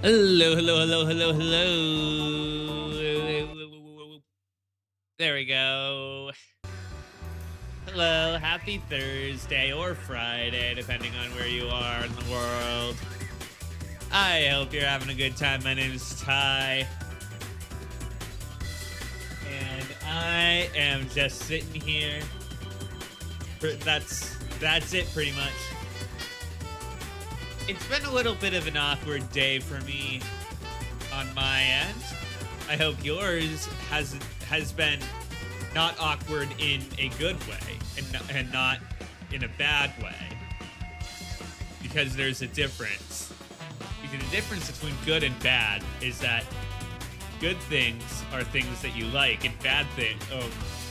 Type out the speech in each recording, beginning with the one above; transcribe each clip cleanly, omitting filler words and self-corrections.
Hello, hello, hello, hello, hello. There we go. Hello, happy Thursday or Friday, depending on where you are in the world. I hope you're having a good time. My name is Ty. And I am just sitting here. That's it pretty much. It's been a little bit of an awkward day for me on my end. I hope yours has been not awkward in a good way and not in a bad way. Because there's a difference. Because the difference between good and bad is that good things are things that you like, and bad things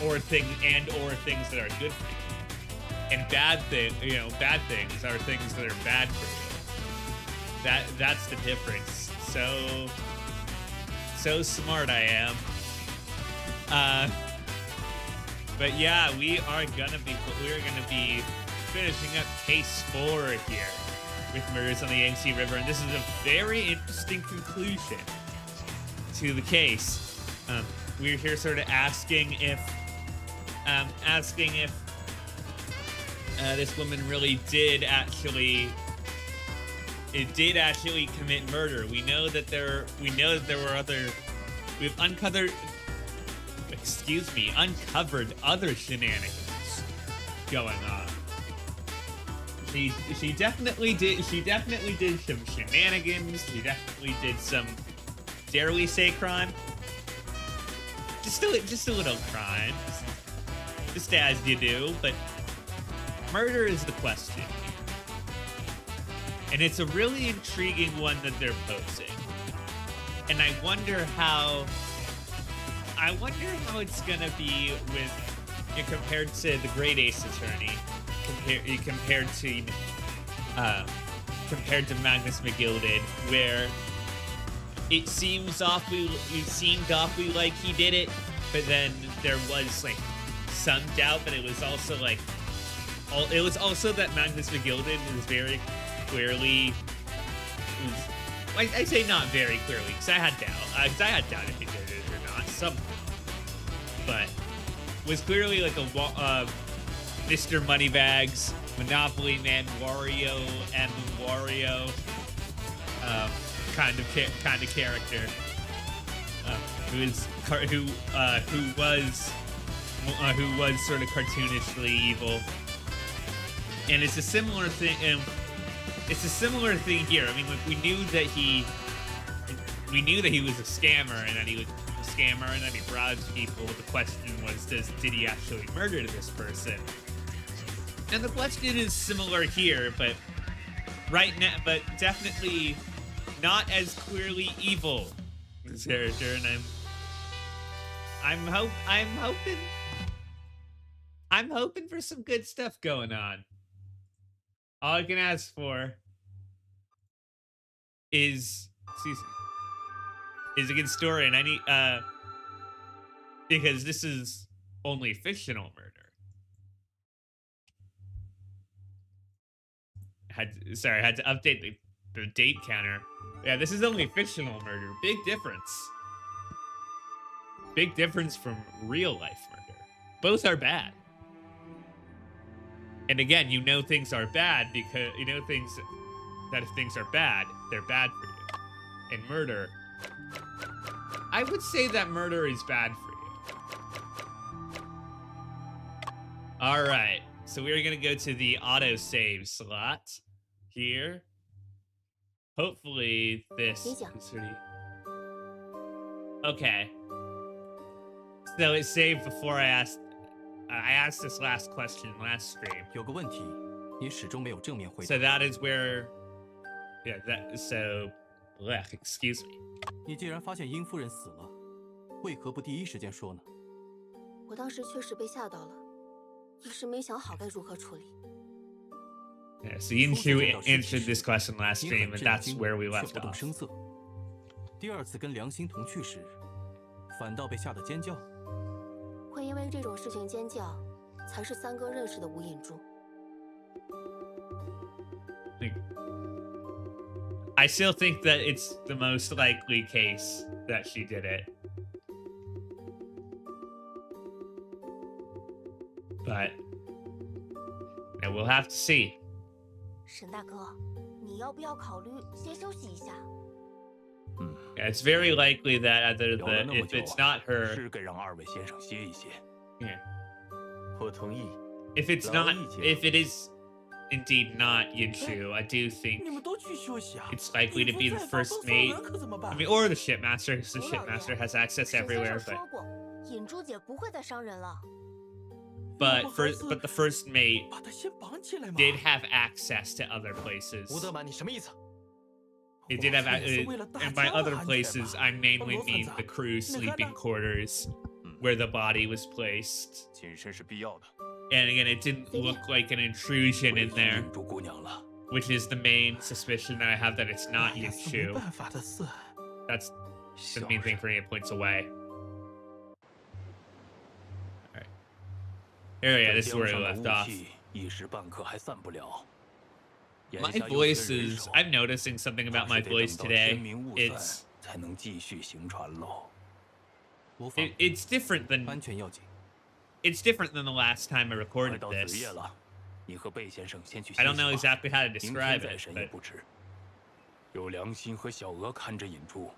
or things that are good for you. And bad things are things that are bad for you. That's the difference. So smart I am. But yeah, we're gonna be finishing up case 4 here with murders on the Yangtze River, and this is a very interesting conclusion to the case. We're here sort of asking if this woman really did actually commit murder. We've uncovered other shenanigans going on. She definitely did some shenanigans. She definitely did some, dare we say, crime? Just a little crime. Just as you do, but murder is the question. And it's a really intriguing one that they're posing. And I wonder how it's gonna be compared to the Great Ace Attorney, compared to Magnus McGilded, where it seemed awfully like he did it, but then there was like some doubt that it was also that Magnus McGilded was very clearly, I say not very clearly, because I had doubt if he did it or not, but was clearly like a Mr. Moneybags, Monopoly Man, Wario, and Wario kind of character, who was sort of cartoonishly evil, and it's a similar thing. It's a similar thing here. I mean, like, we knew that he was a scammer, and that he bribes people. The question was, did he actually murder this person? And the question is similar here, but definitely not as clearly evil, this character. And I'm hoping for some good stuff going on. All I can ask for is a good story, and I need because this is only fictional murder. I had to update the date counter. Yeah, this is only fictional murder. Big difference. Big difference from real life murder. Both are bad. And again, things are bad because that if things are bad, they're bad for you. And murder, I would say that murder is bad for you. All right, so we're gonna go to the autosave slot here. Hopefully this is pretty... Okay. So it saved before I asked this last question last stream. So that is where, excuse me. Yeah, so Yin-Shu answered this question last stream, and that's where we left off. I still think that it's the most likely case that she did it. But we'll have to see. 沈大哥，你要不要考虑先休息一下？ Yeah, it's very likely that either 聊了那么 if 久 it's 啊 not her, 是该让二位先生歇一歇。 yeah. 我同意。 If it's 老 not, 意见。 if it is indeed not Yinshu, I do think 你们都去休息啊！ it's likely to be the 引出 first 再放 mate. 人可怎么办 I mean, or the shipmaster, because the 吴老爷 shipmaster has access 沈先 everywhere. 生 But 说过，引珠姐不会再伤人了。 but the first mate 把他先绑起来嘛。 did have access to other places. 吴德满，你什么意思？ It did have, 我也是为了大 and 家 by 的 other 安全 places, 嘛。 I mainly 罗 mean 村 the 长 crew 你看 sleeping 呢 quarters where the body was placed. 谨慎是必要的。 And again, it didn't look like an intrusion in 委屈 there, 引珠姑娘了。 which is the main suspicion that I have that it's not 哎呀是没 Yinshu. 办法的事。 That's the main thing for me. It points away. All right. Here, yeah, this is where I 江上的 left 雾 off. 气一时半刻还散不了。眼 My 下又缺 voice 人 is. 手 I'm noticing something 怕 about 是 my 得 voice 等到天 today. 明雾散 It's 才能继续行船喽。无妨， it's different 安 than 全要紧。 it's different than the last time I 快 recorded 到子 this. 夜了，你和贝先生先去 I 歇 don't 息 know 吧 exactly how to 明 describe 天再 it, 审也 but 不迟。有良心和小娥看着引珠，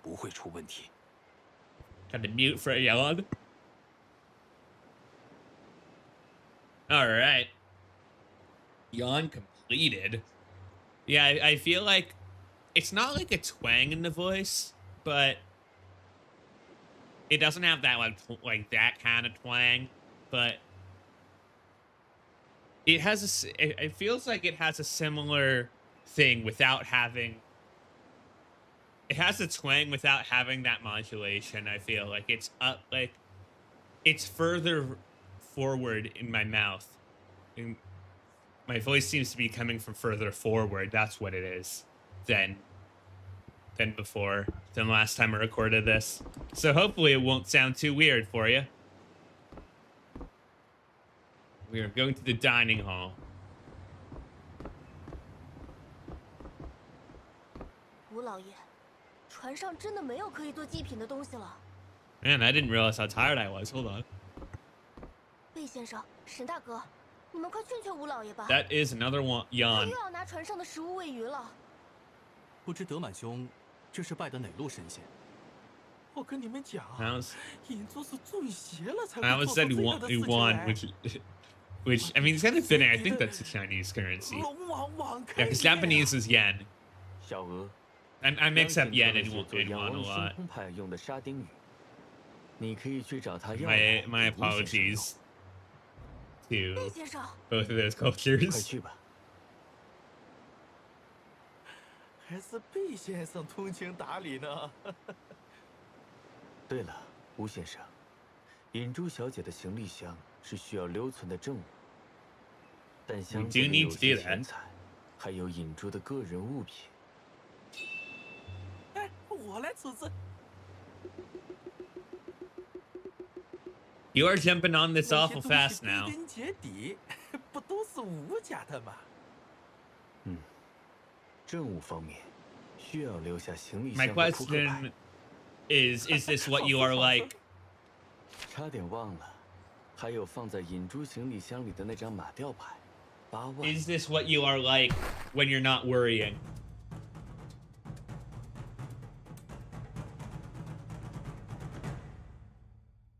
不会出问题。 kind of mute for a yawn. All right. Yawn completed. Yeah, I feel like it's not like a twang in the voice, but it doesn't have that like that kind of twang, but it has it feels like it has a similar thing without having it has a twang without having that modulation. I feel like it's up like it's further forward in my mouth. And my voice seems to be coming from further forward. That's what it is than before, than last time I recorded this. So hopefully it won't sound too weird for you. We are going to the dining hall. 吴老爷，船上真的没有可以做祭品的东西了。 Man, I didn't realize how tired I was. Hold on. 魏先生，沈大哥，你们快劝劝吴老爷吧。 That is another one 他 yawn. 又要拿船上的食物喂鱼了。不知德满兄这是拜的哪路神仙？我跟你们讲啊， I was 引珠是中邪了才 I 会 was 做 said 出这样的事情 yuan, 来。 which I mean, it's kind of fitting. I think that's a Chinese currency. 龙王网开 Yeah, because 业 Japanese is yen. 小娥， I mix up 杨 yen 戬 and 做 yuan 仰 a 望星 lot. 空派用的沙丁鱼，你可以去找他要来 My 给吴先生用 apologies 魏 to 先生， both of those 快 cultures. 去吧。还是贝先生通情达理呢。对了，吴先生，引珠小姐的行李箱是需要留存的证物，但箱子 do 里 need 有 to 些 do that. 钱财，还有引珠的个人物品。哎，我来处置。 You are jumping on this 那些 awful 东西 fast 归 now. 根结底，不都是吴家的吗？证物方面，需要留下行李 My 箱的扑克牌。 question is this what you are like? 差点忘了，还有放在引珠行李箱里的那张马吊牌，8万。 Is this what you are like when you're not worrying?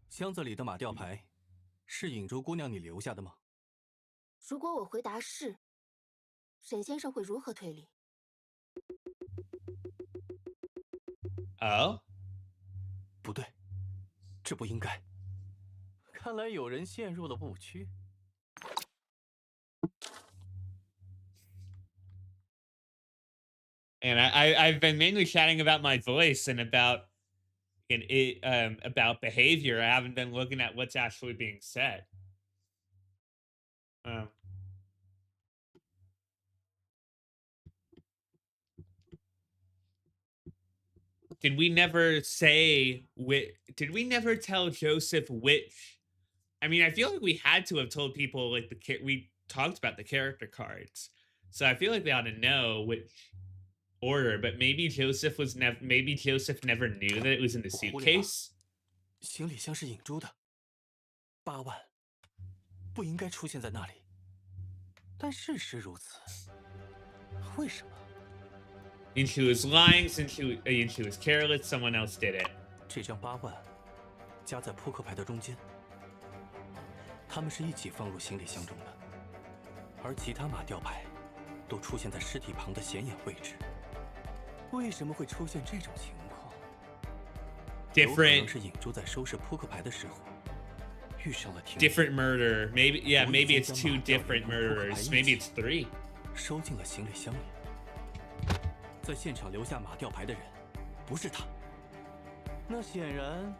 箱子里的马吊牌，是引珠姑娘你留下的吗？如果我回答是，沈先生会如何推理？ Oh? 不对，这不应该。看来有人陷入了误区。 And I've been mainly chatting about my voice and about about behavior. I haven't been looking at what's actually being said. Did we never say which? Did we never tell Joseph which? I mean, I feel like we had to have told people like we talked about the character cards, so I feel like they ought to know which order, but maybe Joseph never knew that it was in the 我忽略了 suitcase. 行李箱是引珠的，8万不应该出现在那里，但事实如此，为什么？ And she was lying since she was careless. Someone else did it. 这张8万夹在扑克牌的中间，它们是一起放入行李箱中的，而其他马吊牌都出现在尸体旁的显眼位置。为什么会出现这种情况？有可能 Different 是引珠在收拾扑克牌的时候遇上了停 different murder. Maybe yeah, 无意 maybe 间 it's 将 two 马吊 different 人和扑克牌 murderers. 一起 Maybe it's 3. 收进了行李箱里。在现场留下马吊牌的人不是他，那显然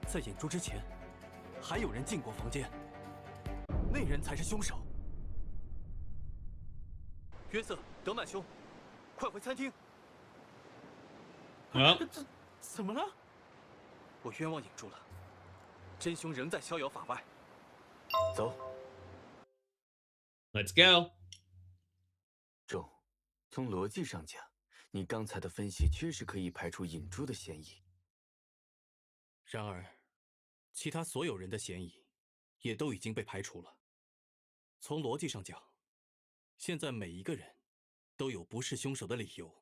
在引珠之前还有人进过房间，那人才是凶手。约瑟，德满兄，快回餐厅！ Well, 这怎么了？我冤枉引珠了，真凶仍在逍遥法外。走， let's go. 仲，从逻辑上讲，你刚才的分析确实可以排除引珠的嫌疑。然而，其他所有人的嫌疑也都已经被排除了。从逻辑上讲，现在每一个人都有不是凶手的理由。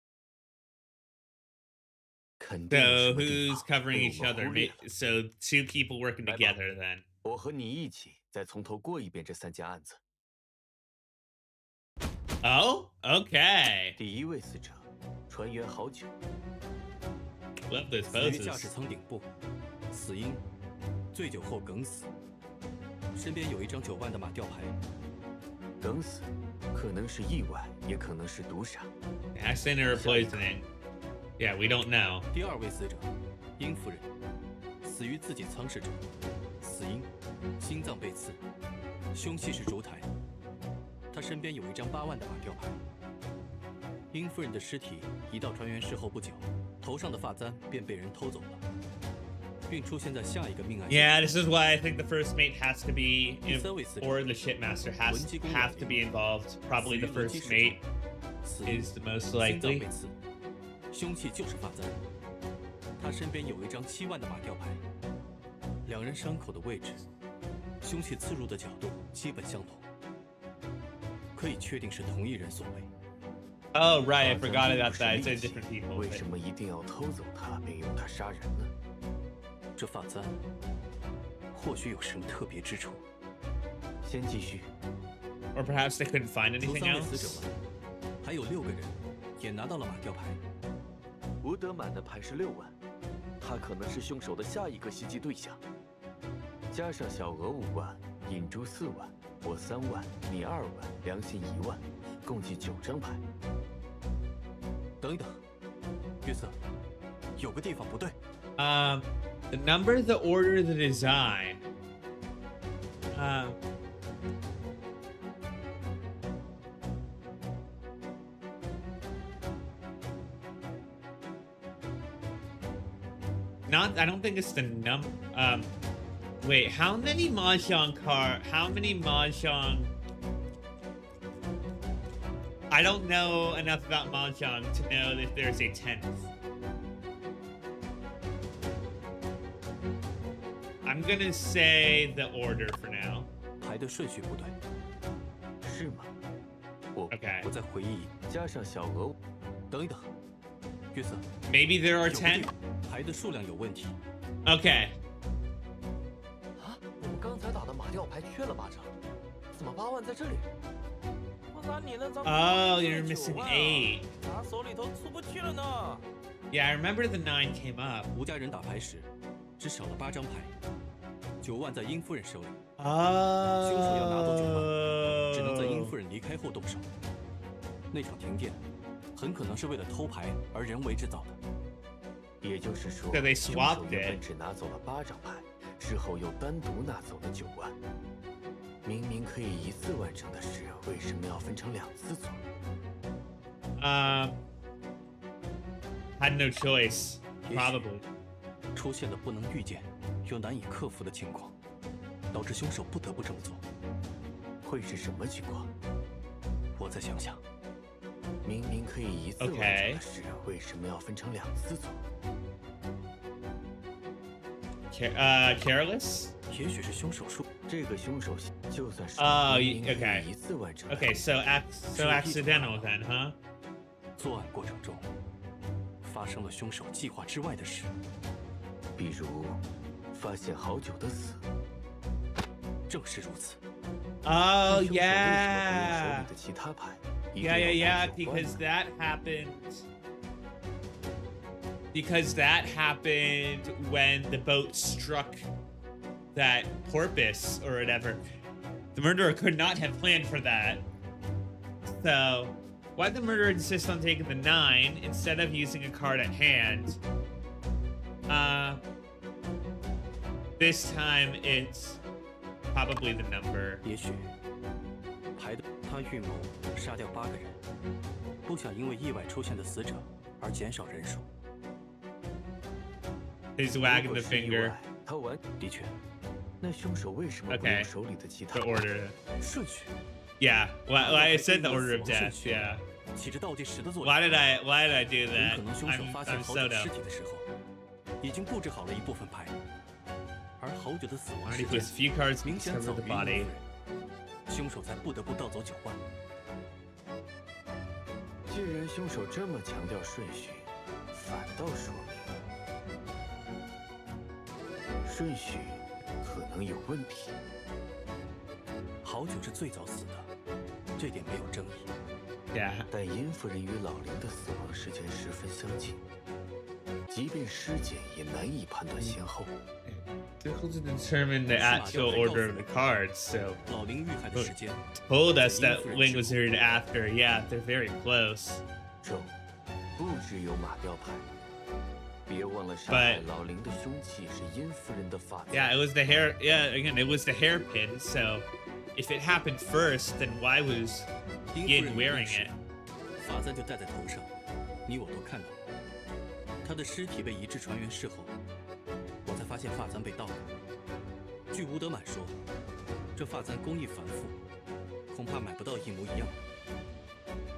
肯定有 So 什么地 who's 方 covering 被 each 我们 other? 忽略了。 So 2 people working 来吧。 together then. 我和你一起再从头过一遍这3件案子。 Oh, okay. 第一位死者，船员好久， Love those 死于驾驶 poses. 舱顶部，死因醉酒后梗死。身边有一张9万的马吊牌，梗死，可能是意外，也可能是毒杀。 Accident or poisoning? Yeah, we don't know. 第2位死者，殷夫人，死于自己舱室中，死因心脏被刺，凶器是烛台。她身边有一张8万的马吊牌。殷夫人的尸体移到船员室后不久，头上的发簪便被人偷走了，并出现在下一个命案。 Yeah, this is why I think the first mate has to be, 第3位死者 or the shipmaster have to be involved. Probably the first mate 死于 is the most 心脏 likely. 被刺，凶器就是发簪。他身边有一张7万的马吊牌，两人伤口的位置，凶器刺入的角度基本相同，可以确定是同一人所为。 Oh, right, I 发簪 forgot 并 about 不是 that. 利 It's 器 different people. 为什么一定要偷走它并用它杀人呢？这发簪或许有什么特别之处。先继续。 Or perhaps they couldn't find 除 anything 3位死者 else. 外，还有6个人也拿到了马吊牌。吴德满的牌是6万，他可能是凶手的下一个袭击对象。加上小额5万，引珠4万，我3万，你2万，良心1万，共计9张牌。等一等，约瑟，有个地方不对。 The number, the order, the design. Not, I don't think it's the wait, how many mahjong I don't know enough about mahjong to know if there's a 10th. I'm gonna say the order for now. 牌的顺序不对。是吗？我 Okay. 我再回忆，加上小额，等一等，约瑟， Maybe there are 有个 10? 地方牌的数量有问题。 Okay. 啊，我们刚才打的马吊牌缺了8张，怎么8万在这里？我拿你那张 Oh, 9 you're missing 万啊 8. 拿手里头出不去了呢。 Yeah, I remember the 9 came up. 吴家人打牌时只少了8张牌，9万在殷夫人手里， Oh. 凶手要拿走9万，只能在殷夫人离开后动手。那场停电很可能是为了偷牌而人为制造的。也就是说， So they 凶 swapped 手原本 it. 只拿走了8张牌，事后又单独拿走了9万。明明可以一次完成的事，为什么要分成2次做？ Had no choice. 也许 Probably. 出现了不能预见又难以克服的情况，导致凶手不得不这么做。会是什么情况？我再想想。明明可以一次完成的事，为什么要分成2次做？ Careless? 也许是凶手说，这个凶手就算是 okay. 一次完成。Okay, so accidental then, huh? 作案过程中发生了凶手计划之外的事，比如发现好酒的死。正是如此。 Oh 手里 yeah. 的其他牌， Yeah, because that happened. Because that happened when the boat struck that porpoise or whatever. The murderer could not have planned for that. So, why'd the murderer insist on taking the 9 instead of using a card at hand? This time it's probably the number. 也许牌的他预谋杀掉8个人，不想因为意外出现的死者而减少人数。 He's wagging the finger. 他完的确，那凶手为什么不用手里的其他 The order. 顺序。 Yeah, well, I said the order of death. Yeah. 起着倒计时的作用。Why did I do 很 that? 可能凶手发现 I'm 好 so 久尸 dumb. 体的时候，已经布置好了一部分牌，而好久的死亡 Already 时 puts 间 few cards 明显 cover 早 the 于 body. 凶手才不得不盗走9万。既然凶手这么强调顺序，反倒说明顺序可能有问题。好久是最早死的，这点没有争议。 Yeah. 但殷夫人与老林的死亡时间十分相近，即便尸检也难以判断先后。 Difficult to determine the actual order of the cards, so 老林遇害的时间 told us that Ling was heard after. Yeah, they're very close. 周，不只有马吊牌，别忘了杀害老林的凶器是殷夫人的发簪。 Yeah, it was the hair. Yeah, again, it was the hairpin. So, if it happened first, then why was Yin wearing it? 发簪就戴在头上，你我都看到了。他的尸体被移至船员室后，我才发现发簪被盗了。据吴德满说，这发簪工艺繁复，恐怕买不到一模一样。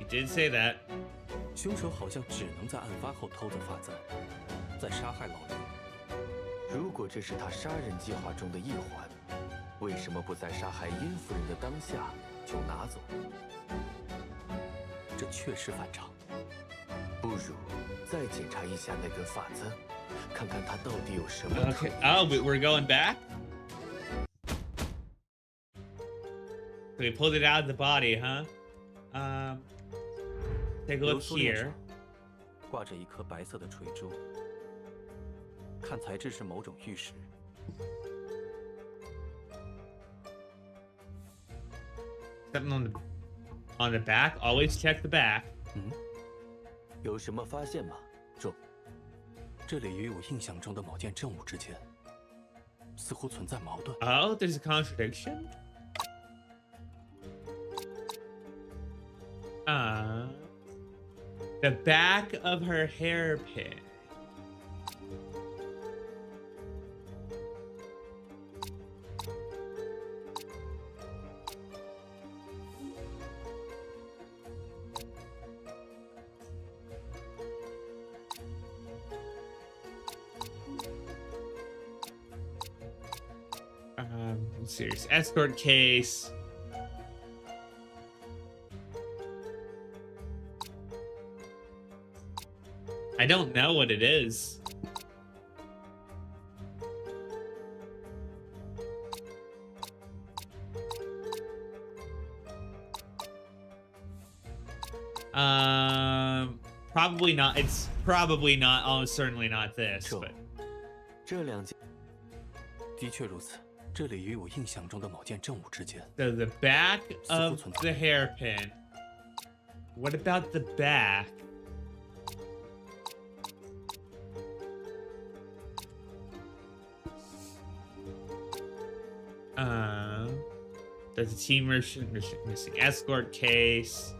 He did say that. 凶手好像只能在案发后偷走发簪，再杀害老林。如果这是他杀人计划中的一环，为什么不在杀害殷夫人的当下就拿走？这确实反常。不如再检查一下那根发簪，看看它到底有什么特 Okay. 别。 Oh, we're going back. So we pulled it out of the body, huh? Take a 流 look 苏链 here. 上挂着一颗白色的垂珠，看材质是某种玉石。 Something on the back. Always check the back. 有什么发现吗，周？这里与我印象中的某件证物之间，似乎存在矛盾。 Oh, there's a contradiction. The back of her hairpin. Serious escort case. I don't know what it is. Probably not. It's probably not. Almost certainly not this. But 这两件的确如此，这里与我印象中的某件证物之间， so the back of the hairpin. What about the back? There's a team missing escort case.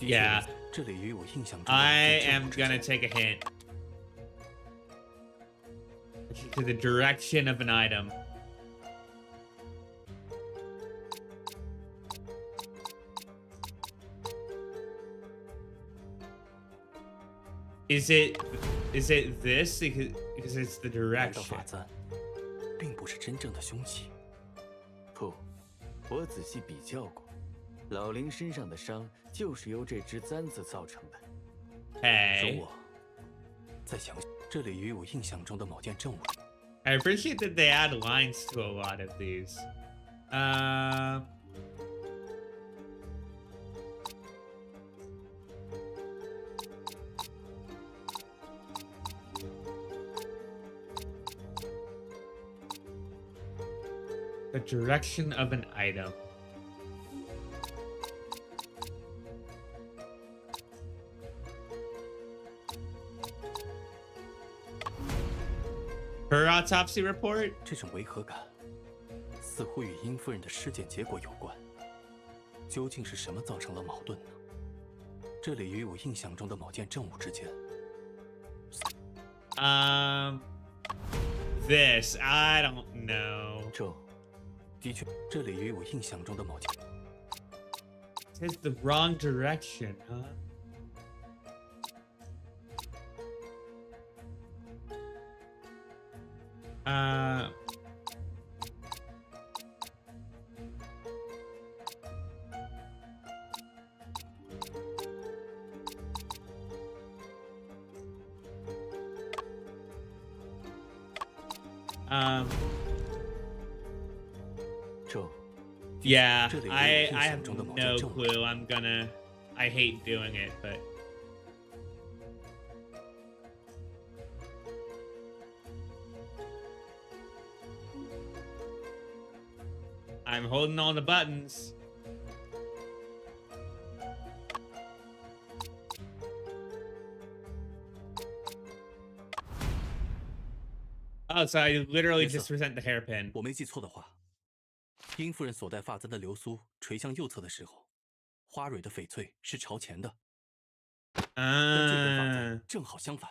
Yeah, 这里与我印象中的 I 某件证 am 物之间 gonna take a hint. To the direction of an item. Is it this? Because it's the 难道 direction. 法簪并不是真正的凶器？不，我仔细比较过，老林身上的伤就是由这只簪子造成的。容 Hey, 我再想，这里与我印象中的某件证物。 I appreciate that they add lines to a lot of these. The direction of an item. Her autopsy report? 这种违和感，似乎与殷夫人的尸检结果有关。究竟是什么造成了矛盾呢？这里与我印象中的某件证物之间。This I don't know. 咒，的确，这里与我印象中的某件。 It's the wrong direction, huh? Um, 咒， yeah, 这里与我 I 印 have 象中的某件 no 证物。 clue. I hate doing it, but I'm holding all the buttons. Oh, so I literally Yes, just sir. present the hairpin. 我没记错的话，殷夫人所戴发簪的流苏垂向右侧的时候，花蕊的翡翠是朝前的。但这根发簪正好相反，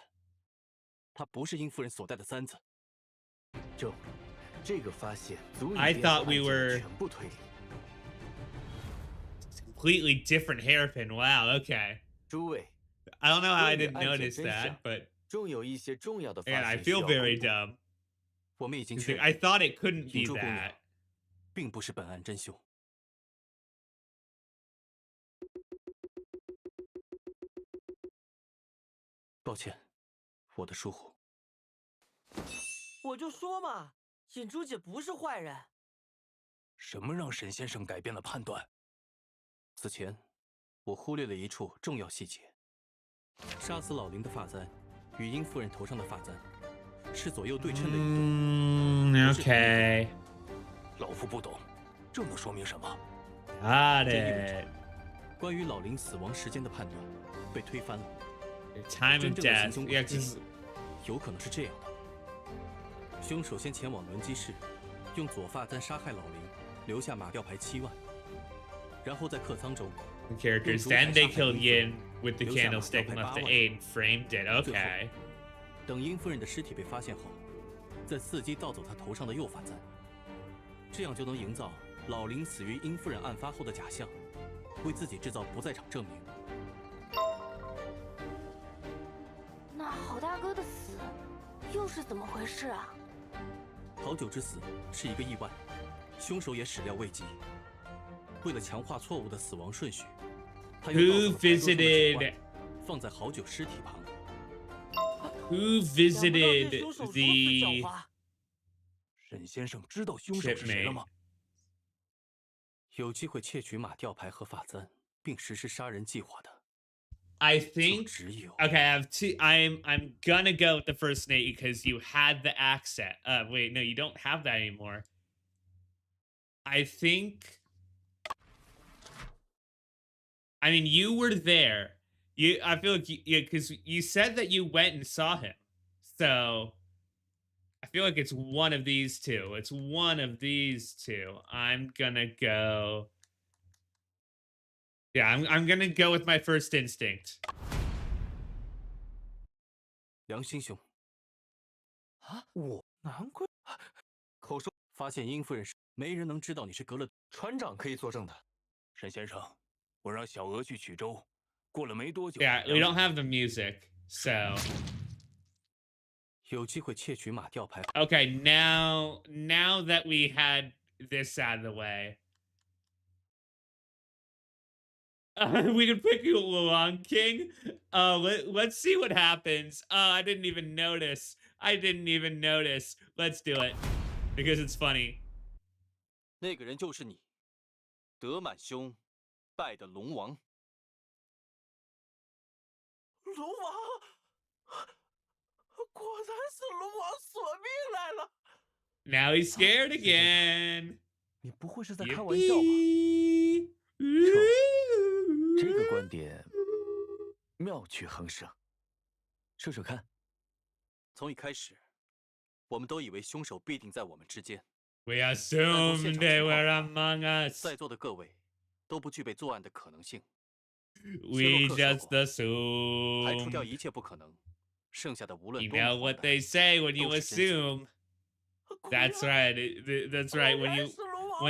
它不是殷夫人所戴的簪子。咒，这个发现足以 I 颠覆 thought we 案件的 were- 全部推理。 Completely different hairpin. Wow, okay. 诸位， I don't know how I 关于 didn't 案件 notice 真相 that, but 终有一些重要的发 man, 现 I 需要 feel 公 very 布 dumb. 我们已经 It's 确 like, I 认， thought it couldn't 引 be 柱工 that. 友并不是本案真凶。抱歉，我的疏忽。我就说嘛，引珠姐不是坏人。什么让沈先生改变了判断？此前，我忽略了一处重要细节：杀死老林的发簪与殷夫人头上的发簪是左右对称的一对。 Okay. 老夫不懂，这能说明什么？ Got 这意味着 it. 关于老林死亡时间的判断被推翻了。 Time 真 of 正的 death. 行凶 Yeah, 轨迹 'cause 有可能是这样的：凶手先前往轮机室，用左发簪杀害老林，留下马吊牌7万，然后在客舱中 the characters. Then they killed Yin with the candlestick and left the 8 and framed it. Okay. 等殷夫人的尸体被发现后，再伺机盗走她头上的右发簪，这样就能营造老林死于殷夫人案发后的假象，为自己制造不在场证明。那郝大哥的死又是怎么回事啊？郝九之死是一个意外，凶手也始料未及。为了强化错误的死亡顺序，他又盗 Who 走了牌桌上的9 visited 万，放在郝九尸体旁。 Who 想不到 visited 这凶手如此 the 狡猾。沈先生知道凶手是谁了吗？有机会窃取马吊牌和发簪，并实施杀人计划的， I 就 think 只有 okay, I have two. I'm gonna go with the first Nate because you had the accent. Wait, no, you don't have that anymore. I think. I mean, you were there. I feel like because you said that you went and saw him, so I feel like it's one of these two. It's one of these two. I'm gonna go. Yeah, I'm gonna go with my first instinct. 良心兄。啊，我难怪口说发现殷夫人时，没人能知道你是隔了。船长可以作证的。沈先生，我让小娥去衢州，过了没多久， Yeah, we don't have the music. So 有机会窃取马吊牌。 okay, now that we had this out of the way, we can pick Luang King. Let's see what happens. I didn't even notice. Let's do it because it's funny. 那个人就是你，德满兄拜的龙王。龙王，果然是龙王索命来了。 Now he's scared again. 你不会是在开玩笑吧？ Yippee. 这个观点妙趣横生，说说看。从一开始，我们都以为凶手必定在我们之间。 We assumed they were among us. 在座的各位都不具备作案的可能性。 We just 排除掉 assumed. 一切不可能，剩下的无论 You 多么 know 荒 what 诞 they say when you 都是真相。 assume. That's right. That's right. When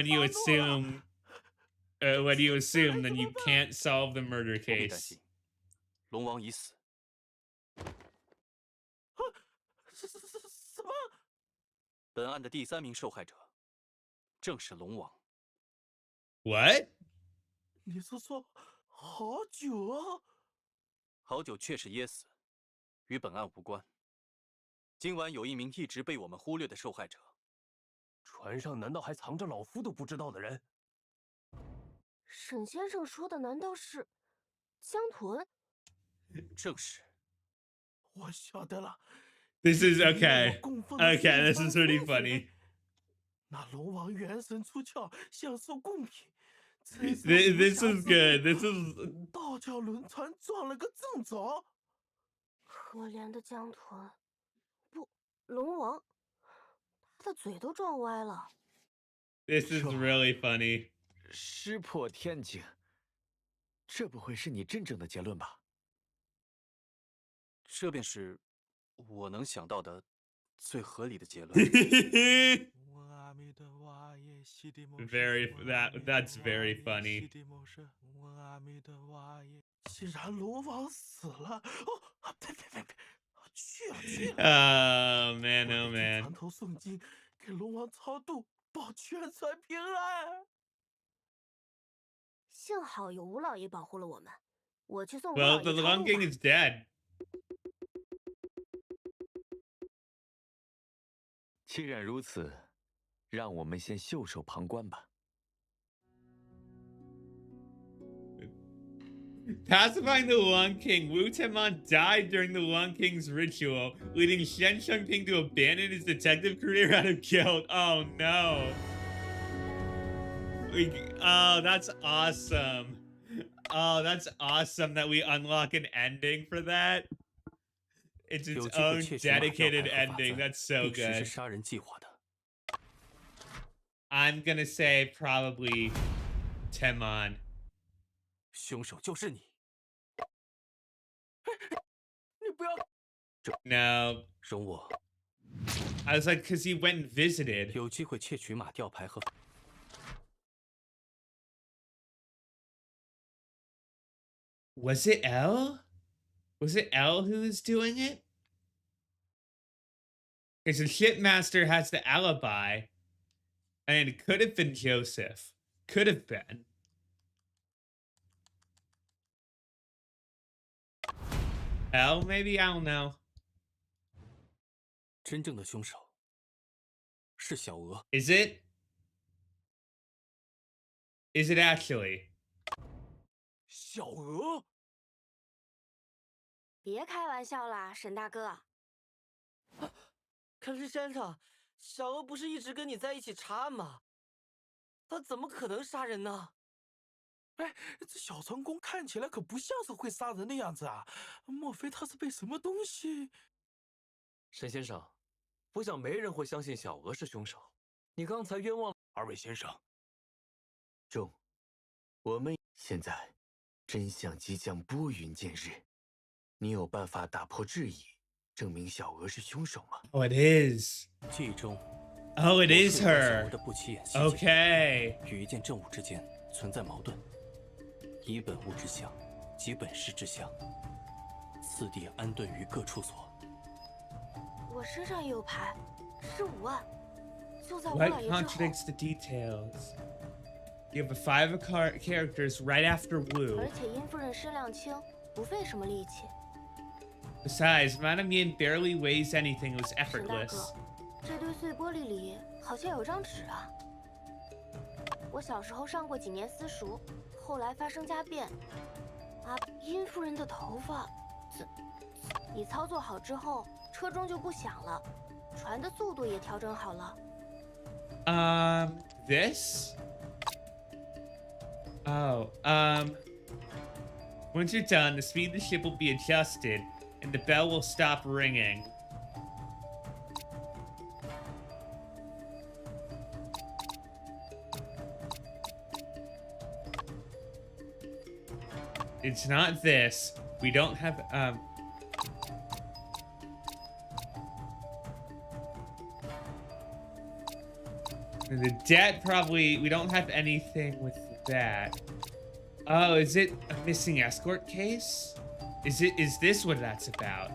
you assume, then you can't solve the murder 不必担 case. 心，龙王已死。什么？本案的第3名受害者正是龙王。 What? 你是说好久啊？ 好久确实噎死，与本案无关。今晚有一名一直被我们忽略的受害者。 船上难道还藏着老夫都不知道的人？ 沈先生说的难道是江豚？ 正是。 我晓得了。 This is 这是 okay. 我供奉的 Okay, this 圣 is 方 pretty 风 funny. 水那龙王元神出窍，享受贡品。 This is good. This is 道教轮船撞了个正着。 可怜的江豚，不，龙王，他的嘴都撞歪了。 this is really funny. 石破天惊，这不会是你真正的结论吧？ 这便是我能想到的最合理的结论。 That's very funny. 既然龙王死了，哦，呸！去了。 Oh man, oh 我得去 man. 船头诵经，给龙王超度，保全船平安。 幸好有吴老爷保护了我们，我去送吴 Well, 老 the 爷超 Long 度 King 吧。 is dead. 既然如此，让我们先袖手旁观吧。 Pacifying the Long King, Wu Tenman died during the Long King's ritual, leading Shen Shengping to abandon his detective career out of guilt. Oh no. Oh, that's awesome. Oh, that's awesome that we unlock an ending for that. It's its 有机会 own 窃取马吊 dedicated 牌和法 ending. 钻 That's so 并实施 good. 杀人计划的。 I'm gonna say probably Tenman. 凶手就是你。 你不要 No. 容我 I was like, because he went and visited. 有机会窃取马吊牌和。 Was it L? Was it L who was doing it? Because the shipmaster has the alibi. And it could have been Joseph. Could have been. L, maybe? I don't know. 真正的凶手是小娥。 Is it? Is it actually? 小娥。 别开玩笑啦，沈大哥。可是先生，小娥不是一直跟你在一起查案吗？她怎么可能杀人呢？ 哎，这小长工看起来可不像是会杀人的样子啊！莫非他是被什么东西？沈先生，我想没人会相信小娥是凶手。你刚才冤枉了二位先生。中，我们现在真相即将拨云见日，你有办法打破质疑，证明小娥是凶手吗？ Oh, it is. 记忆中， Oh, it 我 is 睡过小 her. 娥的不起眼细节 Okay. 与一件证物之间存在矛盾。以本物之相，即本事之相。四地安顿于各处所。我身上也有牌，15万，就在我 What 老爷之后。 contradicts the details? You have 5 characters right after Wu. 而且殷夫人身量轻，不费什么力气。 Besides, Madame Yin barely weighs anything. It was 沈大 effortless. 哥，这堆碎玻璃里好像有张纸啊。我小时候上过几年私塾，后来发生家变。啊，殷夫人的头发，你操作好之后，车钟就不响了，船的速度也调整好了。This? Oh, once you're done, the speed of the ship will be adjusted, and the bell will stop ringing. It's not this. We don't have, the debt probably, we don't have anything with that. Oh, is it a missing escort case? Is this what that's about?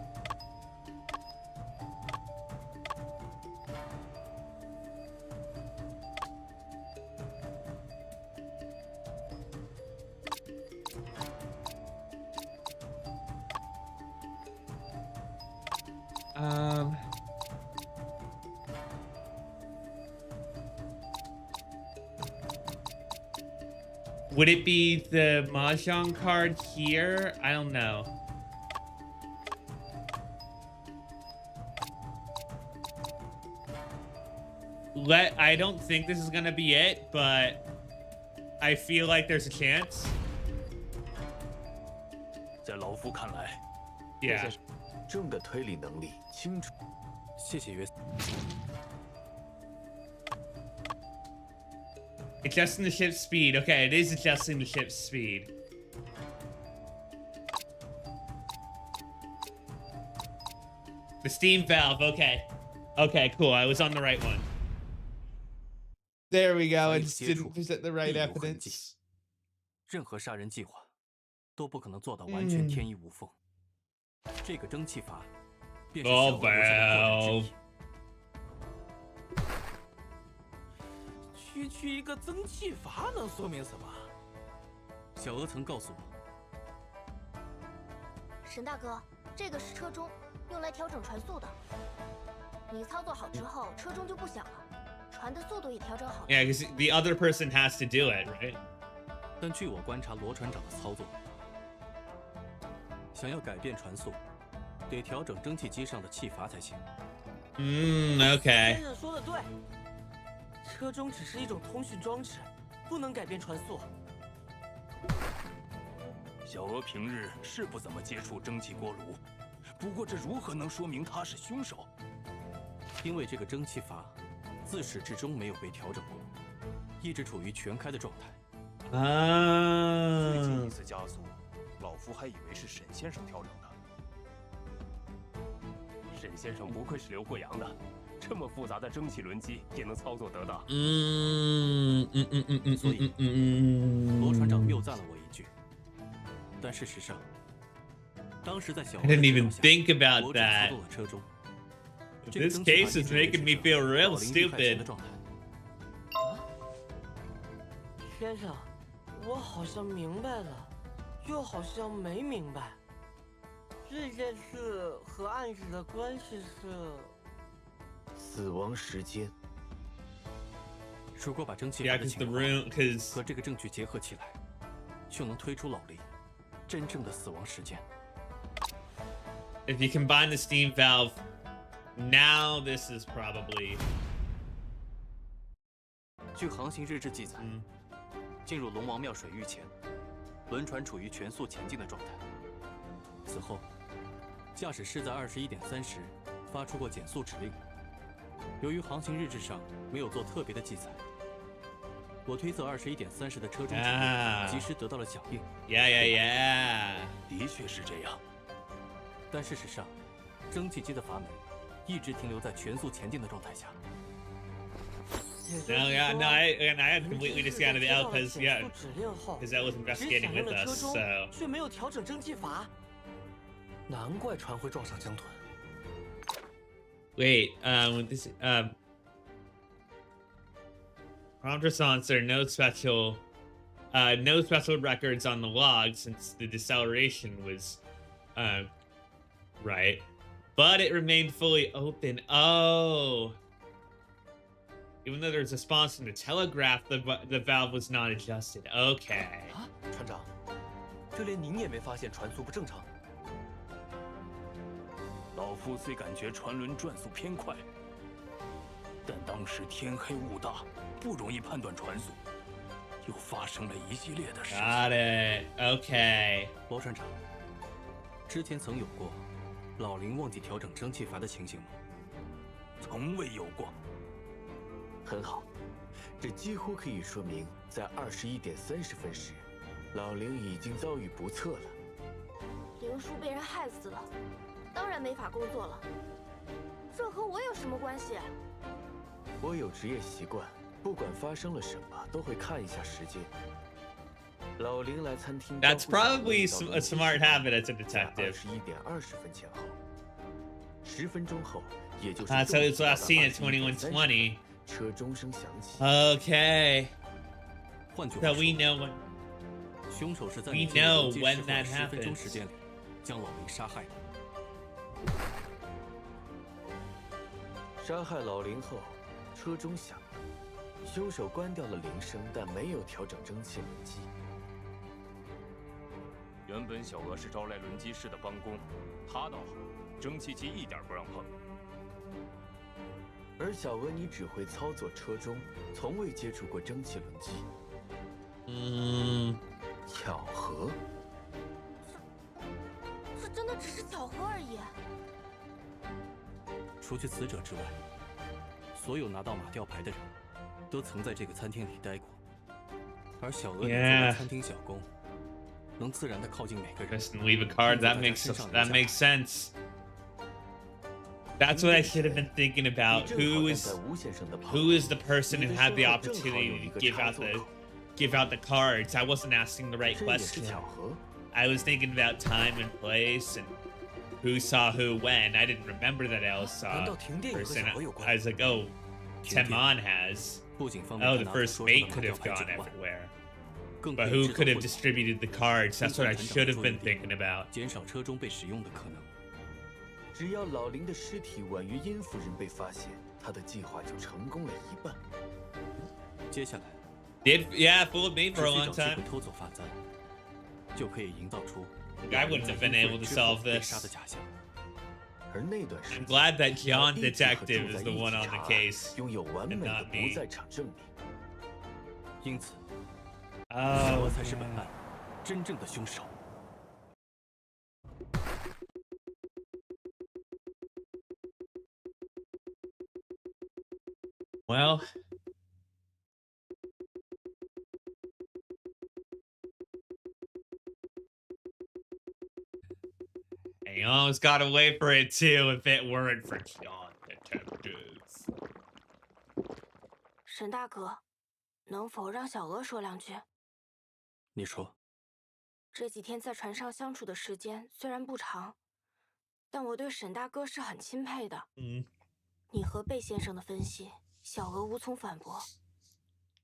Would it be the Mahjong card here? I don't know. I don't think this is gonna be it, but I feel like there's a chance. 在老夫看来， Yeah. 正的推理能力清楚。谢谢约瑟。 Adjusting the ship's speed. Okay, it is adjusting the ship's speed. The steam valve. Okay. Okay, cool. I was on the right one. There we go. It just didn't present the right evidence. 任何杀人计划都不可能做到完全天衣无缝。这个蒸汽阀便是小额留下的破绽之一。 区区一个蒸汽阀能说明什么？小娥曾告诉我，沈大哥，这个是车钟，用来调整船速的。你操作好之后，车钟就不响了，船的速度也调整好了。Yeah, because the other person has to do it, right? 但据我观察罗船长的操作，想要改变船速，得调整蒸汽机上的气阀才行。Okay. 先生说的对。 车钟只是一种通讯装置，不能改变船速。小娥平日是不怎么接触蒸汽锅炉，不过这如何能说明他是凶手？因为这个蒸汽阀自始至终没有被调整过，一直处于全开的状态。最近一次加速，老夫还以为是沈先生调整的。沈先生不愧是留过洋的。 这么复杂的蒸汽轮机也能操作得当。所以，罗船长谬赞了我一句。但事实上，当时在小 I didn't even think about that. 操作了车钟。 This case is making me feel real stupid. 先生，我好像明白了，又好像没明白。这件事和案子的关系是？ 死亡时间。如果把蒸汽阀的情况和这个证据结合起来，就能推出老林真正的死亡时间。If you combine the steam valve, now this is probably. 据航行日志记载，进入龙王庙水域前，轮船处于全速前进的状态。此后，驾驶室在21:30发出过减速指令。 由于航行日志上没有做特别的记载，我推测21:30的车钟指令及时得到了响应。Yeah. 的确是这样。但事实上，蒸汽机的阀门一直停留在全速前进的状态下。No, I had completely discounted it out because that was investigating with us. So. 却没有调整蒸汽阀。难怪船会撞上江豚。 Wait, this prompt response. There are no special records on the log since the deceleration was, right, but it remained fully open. Oh, even though there's a response from the telegraph, the valve was not adjusted. Okay. 啊，船长，就连您也没发现船速不正常？ 老夫虽感觉船轮转速偏快，但当时天黑雾大，不容易判断船速，又发生了一系列的事情。Got it. Okay. 罗船长，之前曾有过老林忘记调整蒸汽阀的情形吗？从未有过。很好，这几乎可以说明，在21点30分时，老林已经遭遇不测了。林叔被人害死了，当然没法工作了。这和我有什么关系？我有职业习惯，不管发生了什么，都会看一下时间。老林来餐厅 That's probably a smart habit as a detective. 21点20分前后，10分钟后，也就是 So it was last seen at 21:20. 车钟声响起。Okay. 换句 So 话 we 说， know when. 凶手是在 We 你进 know 入机 when 室后 that 10分钟 happens. 时间里将老林杀害的。杀害老林后，车钟响了，凶手关掉了铃声，但没有调整蒸汽轮机。原本小娥是招来轮机室的帮工，他倒好，蒸汽机一点不让碰。而小娥，你只会操作车钟，从未接触过蒸汽轮机。巧合？这真的只是巧合而已。除去死者之外，所有拿到马吊牌的人，都曾在这个餐厅里待过。而小娥你作为餐厅小工，能自然地靠近每个人。Just leave a card. That makes sense. That's what I should have been thinking about. Who is the person who had the opportunity to give out the cards? I wasn't asking the right question. I was thinking about time and place and who saw who when. I didn't remember that I also saw a person. I was like, oh, Tenmon has. Oh, the first mate could have gone everywhere. But who could have distributed the cards? That's what I should have been thinking about. 减少车中被使用的可能。只要老林的尸体晚于殷夫人被发现，他的计划就成功了一半。接下来 fooled me for a long time. 偷走发簪，就可以营造出 I wouldn't have been able to solve 被杀 this. 的假象。而那段时 I'm 间， glad that John 一起和 Detective 住 is 在 the 一起 one on 查 the 案 case. 拥有完美 and 的 not 不 me. 在场证明。因此，小 Oh, 娥才是本案真正的凶手。 well. You almost got to wait for it too if it weren't for John Detectives. 沈大哥，能否让小娥说两句？你说，这几天在船上相处的时间虽然不长，但我对沈大哥是很钦佩的。你和贝先生的分析，小娥无从反驳。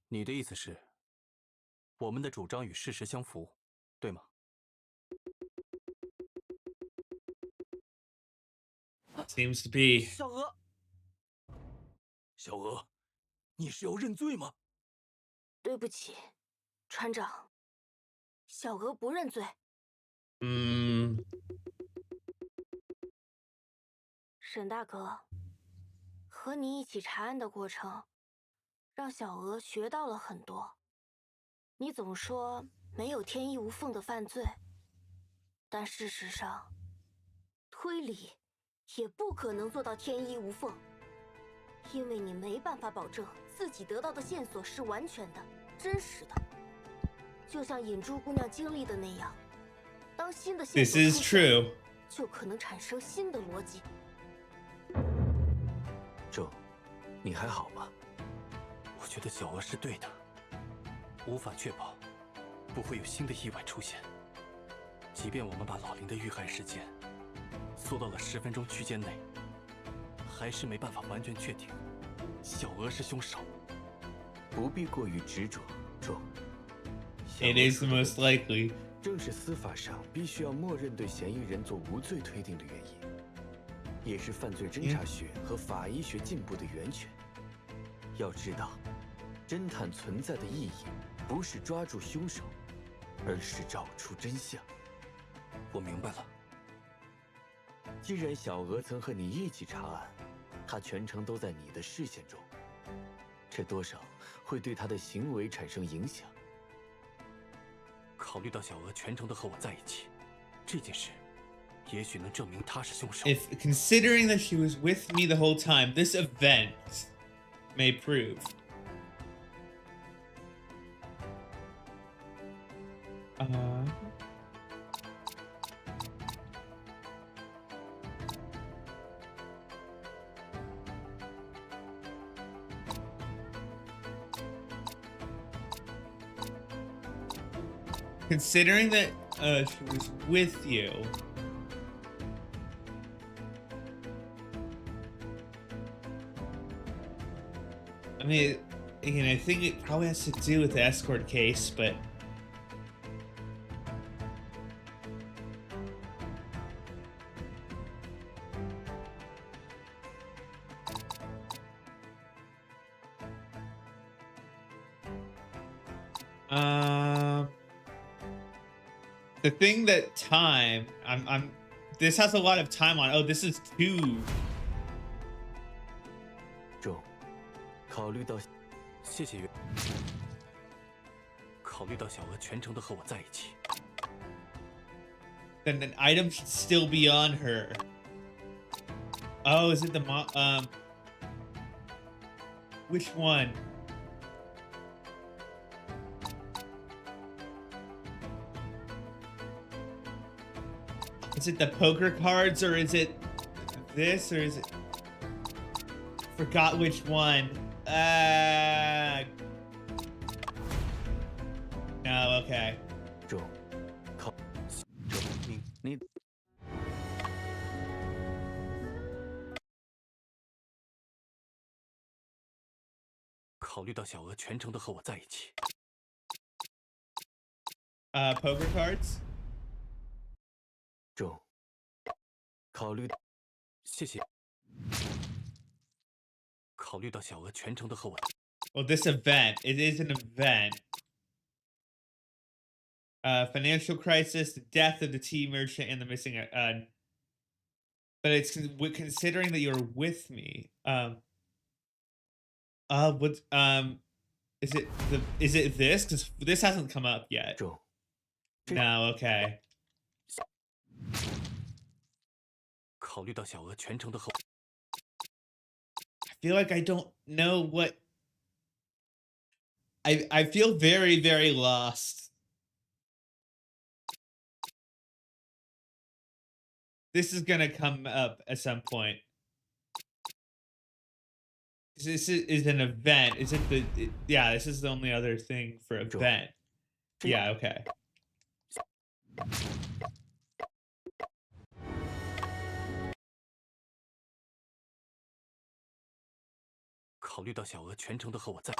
你的意思是，我们的主张与事实相符，对吗？ Seems to be. 小娥，小娥，你是要认罪吗？对不起，船长，小娥不认罪。沈大哥，和你一起查案的过程，让小娥学到了很多。你总说没有天衣无缝的犯罪，但事实上，推理也不可能做到天衣无缝，因为你没办法保证自己得到的线索是完全的、真实的。就像引珠姑娘经历的那样，当新的线 This 索 is 出现， true. 就可能产生新的逻辑。周，你还好吗？我觉得小娥是对的，无法确保不会有新的意外出现。即便我们把老林的遇害事件缩到了10分钟区间内，还是没办法完全确定小娥是凶手。不必过于执着，中。 It is the most likely. 正是司法上必须要默认对嫌疑人做无罪推定的原因，也是犯罪侦查学和法医学进步的源泉。要知道，侦探存在的意义不是抓住凶手，而是找出真相。我明白了。既然小娥曾和你一起查案，她全程都在你的视线中，这多少会对她的行为产生影响。 考虑到小娥全程都和我在一起，这件事也许能证明她是凶手。If considering that she was with me the whole time, this event may prove. Considering that she was with you. I mean, again, I think it probably has to do with the escort case, but the thing that time, this has a lot of time on. Oh, this is 2. 中，考虑到，谢谢月。考虑到小娥全程都和我在一起， Then an item should still be on her. Oh, is it the which one? Is it the poker cards, or is it this, or is it? Forgot which one. No, okay. 中，你考虑到小娥全程都和我在一起， Poker cards. 中，考虑，谢谢。考虑到小娥全程都和我， Well, this event, it is an event. Financial crisis, the death of the tea merchant, and the missing. But it's considering that you're with me. What? Is it this? Because this hasn't come up yet. 中， No, okay. 考虑到小娥全程都和我， I feel like I don't know what. I feel very, very lost. This is gonna come up at some point. This is an event. Is it the? Yeah, this is the only other thing for event. Yeah, okay. 考虑到小娥全程都和我在，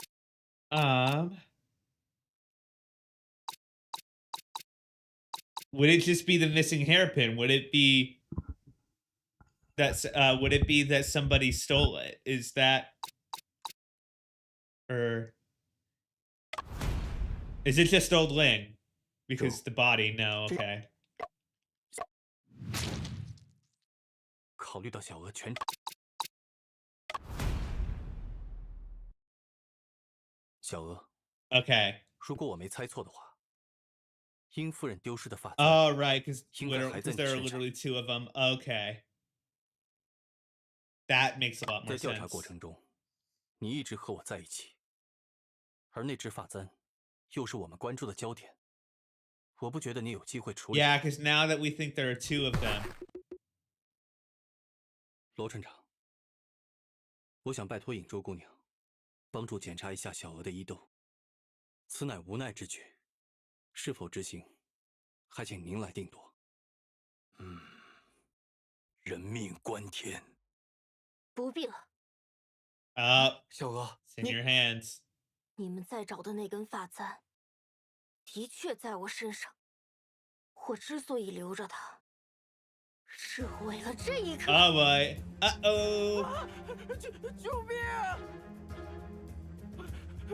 Would it just be the missing hairpin? Would it be would it be that somebody stole it? Is that, or is it just old Ling? Because the body, no, okay. 考虑到小娥全，小娥， Okay. 如果我没猜错的话，殷夫人丢失的发簪， Oh, right, because 应该还在你 there are 身上。 literally 2 of them. Okay. That makes a lot more 在调查 sense. 过程中，你一直和我在一起，而那只发簪又是我们关注的焦点。我不觉得你有机会处理。 Yeah, because now that we think there are 2 of them. 罗船长，我想拜托尹州姑娘，帮助检查一下小娥的衣兜。此乃无奈之举，是否执行，还请您来定夺。人命关天。不必了， 小娥， It's in 你 your hands. 你们再找的那根发簪，的确在我身上。我之所以留着它，是为了这一刻。 Oh boy. Uh-oh. 救命！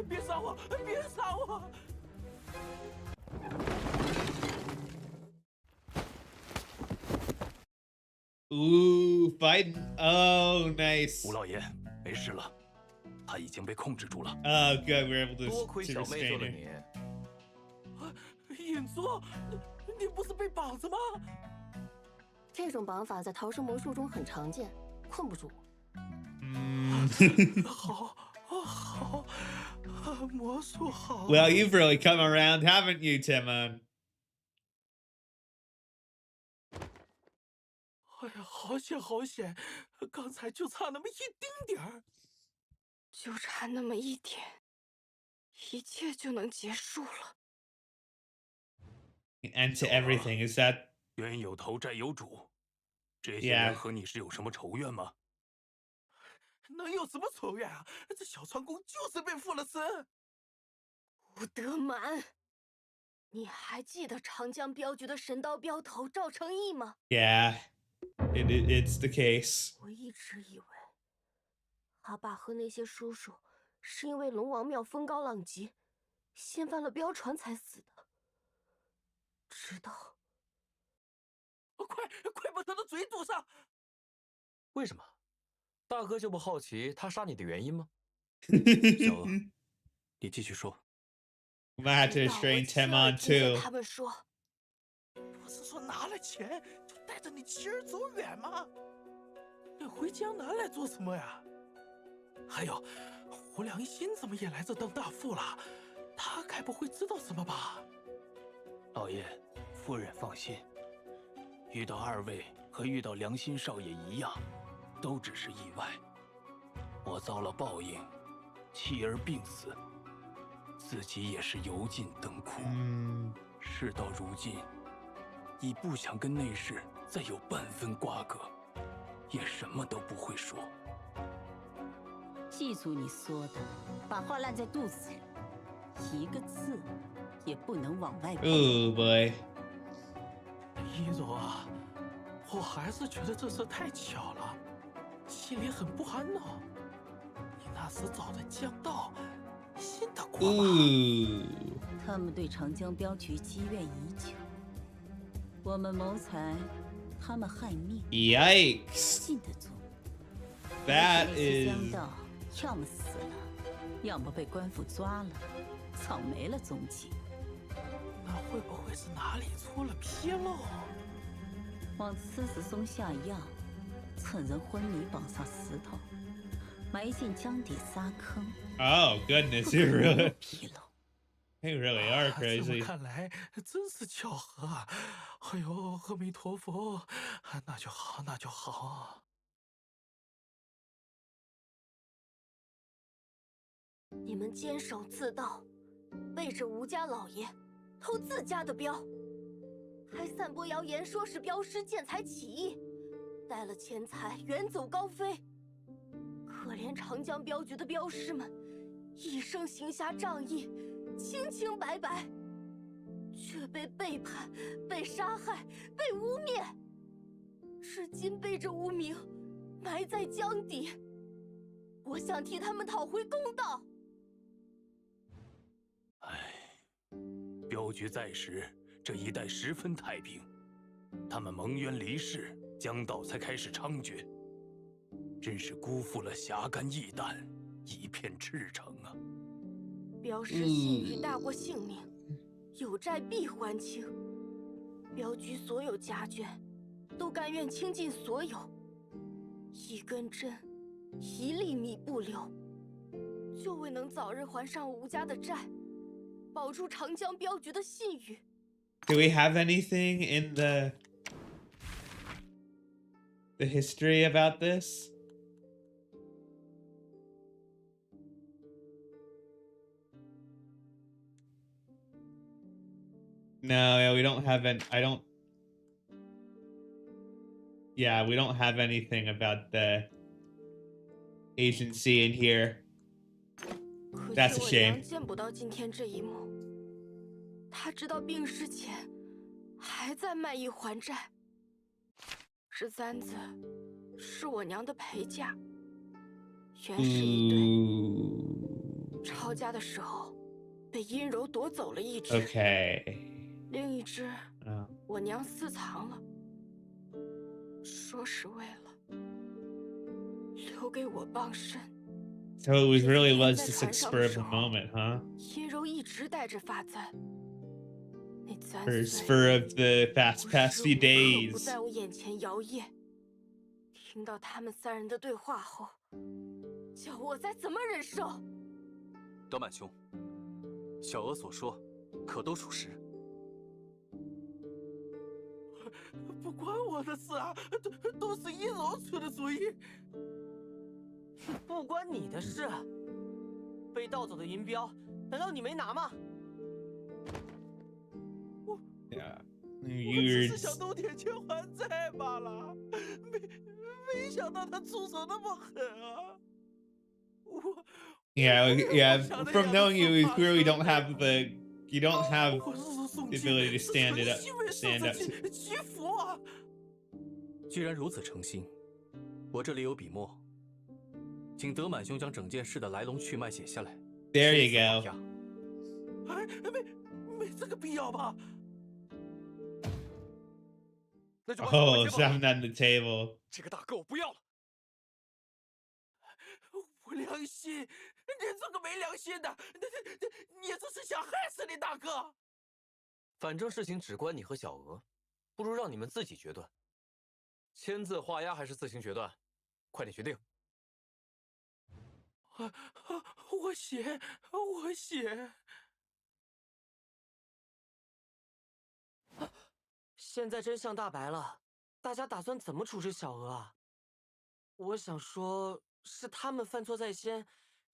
别杀我！别杀我！ Ooh, fighting. Oh, nice. 吴老爷，没事了，他已经被控制住了。 Oh, good. We're able 多 to, 亏 to 小妹救 restrain 了 her. 你。影族，你不是被绑着吗？这种绑法在逃生魔术中很常见，困不住我。好，好，魔术好。 Well, you've really come around, haven't you, Timon? 哎呀，好险好险！刚才就差那么一丁点儿。就差那么一点，一切就能结束了。 An end to everything. Is that? 冤有头债有主，这些 Yeah. 人和你是有什么仇怨吗？能有什么仇怨啊？这小川宫就是被附了身。吴德满，你还记得长江镖局的神刀镖头赵成义吗？ Yeah. It's the case. 我一直以为阿爸和那些叔叔是因为龙王庙风高浪急，掀翻了镖船才死的。直到快把他的嘴堵上！为什么？大哥就不好奇他杀你的原因吗？小娥，你继续说。 We might have to 直到我 restrain 亲 Tim 耳 on 听见 too. 他们说，不是说拿了钱就带着你妻儿走远吗？你回江南来做什么呀？还有，胡良心怎么也来这当大副了？他该不会知道什么吧？老爷，夫人放心，遇到二位和遇到良心少爷一样，都只是意外。我遭了报应，妻儿病死，自己也是油尽灯枯。事到如今，已不想跟内侍再有半分瓜葛，也什么都不会说。记住你说的，把话烂在肚子里，一个字也不能往外跑。 Oh boy. 一柔啊，我还是觉得这事太巧了，心里很不安呢。你那时找的江道，信得过吗？ Ooh. 他们对长江镖局积怨已久，我们谋财，他们害命， Yikes. 信得住。 That 那些 is. 江道要么死了，要么被官府抓了，草没了踪迹。那会不会是哪里出了纰漏？往狮子松下药，趁人昏迷绑上石头，埋进江底沙坑。 Oh goodness, 不 you 可能有 really, 纰漏。 you really are 这么 crazy. 看来真是巧合啊！哎呦，阿弥陀佛，那就好，那就好。你们坚守自盗，背着吴家老爷，偷自家的镖，还散播谣言说是镖师见财起意，带了钱财远走高飞。可怜长江镖局的镖师们，一生行侠仗义，清清白白，却被背叛、被杀害、被污蔑，至今背着污名，埋在江底。我想替他们讨回公道。 镖局在时，这一带十分太平，他们蒙冤离世，江道才开始猖獗，真是辜负了侠肝义胆，一片赤诚啊！镖师信誉大过性命，有债必还清。镖局所有家眷，都甘愿倾尽所有，一根针，一粒米不留，就为能早日还上吴家的债。 保住长江镖局的信誉。 Do we have anything in the history about this? No, yeah, we don't have an. I don't. Yeah, we don't have anything about the agency in here. 可 That's 惜 a 我 shame. 娘见不到今天这一幕。她直到病逝前，还在卖艺还债。这簪子是我娘的陪嫁，原是一对。抄家的时候，被阴柔夺走了一只。Okay. 另一只，我娘私藏了，说是为了留给我傍身。 So it was really was just like spur of the moment, huh? 阴柔一直带着发簪，那簪 Or 碎 spur of the past few 不 days. 在我眼前摇曳。听到他们三人的对话后，叫我再怎么忍受？德满兄，小娥所说，可都属实。不关我的事啊，都是阴柔出的主意。不关你的事。被盗走的银镖，难道你没拿吗？ Yeah. 我只是想弄点钱还债罢了，没想到他出手那么狠啊！Yeah. From knowing you, you clearly don't have the ability to stand up. 祈福啊！既然如此诚心，我这里有笔墨，请德满兄将整件事的来龙去脉写下来。There you go. 哎，没这个必要吧？ Oh, something on the table. 这个大哥我不要了。我良心，你这个没良心的，你这是想害死你大哥！反正事情只关你和小娥，不如让你们自己决断。签字画押还是自行决断？快点决定。我写。现在真相大白了，大家打算怎么处置小娥啊？我想说，是他们犯错在先，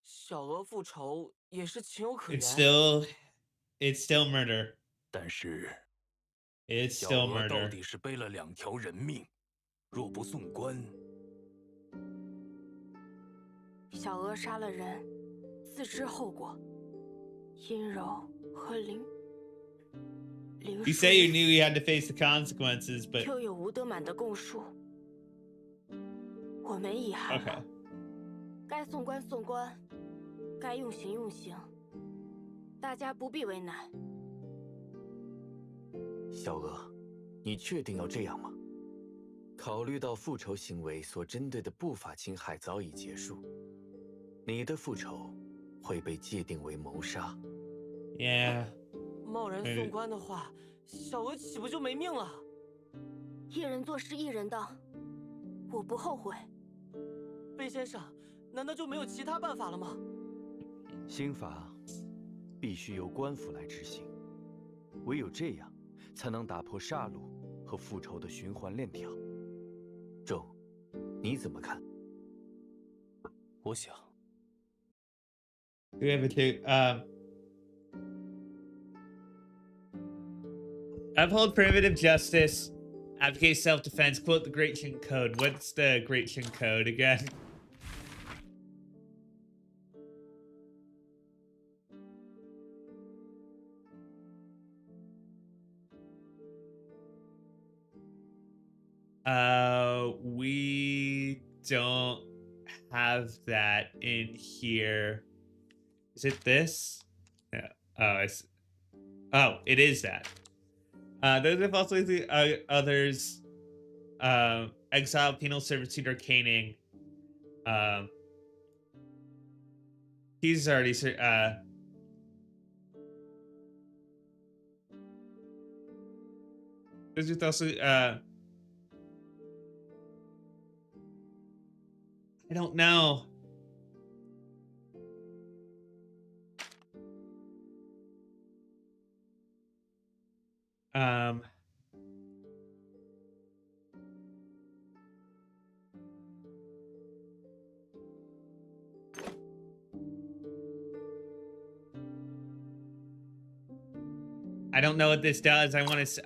小娥复仇也是情有可原。It's still murder. 但是 It's 小 still 娥到 murder. 底是背了2条人命，若不送官，小娥杀了人，自知后果。阴柔和林 You say you knew you had to face the consequences, but 就有吴德满的供述，我没遗憾了。该送官送官，该用刑用刑，大家不必为难。小娥，你确定要这样吗？考虑到复仇行为所针对的不法侵害早已结束，你的复仇会被界定为谋杀。Yeah. 贸然送官的话，小娥岂不就没命了？一人做事一人当，我不后悔。魏先生，难道就没有其他办法了吗？刑罚必须由官府来执行，唯有这样，才能打破杀戮和复仇的循环链条。周，你怎么看？我想 Do we have a uphold primitive justice, advocate self-defense, quote the Great Qing Code. What's the Great Qing Code again? We don't have that in here. Is it this? Yeah. Oh, it is that. Those are also the others. Exile, penal servitude, or caning. He's already there's also I don't know. I don't know what this does. I want to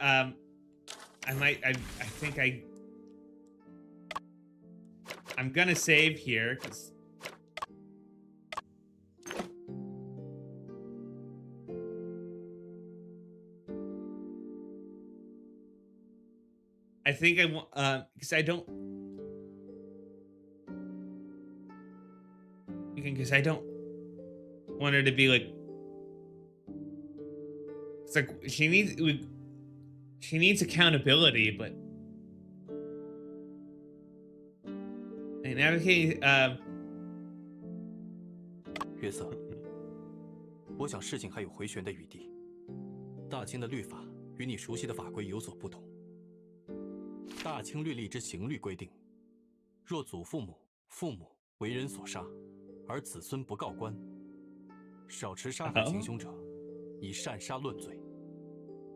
I think I I'm gonna save here, 'cause I think I want, because I don't, because I don't want her to be like, it's like she needs accountability, but in that case, 约瑟，我想事情还有回旋的余地。大清的律法与你熟悉的法规有所不同。大清律例之刑律规定，若祖父母、父母为人所杀，而子孙不告官，少持杀害行凶者，以擅杀论罪。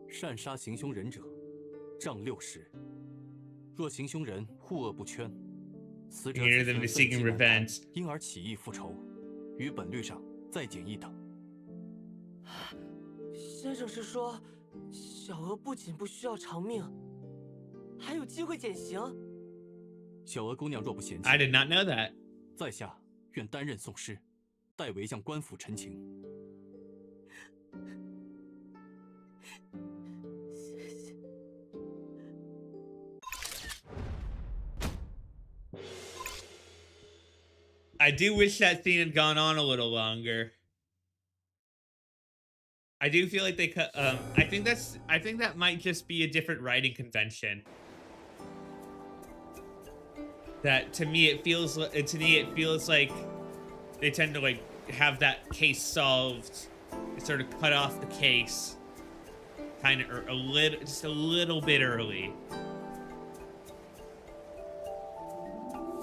擅杀行凶人者，杖60。若行凶人护恶不圈，死者子孙愤激难当，因而起义复仇，于本律上再减一等。先生是说，小娥不仅不需要偿命，还有机会减刑？小娥姑娘若不嫌弃 I did not know that. 在下愿担任讼师，代为向官府陈情。谢谢。I do wish that scene had gone on a little longer. I do feel like they cut. I think that might just be a different writing convention. That to me it feels like they tend to like have that case solved, sort of cut off the case, kind of just a little bit early.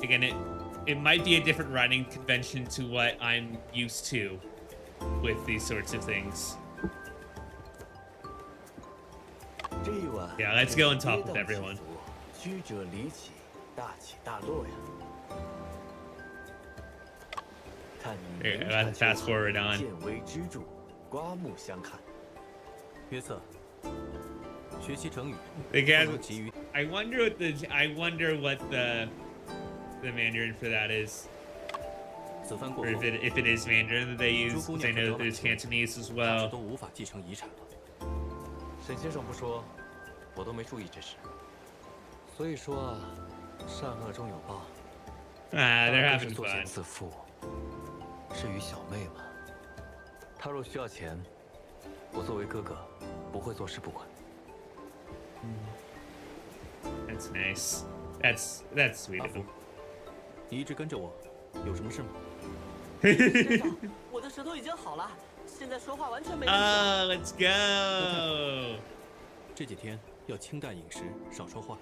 Again, it might be a different writing convention to what I'm used to with these sorts of things. Yeah, let's go and talk with everyone. 曲折离奇，大起大落呀！看你 Here, I gotta fast forward on. 见微知著，刮目相看。约瑟，学习成语 The 不 guy, 能急于 I wonder what the Mandarin for that is, 此番过 or 后， if it is Mandarin that they use. 诸姑 'Cause I 娘 know 和 that there's 德朗 Cantonese as 大致 well. 都无法继承遗产了。沈先生不说，我都没注意这事。所以说啊，善恶终有报。 Ah, they're 大哥是 having 作茧 fun. 自缚。至于小妹嘛，她若需要钱，我作为哥哥，不会坐视不管。That's nice. That's sweet 阿 of 福 them.，你一直跟着我，有什么事吗？先生，我的舌头已经好了，现在说话完全没问题了。 Oh, let's go. 这几天要清淡饮食，少说话，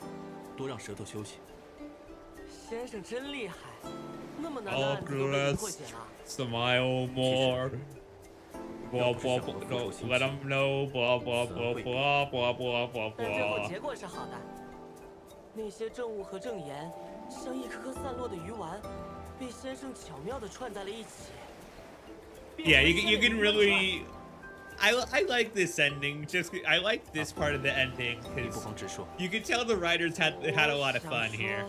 多让舌头休息。先生真厉害，那么难的案子都被你 Oculus, 破解了。 smile more. Blah, blah, blah, no, let them know. Blah, blah, blah, blah, blah, blah, blah, 但最后 blah. 结果是好的。那些证物和证言，像一颗颗散落的鱼丸，被先生巧妙地串在了一起。 Yeah, you can really. I like this ending. Just I like this part of the ending 你不 because 妨直说。 you can tell the writers had a lot of fun here.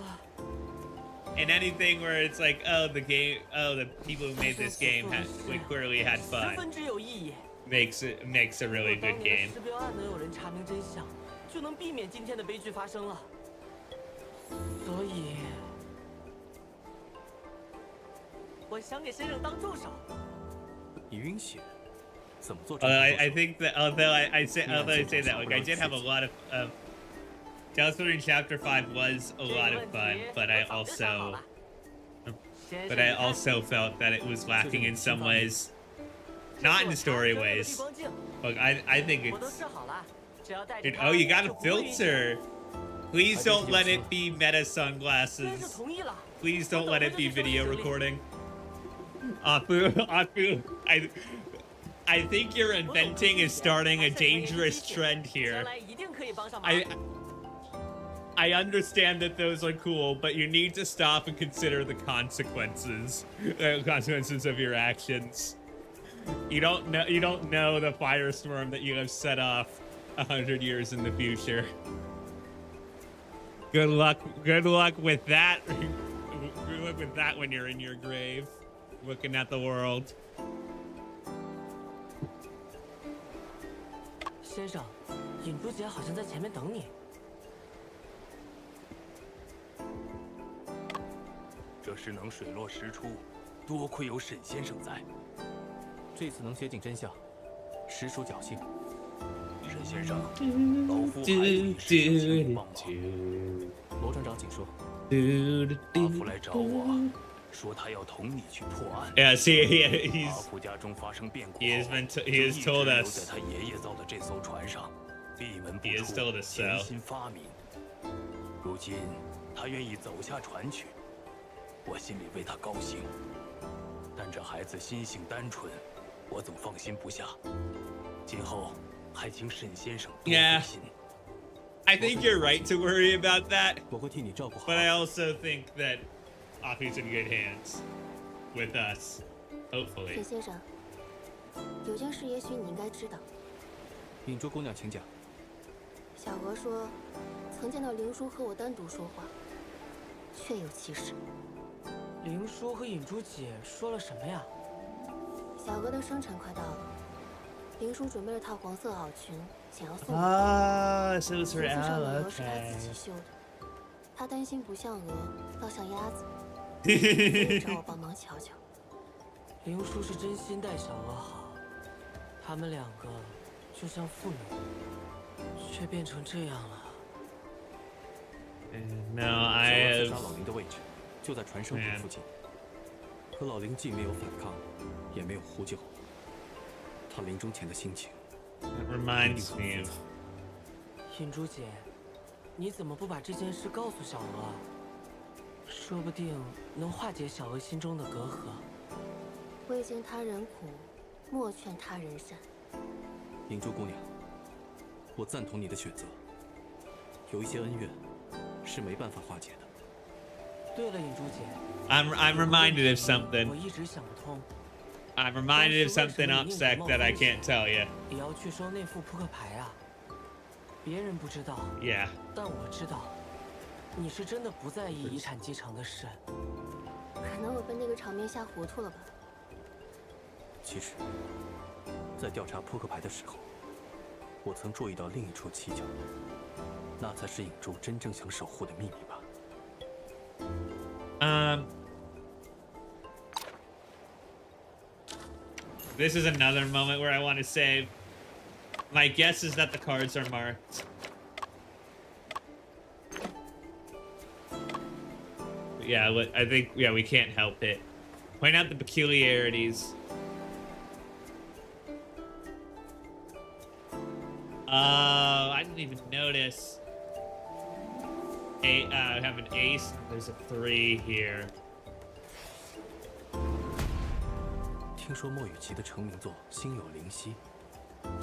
And anything where it's like, oh, the people who made this game clearly had 十 fun 分之有意义。 makes a really good 当年 game. 石标案能有人查明真相，就能避免今天的悲剧发生了。所以，我想给先生当助手。你晕血，怎么做这 I think that although I say that like I did have a lot of Tales from Chapter 5 was a lot of fun, but I also felt that it was lacking in some ways. Not in story ways. Look, I think 我都 it's 试好了，只要带着 dude, 它 oh, you got 就 a 不会晕血 filter. Please don't let it be meta 先生 sunglasses. 同意了。 Please don't let it be video recording. Apu, I think you're inventing is starting a dangerous trend 将 here. 来一定可以帮上忙。 I understand that those are cool, but you need to stop and consider the consequences of your actions. You don't know the firestorm that you have set off 100 years in the future. Good luck with that. Good luck fuck with that when you're in your grave, looking at the world. 先生，尹珠姐好像在前面等你。这事能水落石出，多亏有沈先生在。这次能接近真相，实属侥幸。沈先生，老夫还有一事情请你帮忙。罗船长，请说。阿福来找我，说他要同你去破案。Yeah, see, 阿福家中发生变故后， he has 就 told 一直留 us 在他爷爷造的这艘船上，闭门不 He has 出， told us so. 潜心发明。如今他愿意走下船去，我心里为他高兴。但这孩子心性单纯，我总放心不下。今后还请沈先生多费心。I think you're right to worry about that, 我会替你照顾好。 but I also think that Aku's in good hands with us, hopefully. 沈先生，有件事也许你应该知道。尹珠姑娘，请讲。小娥说，曾见到灵叔和我单独说话，确有其事。灵叔和尹珠姐说了什么呀？小娥的生辰快到了，灵叔准备了套黄色袄裙，想要送我。 Ah, so it's 服 her 饰上的 owl. 鹅是他 Okay. 自己绣的，他担心不像鹅，倒像鸭子，所以找我帮忙瞧瞧。灵叔是真心待小娥好，他们两个就像父女，却变成这样了。 No, 小 I 娥刺杀 have. 老林的位置就在船生谷附近，可老林既没有反抗，也没有呼救。他临终前的心情 It 一定 reminds 很 me 复 of. 杂。尹珠姐，你怎么不把这件事告诉小娥啊？说不定能化解小娥心中的隔阂。未经他人苦，莫劝他人善。尹珠姑娘，我赞同你的选择。有一些恩怨是没办法化解的。对了，尹珠姐， I'm reminded of 我 something. 一直想不通， I'm reminded of something upset that I can't tell you. 也要去收那副扑克牌啊。别人不知道， Yeah. 但我知道，你是真的不在意遗产继承的事。可能我被那个场面吓糊涂了吧。其实，在调查扑克牌的时候，我曾注意到另一处蹊跷，那才是尹珠真正想守护的秘密吧。This is another moment where I want to save. My guess is that the cards are marked. But yeah, I think we can't help it. Point out the peculiarities. I didn't even notice. I have an ace. There's a 3 here. 听说莫雨琪的成名作《心有灵犀》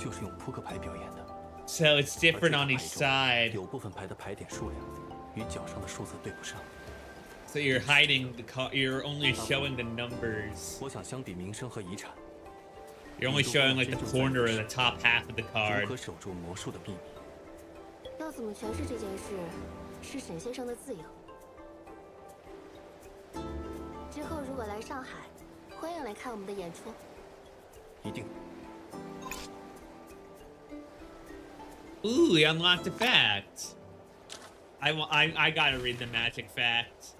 就是用扑克牌表演的。 So it's 而 different 这 on 个 each 牌 side. 中有部分牌的牌点数量与脚上的数字对不上。 So you're hiding the card. You're only showing the numbers. 我想相比名声和遗产， You're only showing like the corner or the top half of the 如 card. 何守住魔术的秘密，要怎么诠释这件事，是沈先生的自由。之后如果来上海，欢迎来看我们的演出。一定。 Ooh, we unlocked a fact. I gotta read the magic fact.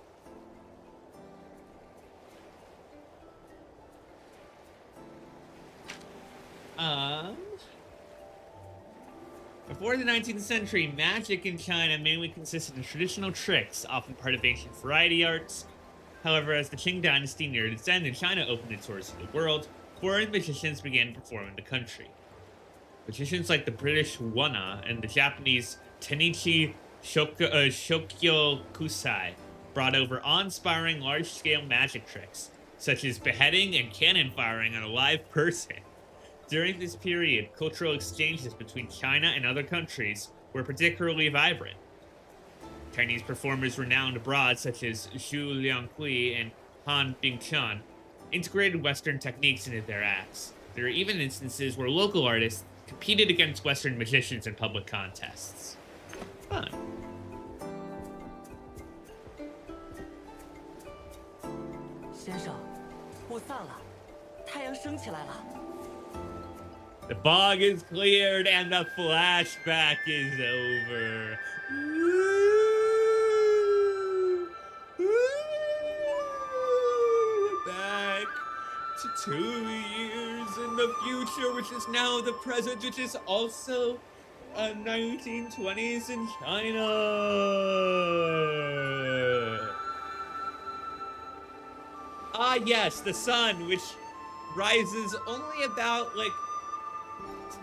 Before the 19th century, magic in China mainly consisted of traditional tricks, often part of ancient variety arts. However, as the Qing dynasty neared its end and China opened its doors to the world, foreign magicians began to perform in the country. Magicians like the British Wana and the Japanese Tenichi Shokyo Kusai brought over awe-inspiring large-scale magic tricks, such as beheading and cannon firing on a live person. During this period, cultural exchanges between China and other countries were particularly vibrant. Chinese performers renowned abroad, such as Zhu Lianghui and Han Bingchan, integrated Western techniques into their acts. There are even instances where local artists competed against Western magicians in public contests. Fun. 先生，雾散了，太阳升起来了。 The fog is cleared and the flashback is over. We're back to 2 years in the future, which is now the present, which is also 1920s in China. Ah, yes, the sun, which rises only about like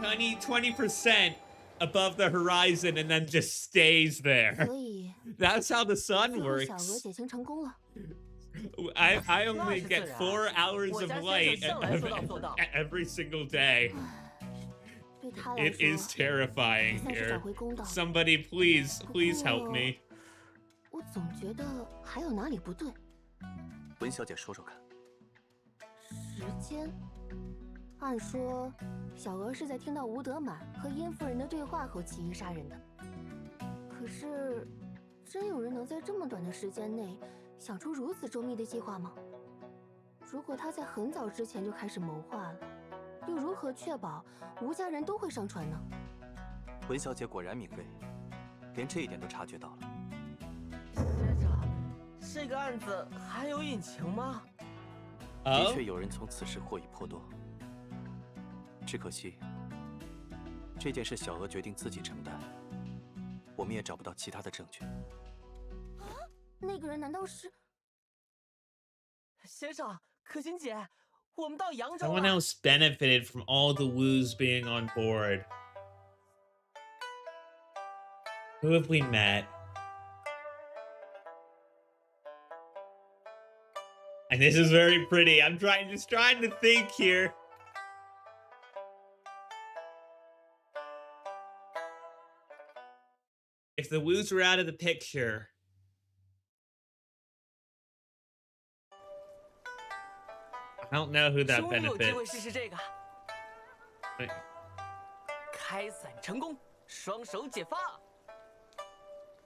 20% above the horizon and then just stays there. 所以 That's how the sun 最后小娥 works. 减刑成功了。 I only get 4 hours of 我家先 light 生向来说到做到。 every single day. 对他来 It 说， is terrifying 算是 here. 找回公道。 Somebody please help me. 我总觉得还有哪里不对。文小姐说说看。时间，按说，小娥是在听到吴德满和殷夫人的对话后起意杀人的。可是，真有人能在这么短的时间内想出如此周密的计划吗？如果他在很早之前就开始谋划了，又如何确保吴家人都会上船呢？文小姐果然敏锐，连这一点都察觉到了。学长，这个案子还有隐情吗？的确有人从此事获益颇多，只可惜这件事小娥决定自己承担，我们也找不到其他的证据。那个人难道是？先生，可心姐，我们到扬州 Someone 了。 else benefited from all the woos being on board. Who have we met? And this is very pretty. I'm just trying to think here. If the woos were out of the picture, I don't know who that 终于有机会 benefits. 试试这个。开伞成功，双手解放。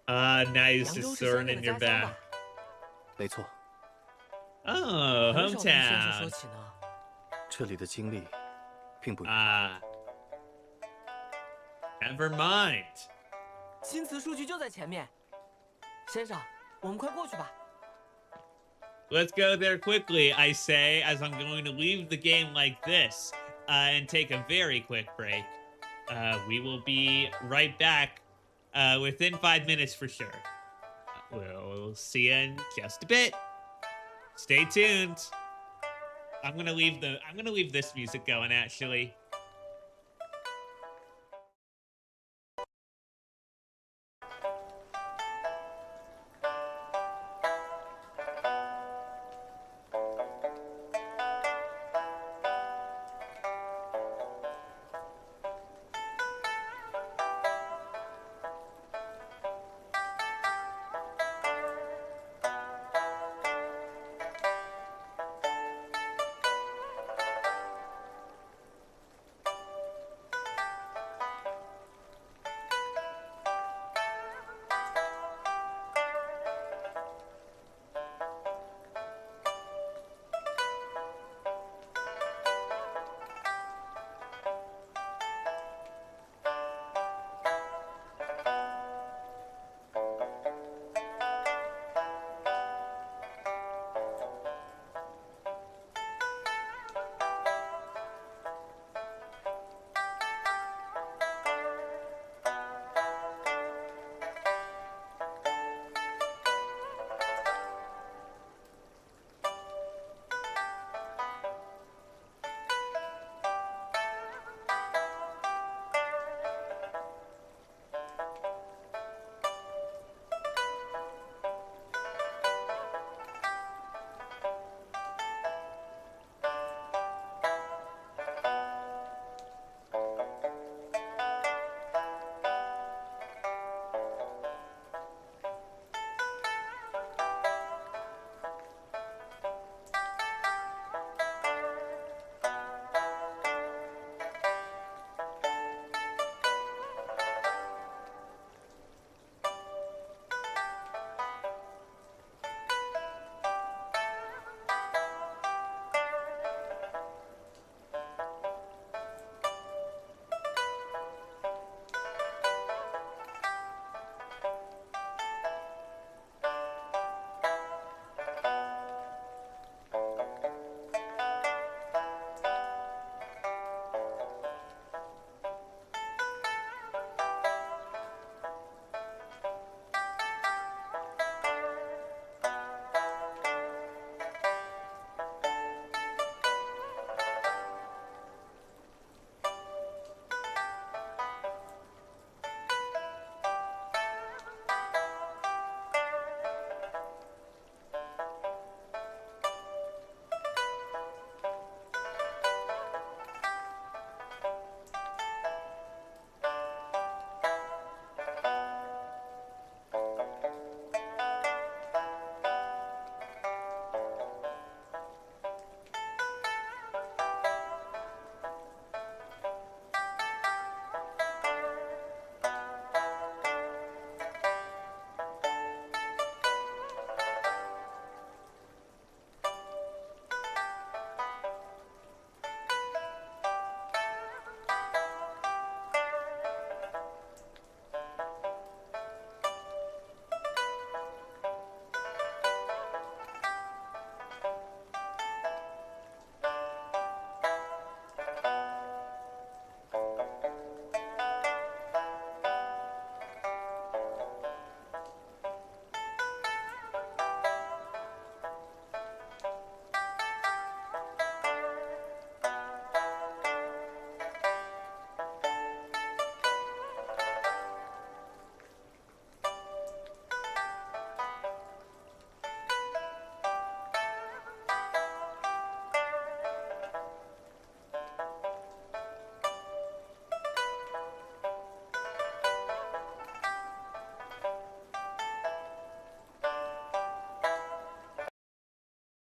Nice 扬 to 州是 sword 先 in 生 your 的家乡 back. 吧？没错， Oh, 很少听先生说 hometown. 起呢。这里的经历并不远。 Never mind. 新词书局就在前面。先生，我们快过去吧。 Let's go there quickly, I say, as I'm going to leave the game like this and take a very quick break. We will be right back within 5 minutes for sure. We'll see you in just a bit. Stay tuned. I'm gonna leave this music going actually.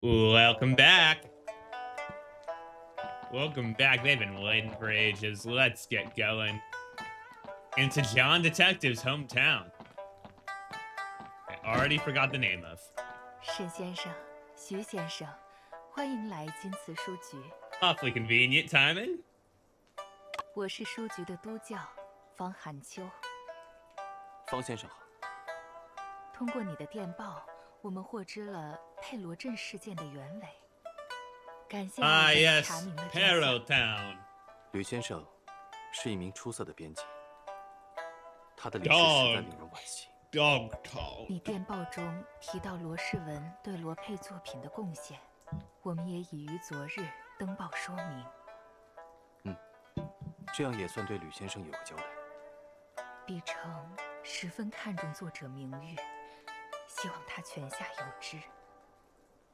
Welcome back. Welcome back. They've been waiting for ages. Let's get going. Into John Detective's hometown. I already forgot the name of. 沈先生，徐先生，欢迎来金瓷书局。 Awfully convenient timing. 我是书局的督教方寒秋。方先生好。通过你的电报，我们获知了佩罗镇事件的原委。感谢你的查 yes, 明了真 Peril 相。 Town. 吕先生是一名出色的编辑，他的离世实在令人惋惜。 Dog Town. 你电报中提到罗世文对罗佩作品的贡献，我们也已于昨日登报说明。这样也算对吕先生有个交代。毕城十分看重作者名誉，希望他泉下有知。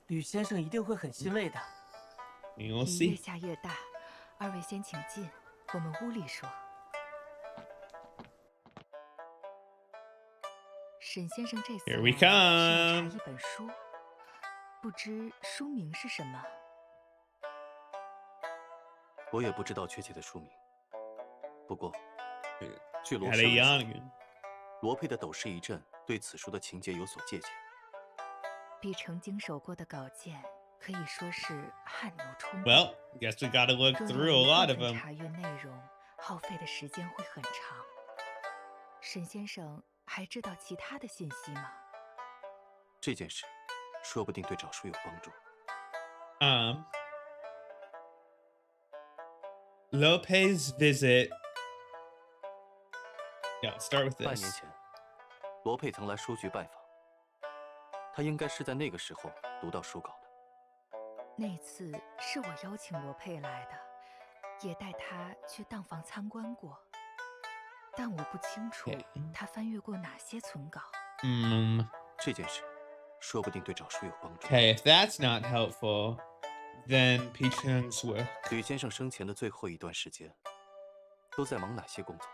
吕先生一定会很欣慰的。 You'll 雨越 see. 下越大，二位先请进，我们屋里说。沈先生这次 Here we 来是要 come. 查一本书，不知书名是什么？我也不知道确切的书名，不过据罗 Had 氏 a 文说 young. 罗佩的斗士一阵对此书的情节有所借鉴。毕城经手过的稿件可以说是汗牛充栋。 Well, guess we gotta look 若 through 要 a 一 lot 部 of 分 them. 查阅内容，耗费的时间会很长。沈先生还知道其他的信息吗？这件事说不定对找书有帮助。Lopez visit. Yeah, let's start with 半年 this. 前，罗佩曾来书局拜访，他应该是在那个时候读到书稿的。那次是我邀请罗佩来的，也带他去当房参观过，但我不清楚他翻阅过哪些存稿。这件事说不定对找书有帮助。 Okay, if that's not helpful, then Pichung's work. 吕先生生前的最后一段时间，都在忙哪些工作？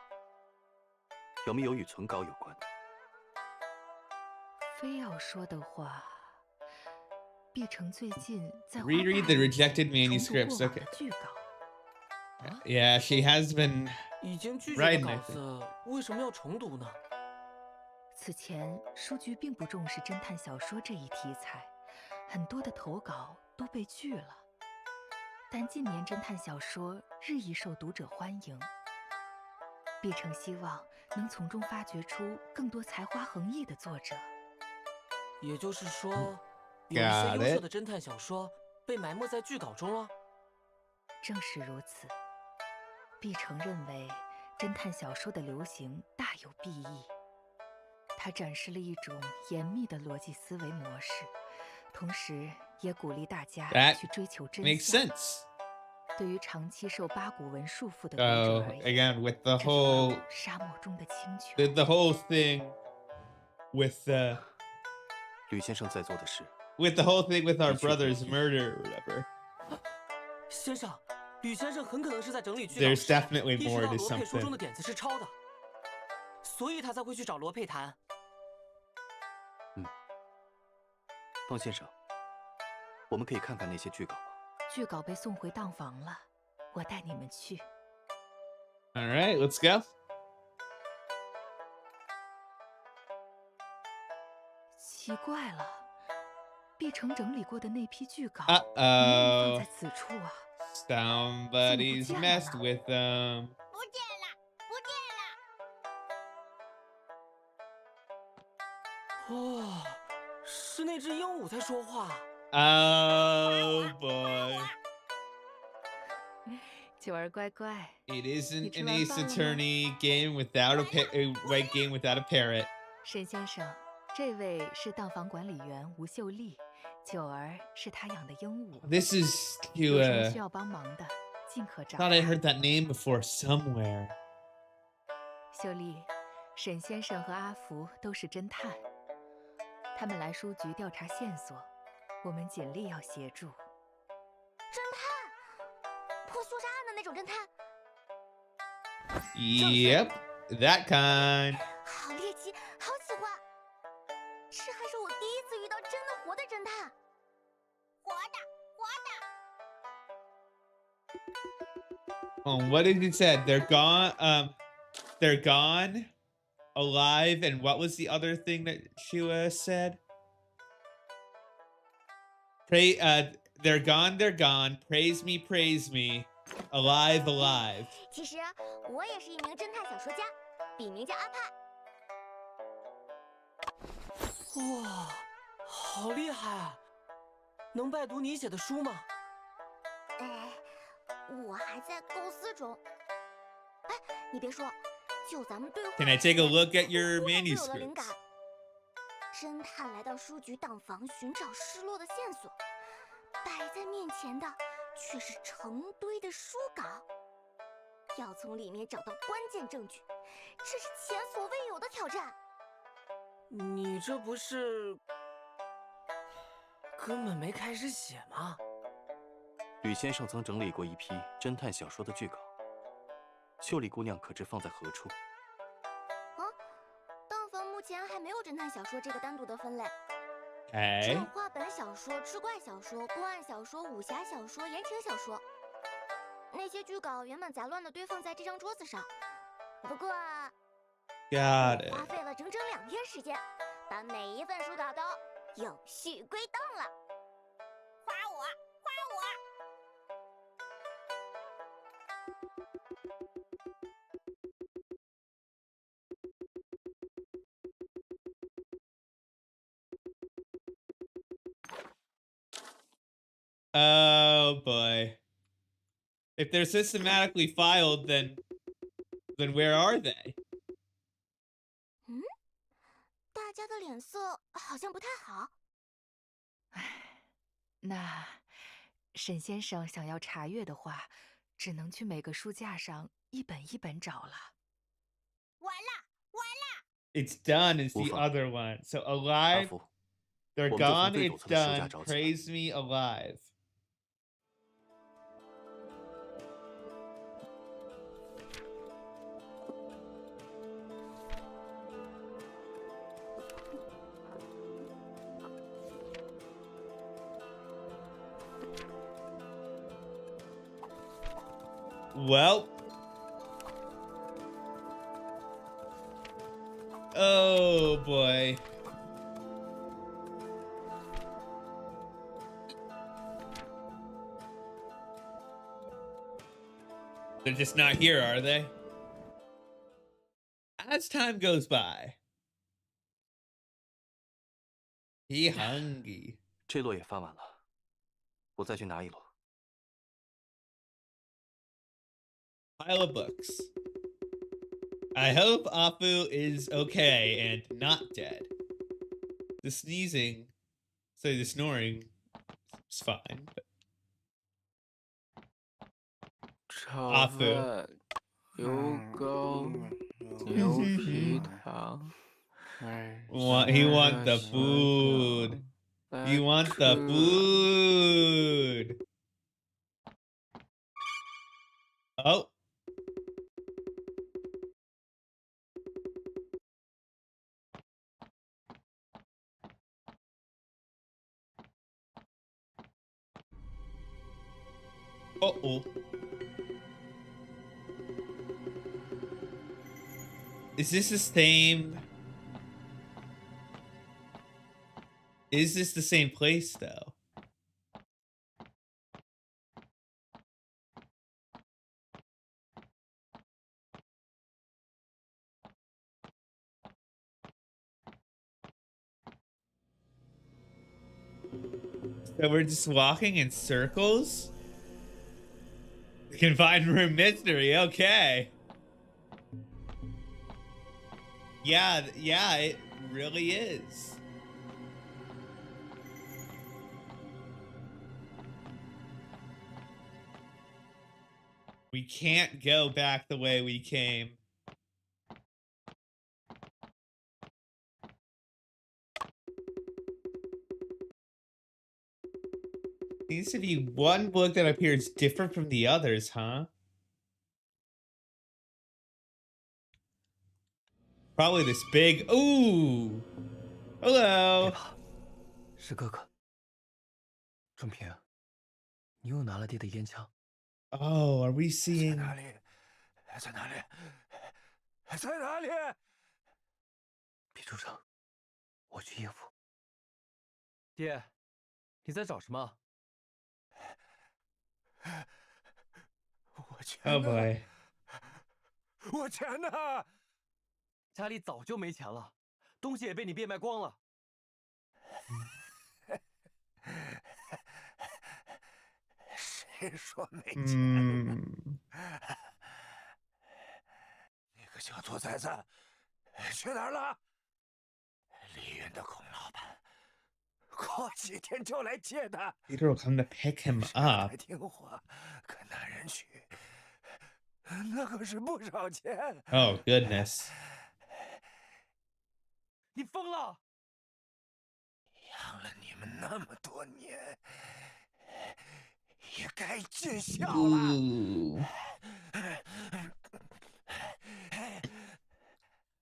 有没有与存稿有关的？非要说的话，毕城最近在 Reread the rejected manuscripts. 重 Okay. 读过往的剧稿。 Yeah, she has been. 已经拒绝 Right, 的 I 稿子为什么要重读呢？此前书局并不重视侦探小说这一题材，很多的投稿都被拒了。但近年侦探小说日益受读者欢迎，毕城希望能从中发掘出更多才华横溢的作者。也就是说，有一些 Got 优 it. 秀的侦探小说被埋没在剧稿中了。正是如此，毕城认为侦探小说的流行大有裨益。他展示了一种严密的逻辑思维模式，同时也鼓励大家 That 去追求真 Makes 相。 sense. 对于长期受八股文束缚的读 So 者而言， again, with the 这是 whole 如沙漠中的清泉。 the whole thing with the 吕先生在做的事， with our brother's murder or whatever. 先生，吕先生很可能是在整理剧稿 There's 时 definitely 意识 more 到 to 罗佩书中 something. 的点子是抄的，所以他才会去找罗佩谈。方先生，我们可以看看那些剧稿吗？剧稿被送回当房了，我带你们去。 All right, let's go. 奇怪了，毕城整理过的那批剧稿 Uh 没有 oh. 放在此处啊！ Somebody's messed with them. 不见了，不见了！哦，是那只鹦鹉在说话。 Oh boy. 九儿乖乖， It isn't an 你 Ace 吃完饭了吗？ Attorney game without a white game without a parrot. 沈先生，这位是当房管理员吴秀丽，九儿是她养的鹦鹉。 This is 有 to 什么需要帮忙的，尽可找 thought I 她。 heard that name before somewhere. 秀丽，沈先生和阿福都是侦探，他们来书局调查线索，我们尽力要协助。侦探，破凶杀案的那种侦探， Yep, that kind. 好猎奇，好喜欢。这还是我第一次遇到真的活的侦探。Oh, what did it say? They're gone. They're gone, alive, and what was the other thing that Shua said? Pray. They're gone. They're gone. Praise me. Praise me. Alive. Alive. 其实我也是一名侦探小说家，笔名叫阿派。哇，好厉害啊！能拜读你写的书吗？我还在构思中。哎，你别说，就咱们对话。Can I take a look at your 突然就有了灵 manuscripts? 感。侦探来到书局当房寻找失落的线索，摆在面前的却是成堆的书稿，要从里面找到关键证据，这是前所未有的挑战。你这不是根本没开始写吗？吕先生曾整理过一批侦探小说的剧稿，秀丽姑娘可知放在何处？当房目前还没有侦探小说这个单独的分类，只哎有话本小说、志怪小说、公案小说、武侠小说、言情小说。那些剧稿原本杂乱的堆放在这张桌子上，不过，Got 花 it. 费了整整2天时间，把每一份书稿都有序归档了。夸我，夸我！ Oh boy. If they're systematically filed, then where are they? 大家的脸色好像不太好。那沈先生想要查阅的话，只能去每个书架上一本一本找了。完了，完了！ It's done is 无 the 妨， other one. So 阿 alive, 福， they're 我们就从 gone, 最陡 it's 层的书架 done. 找起吧。 Praise me alive. Well. Oh boy. They're just not here, are they? As time goes by. He hungry. 这摞也翻完了，我再去拿一摞。 Pile of books. I hope Apu is okay and not dead. The sneezing, the snoring is fine. But 炒饭、油糕、牛皮糖。he want the food. You want the food. Oh. Uh-oh. Is this the same? Is this the same place, though? So we're just walking in circles? Confined room mystery, okay. Yeah, it really is. We can't go back the way we came. Seems to be one book that appears different from the others, huh? Probably this big. Ooh! Hello! 是哥哥。仲平，你又拿了爹的烟枪。Oh, are we 在 seeing? 哪里？在哪里？在哪里？别出声，我去应付。爹，你在找什么？我钱 Oh 呢？ boy. 我钱呢？家里早就没钱了，东西也被你变卖光了。谁说没钱了？那个小兔崽子去哪儿了？丽云的孔老板过几天就来接他。 Peter will come to pick him 是让 up. 他听话，跟男人去，那可是不少钱。 Oh goodness. 你疯了！养了你们那么多年，也该尽孝了。 Ooh.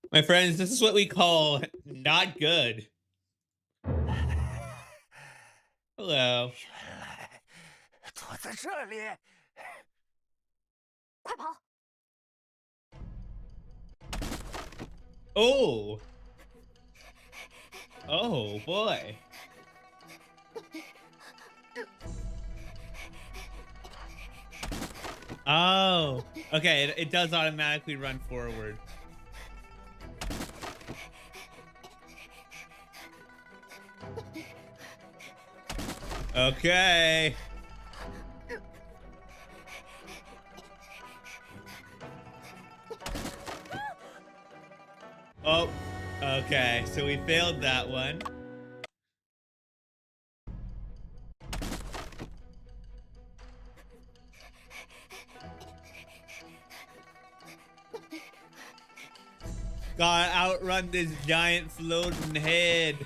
My friends, this is what we call not good. Hello. 原来躲在这里。快跑！ Oh. Oh boy. Oh, okay. It does automatically run forward. Okay. Oh, okay. So we failed that one. Gotta outrun this giant floating head.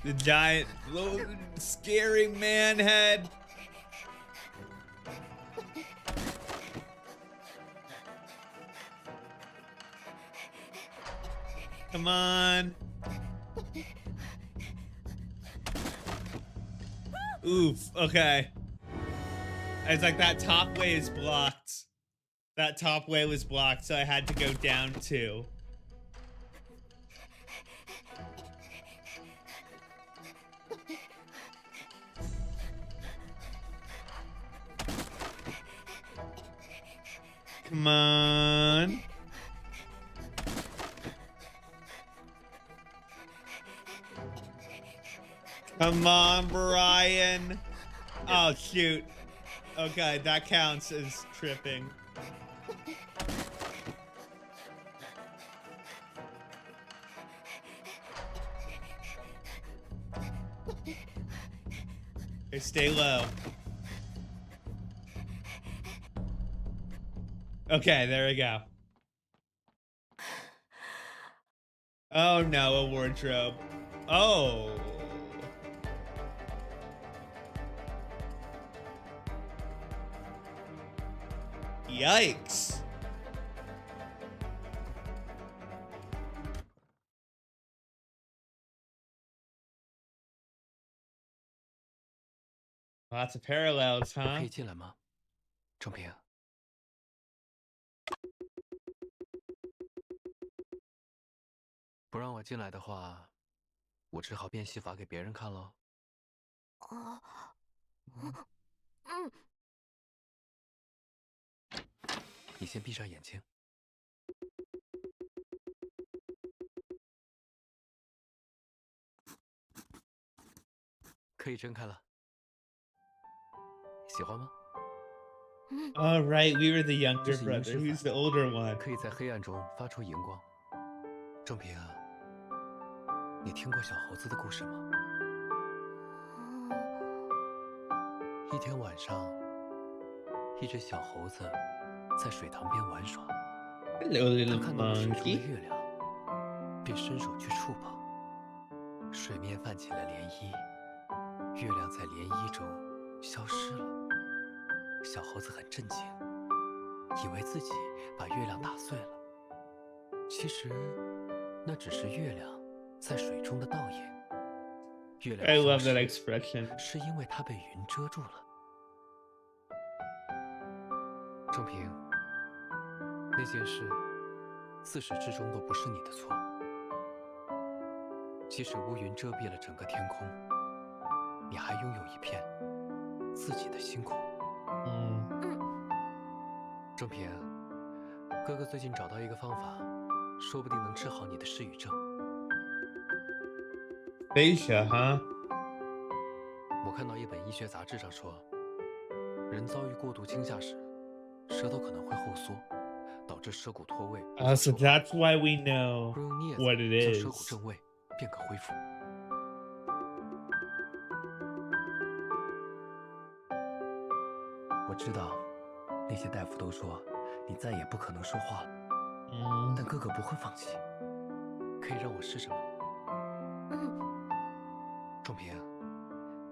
The giant floating scary man head. Come on. Oof, okay. It's like that top way is blocked. That top way was blocked, so I had to go down 2. Come on. Come on, Brian. Oh, shoot. Okay, that counts as tripping. Okay, stay low. Okay, there we go. Oh no, a wardrobe. Oh. Yikes. Lots of parallels, 可 huh? 以进来吗，仲平？不让我进来的话，我只好变戏法给别人看喽。啊，你先闭上眼睛。可以睁开了。喜欢吗？ All right, we were the younger 这是萤 brother. 石 Who's 法 the older one? 可以在黑暗中发出荧光。仲平啊，你听过小猴子的故事吗？一天晚上，一只小猴子在水塘边玩耍， Hello, 它 little 看到了水中的 monkey. 月亮，便伸手去触碰，水面泛起了涟漪，月亮在涟漪中消失了。小猴子很震惊，以为自己把月亮打碎了，其实那只是月亮在水中的倒影。月亮 I 消 love that 失 expression. 是因为它被云遮住了。郑平，那件事自始至终都不是你的错。即使乌云遮蔽了整个天空，你还拥有一片自己的星空。郑平，哥哥最近找到一个方法，说不定能治好你的失语症。Asia, huh? 我看到一本医学杂志上说，人遭遇过度惊吓时，舌头可能会后缩，导致舌骨脱位。So that's why we know 若用镊子 what it 将舌骨 is. 正位，便可恢复。我知道，那些大夫都说你再也不可能说话了，但哥哥不会放弃。可以让我试试吗？仲平，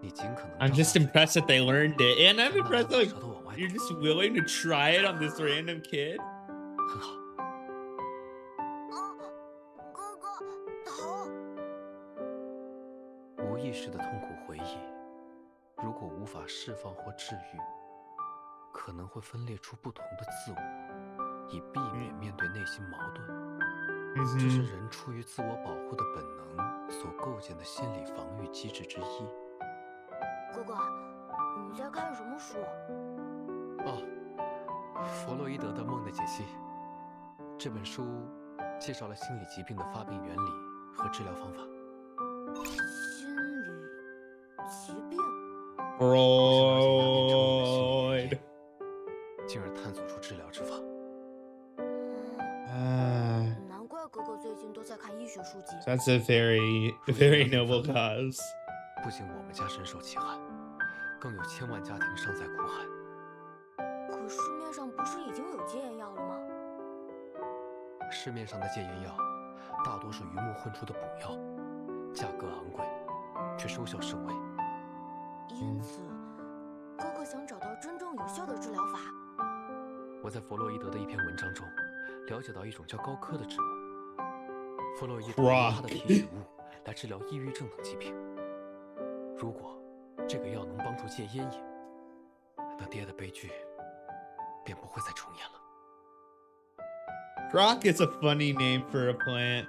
你尽可能。I'm just impressed that they learned it, and I'm impressed that you're just willing to try it on this random kid. 很好。哥哥，疼！无意识的痛苦回忆，如果无法释放或治愈，可能会分裂出不同的自我，以避免面对内心矛盾。这是人出于自我保护的本能所构建的心理防御机制之一。哥哥，你在看什么书？哦，弗洛伊德的《梦的解析》这本书介绍了心理疾病的发病原理和治疗方法。心理疾病Freud. 进而探索出治疗之法。难怪哥哥最近都在看医学书籍。That's a very noble cause. 不仅我们家深受其害，更有千万家庭尚在苦海。可市面上不是已经有戒烟药了吗？市面上的戒烟药大多是鱼目混珠的补药，价格昂贵，却收效甚微。因此，哥哥想找到真正有效的治疗法。我在弗洛伊德的一篇文章中了解到一种叫高科的植物，弗洛伊德用它的提取物来治疗抑郁症等疾病。如果这个药能帮助戒烟瘾，那爹的悲剧便不会再重演了。Rock is a funny name for a plant.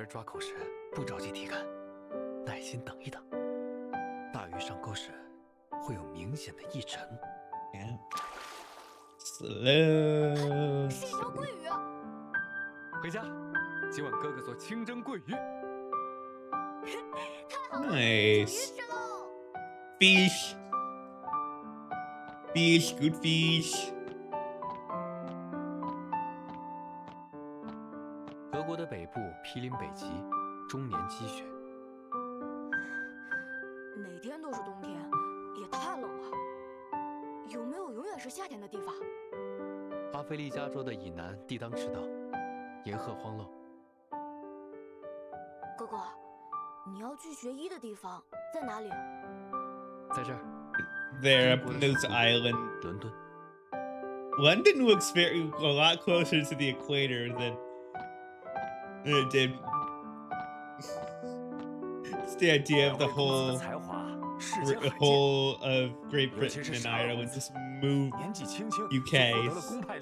抓口时不着急提干，耐心等一等。大鱼上钩时会有明显的异沉。Slow. 是一条桂鱼。回家，今晚哥哥做清蒸桂鱼。太好了 Nice. 有鱼吃喽 Fish. Fish, good fish. 德国的北部毗邻北极，终年积雪。每天都是冬天，也太冷了。有没有永远是夏天的地方？阿非利加州的以南地当赤道，岩褐荒漏。哥哥，你要去学医的地方在哪里？在这儿。There, up in those island. 伦敦。London looks a lot closer to the equator than it did. It's the idea of the whole of Great Britain and Ireland just move UK.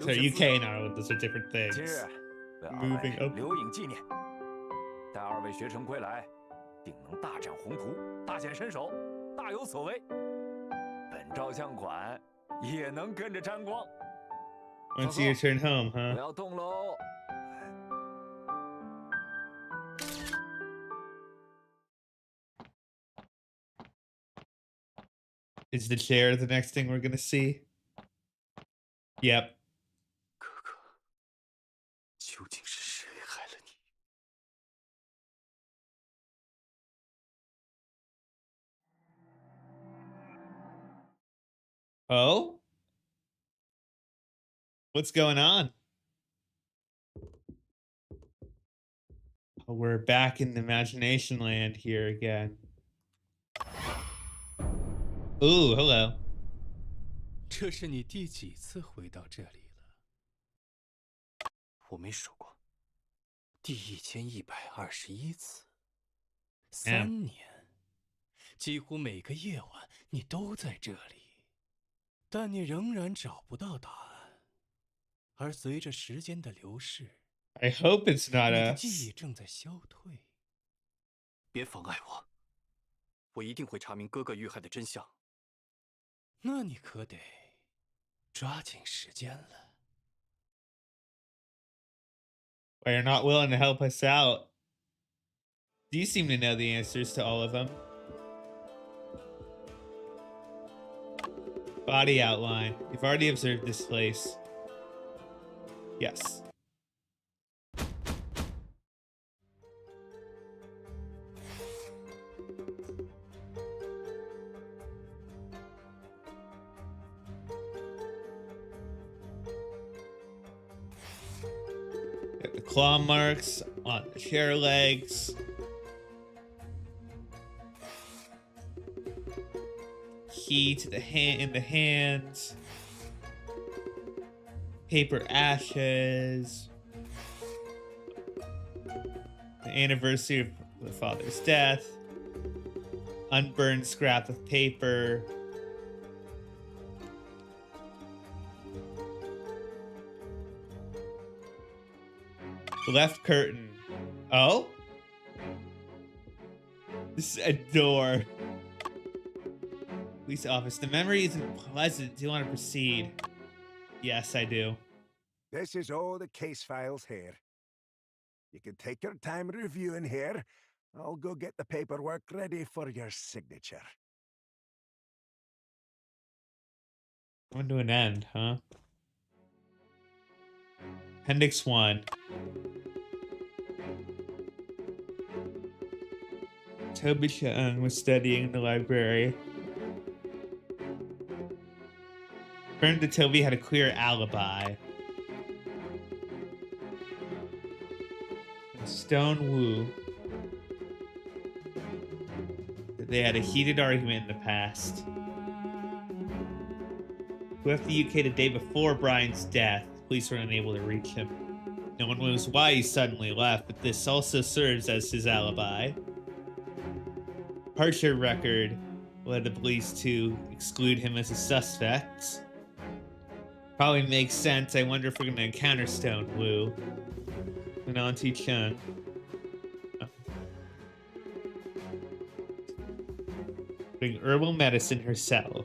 So UK and Ireland, those are different things. Moving up. 留影纪念，待二位学成归来，定能大展宏图，大显身手，大有所为。本照相馆也能跟着沾光。 Once you return home, huh? 不要动喽。 Is the chair the next thing we're gonna see? Yep. 哥哥，究竟是谁害了你？ Oh? What's going on? Oh, we're back in the imagination land here again. Ooh, hello. 这是你第几次回到这里了？我没数过，第1121次。Yeah. 3年，几乎每个夜晚你都在这里，但你仍然找不到答案。而随着时间的流逝， I hope it's not 你的记忆 us. 正在消退。别妨碍我，我一定会查明哥哥遇害的真相。那你可得抓紧时间了。Why you're not willing to help us out? You seem to know the answers to all of them. Body outline. You've already observed this place. Yes. Got the claw marks on the chair legs. Key to the hand in the hands. Paper ashes. The anniversary of the father's death. Unburned scrap of paper. Left curtain. Oh? This is a door. Police office. The memory isn't pleasant. Do you want to proceed? Yes, I do. This is all the case files here. You can take your time reviewing here. I'll go get the paperwork ready for your signature. Coming to an end, huh? Appendix 1. Toby Chung was studying in the library. Turned to Toby had a clear alibi. Stone Woo. They had a heated argument in the past. Left the UK the day before Brian's death. Police were unable to reach him. No one knows why he suddenly left, but this also serves as his alibi. Departure record led the police to exclude him as a suspect. Probably makes sense. I wonder if we're gonna encounter Stone Woo and Auntie Chung. Putting herbal medicine herself.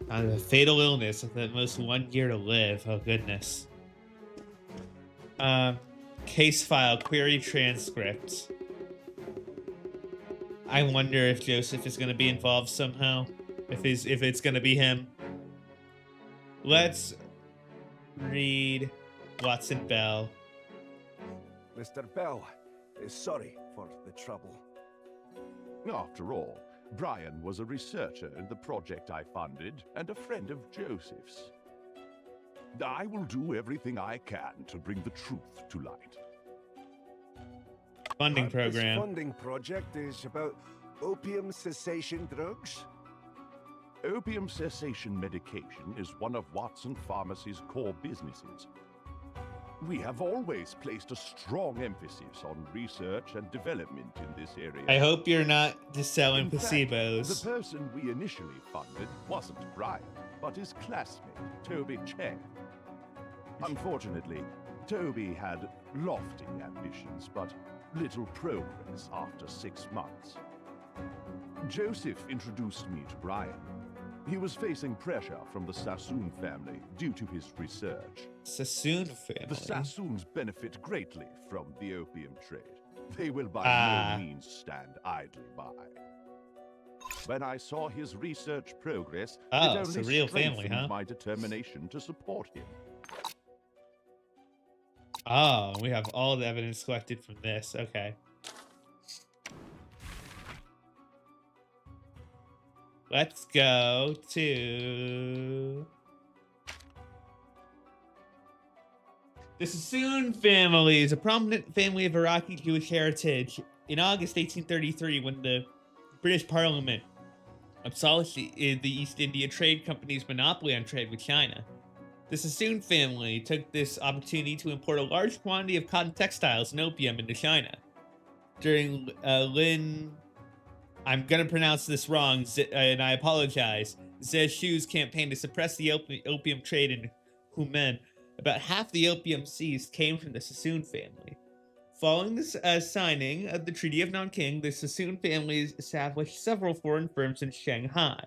On a fatal illness with at most 1 year to live. Oh goodness. Case file query transcript. I wonder if Joseph is going to be involved somehow. If it's going to be him. Let's read Watson Bell. Mr. Bell is sorry for the trouble. After all, Brian was a researcher in the project I funded and a friend of Joseph's. I will do everything I can to bring the truth to light. Funding program. This funding project is about opium cessation drugs? Opium cessation medication is one of Watson Pharmacy's core businesses. We have always placed a strong emphasis on research and development in this area. I hope you're not just selling In fact, placebos. the person we initially funded wasn't Brian, but his classmate, Toby Cheng. Unfortunately, Toby had lofty ambitions, but little progress after 6 months. Joseph introduced me to Brian. He was facing pressure from the Sassoon family due to his research. Sassoon family? The Sassoons benefit greatly from the opium trade. They will by no means stand idly by. When I saw his research progress, it only it's a real family, strengthened huh? my determination to support him. Oh, we have all the evidence collected from this. Okay. Let's go to the Sassoon family. Is a prominent family of Iraqi Jewish heritage. In August 1833, when the British Parliament abolished the East India Trade Company's monopoly on trade with China, the Sassoon family took this opportunity to import a large quantity of cotton textiles and opium into China. During I'm gonna pronounce this wrong, and I apologize, Zeshu's campaign to suppress the opium trade in Humen, about half the opium seized came from the Sassoon family. Following the signing of the Treaty of Nanking, the Sassoon family established several foreign firms in Shanghai.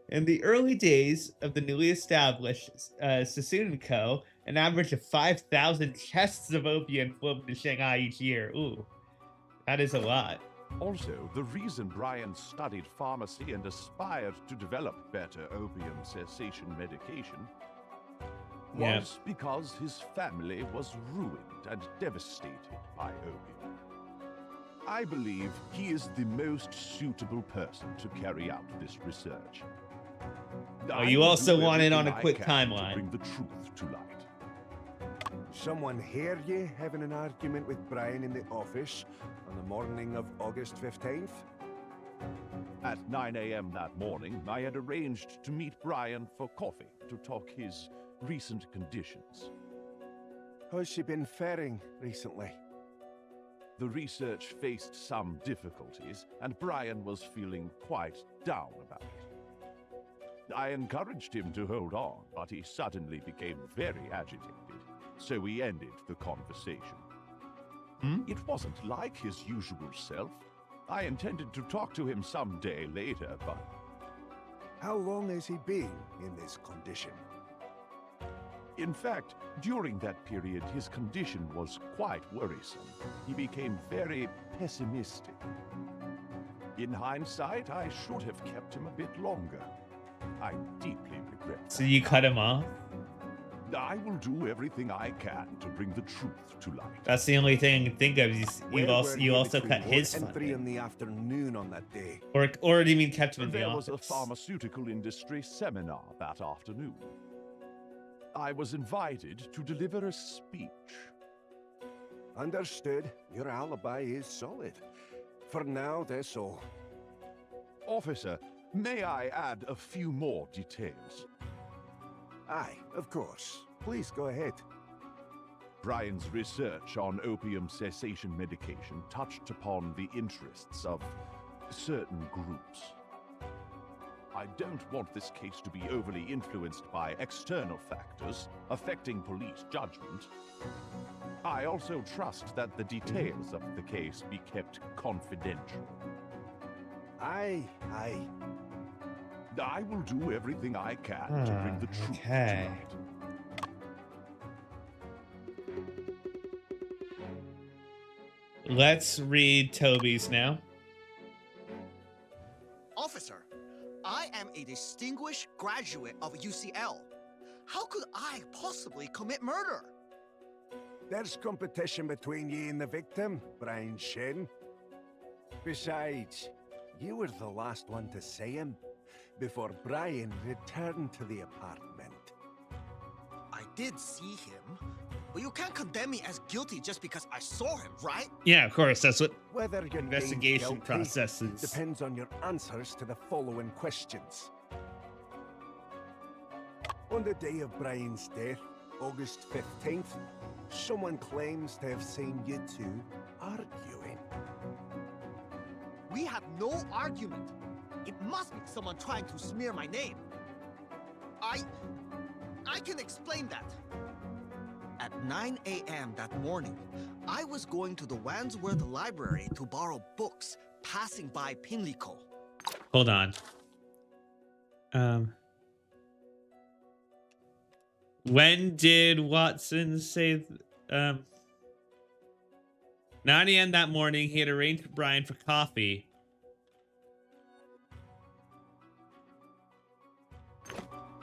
In the early days of the newly established Sassoon & Co., an average of 5,000 chests of opium flowed to Shanghai each year. Ooh, that is a lot. Also, the reason Brian studied pharmacy and aspired to develop better opium cessation medication was because his family was ruined and devastated by opium. I believe he is the most suitable person to carry out this research. Oh, you also want it on a quick timeline. To bring the truth to light. Someone hear you having an argument with Brian in the office on the morning of August 15th? At 9 a.m. that morning, I had arranged to meet Brian for coffee to talk his recent conditions. How's she been faring recently? The research faced some difficulties, and Brian was feeling quite down about it. I encouraged him to hold on, but he suddenly became very agitated, so we ended the conversation. It wasn't like his usual self. I intended to talk to him someday later, but... How long has he been in this condition? In fact, during that period, his condition was quite worrisome. He became very pessimistic. In hindsight, I should have kept him a bit longer. I deeply regret that. So you cut him off? I will do everything I can to bring the truth to light. That's the only thing I can think of. You also cut his funding. 3 in the afternoon on that day. Or do you mean kept him in the office? There was a pharmaceutical industry seminar that afternoon. I was invited to deliver a speech. Understood. Your alibi is solid. For now, that's all. Officer, may I add a few more details? Aye, of course. Please go ahead. Brian's research on opium cessation medication touched upon the interests of certain groups. I don't want this case to be overly influenced by external factors affecting police judgment. I also trust that the details of the case be kept confidential. Aye. I will do everything I can to bring the truth to light. Let's read Toby's now. Officer, I am a distinguished graduate of UCL. How could I possibly commit murder? There's competition between you and the victim, Brian Shen. Besides, you were the last one to see him before Brian returned to the apartment. I did see him, but you can't condemn me as guilty just because I saw him, right? Yeah, of course. That's what whether your investigation process is. Depends on your answers to the following questions. On the day of Brian's death, August 15th, someone claims to have seen you two arguing. We had no argument. It must be someone trying to smear my name. I can explain that. At 9 a.m. that morning, I was going to the Wandsworth Library to borrow books, passing by Pimlico. Hold on. When did Watson say 9 a.m. that morning, he had arranged for Brian for coffee.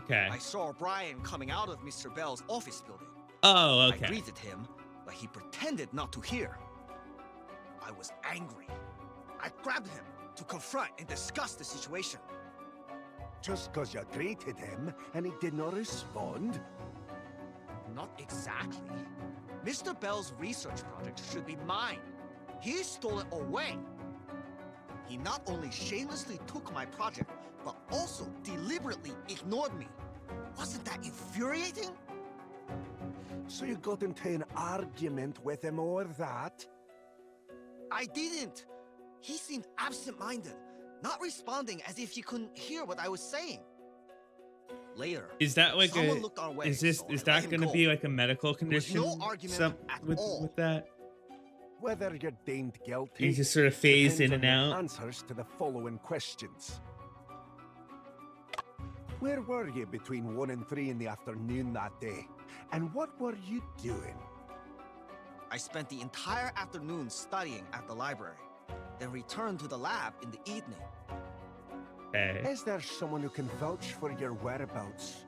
Okay. I saw Brian coming out of Mr. Bell's office building. Oh, okay. I greeted him, but he pretended not to hear. I was angry. I grabbed him to confront and discuss the situation. just because you greeted him and he did not respond? Not exactly. Mr. Bell's research project should be mine. He stole it away. He not only shamelessly took my project, but also deliberately ignored me. Wasn't that infuriating? So you got into an argument with him over that? I didn't. He seemed absent-minded, not responding as if he couldn't hear what I was saying. Later, Is that like someone a? looked our way, Is this so is I let that him going to go. be like a medical There was condition? no argument at all. With that? Whether you're deemed guilty, You just sort of phase depends in and on your out. answers to the following questions. Where were you between 1 and 3 in the afternoon that day? And what were you doing? I spent the entire afternoon studying at the library, then returned to the lab in the evening. Okay. Is there someone who can vouch for your whereabouts?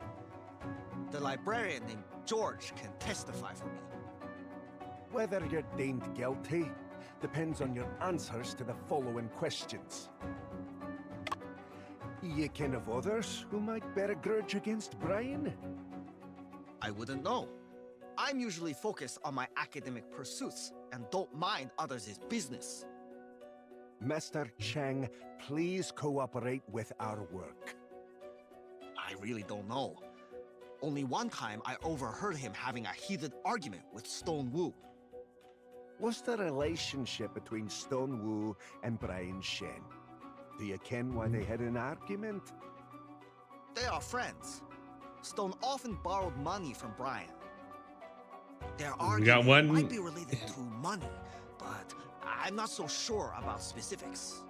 The librarian named George can testify for me. Whether you're deemed guilty depends on your answers to the following questions. You ken of others who might bear a grudge against Brian? I wouldn't know. I'm usually focused on my academic pursuits and don't mind others' business. Mr. Chang, please cooperate with our work. I really don't know. Only one time I overheard him having a heated argument with Stone Wu. What's the relationship between Stone Wu and Brian Shen? Do you ken why they had an argument? They are friends. Stone often borrowed money from Brian. Their We got argument one. might be related to money, but I'm not so sure about specifics.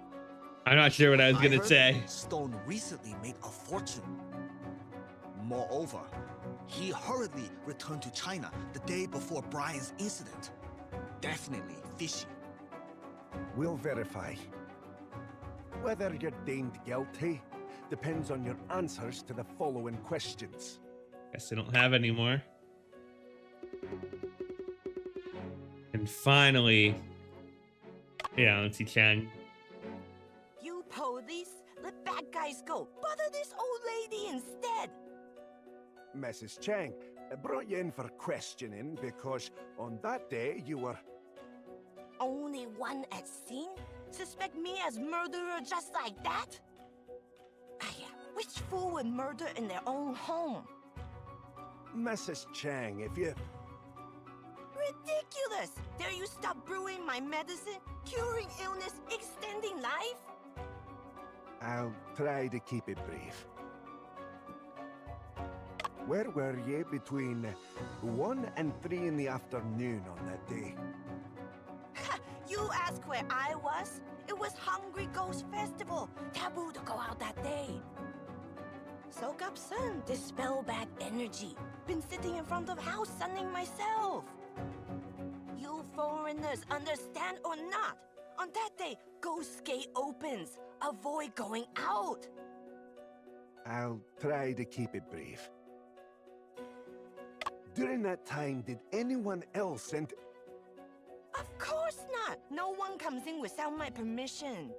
I'm not sure what I was I gonna heard say. Stone recently made a fortune. Moreover, he hurriedly returned to China the day before Brian's incident. Definitely fishy. We'll verify. Whether you're deemed guilty depends on your answers to the following questions. Guess I don't have any more. And finally, yeah, let's see Chang. You police, let bad guys go. Bother this old lady instead. Mrs. Chang, I brought you in for questioning because on that day you were... Only one at scene? Suspect me as murderer just like that? Which fool would murder in their own home? Mrs. Chang, if you... Ridiculous! Dare you stop brewing my medicine? Curing illness, extending life? I'll try to keep it brief. Where were you between 1 and 3 in the afternoon on that day? You ask where I was? It was Hungry Ghost Festival. Taboo to go out that day. Soak up sun, dispel bad energy. Been sitting in front of house sunning myself. You foreigners understand or not? On that day, Ghost Gate opens. Avoid going out. I'll try to keep it brief. During that time, did anyone else enter... Of course not. No one comes in without my permission.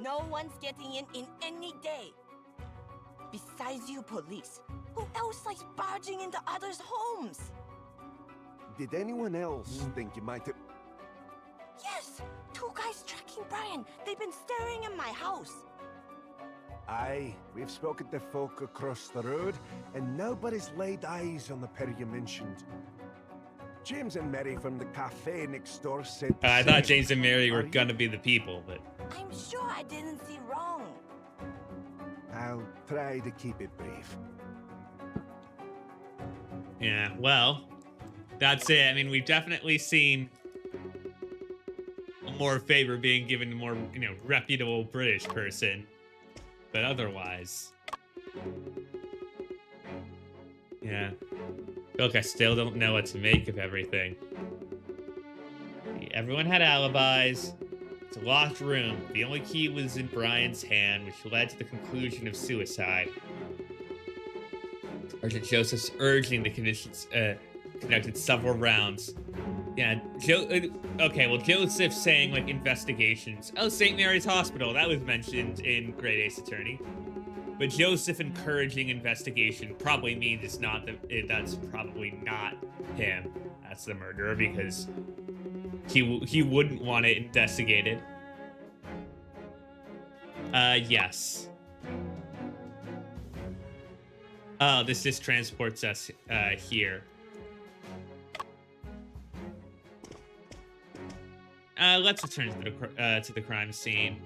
No one's getting in any day. Besides you police, who else likes barging into others' homes? Did anyone else think you might have... Yes, 2 guys tracking Brian. They've been staring in my house. Aye, we've spoken to folk across the road, and nobody's laid eyes on the pair you mentioned. James and Mary from the cafe next door said... I thought James and Mary were gonna be the people, but... I'm sure I didn't see wrong. I'll try to keep it brief. Yeah, well, that's it. I mean, we've definitely seen more favor being given to more, you know, reputable British person. But otherwise... Yeah. Look, I still don't know what to make of everything. Everyone had alibis. It's a locked room. The only key was in Brian's hand, which led to the conclusion of suicide. Sergeant Joseph's urging the conditions conducted several rounds. Yeah, okay, well, Joseph's saying, like, investigations. Oh, St. Mary's Hospital. That was mentioned in Great Ace Attorney. But Joseph encouraging investigation probably means it's not that's probably not him. That's the murderer, because he wouldn't want it investigated. Yes. Oh, this just transports us here. Let's return to the crime scene.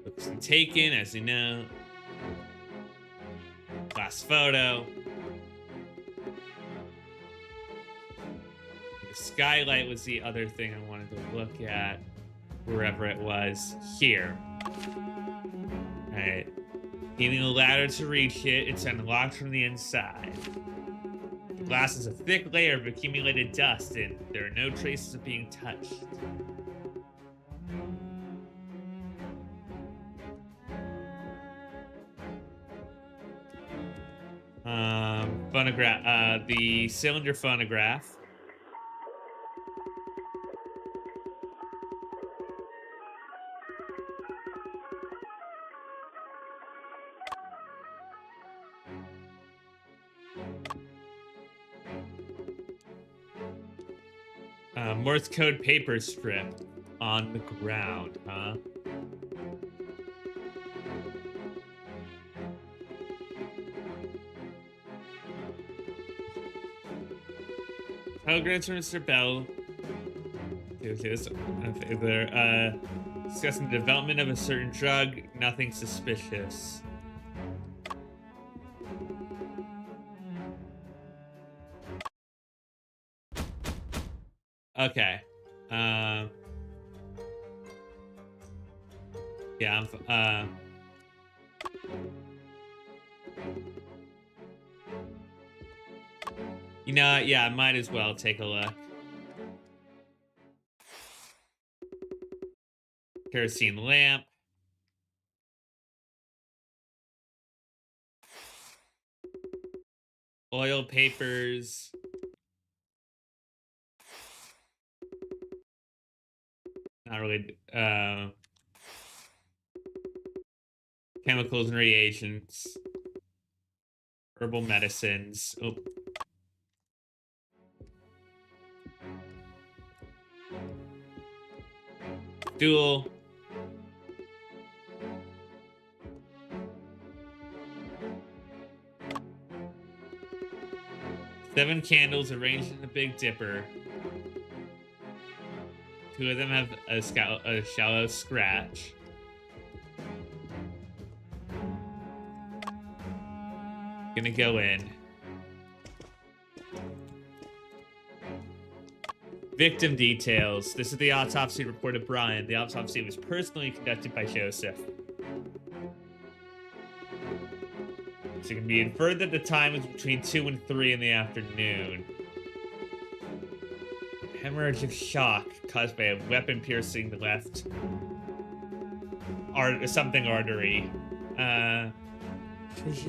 Looks taken, as you know. Last photo. The skylight was the other thing I wanted to look at. Wherever it was. Here. Alright. Needing a ladder to reach it, it's unlocked from the inside. The glass is a thick layer of accumulated dust, and there are no traces of being touched. Phonograph. The cylinder phonograph. Morse code paper strip on the ground, huh? Telegrams from Mr. Bell. They're discussing the development of a certain drug. Nothing suspicious. Okay. Yeah, you know, yeah, I might as well take a look. Kerosene lamp. Oil papers. Not really, chemicals and reagents. Herbal medicines. Oh. Dual. Seven candles arranged in the Big Dipper. Two of them have a shallow scratch. Gonna go in. Victim details. This is the autopsy report of Brian. The autopsy was personally conducted by Joseph. So it can be inferred that the time was between 2 and 3 in the afternoon. Hemorrhagic shock caused by a weapon piercing the left artery.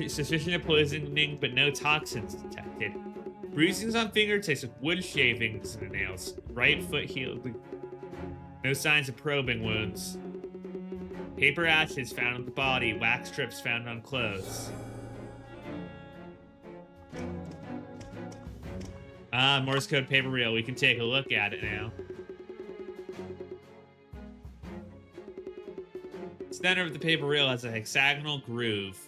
Suspicion of poisoning, but no toxins detected. Bruisings on fingertips with wood shavings and nails. Right foot healed. No signs of probing wounds. Paper ashes found on the body. Wax strips found on clothes. Morse code paper reel. We can take a look at it now. The center of the paper reel has a hexagonal groove.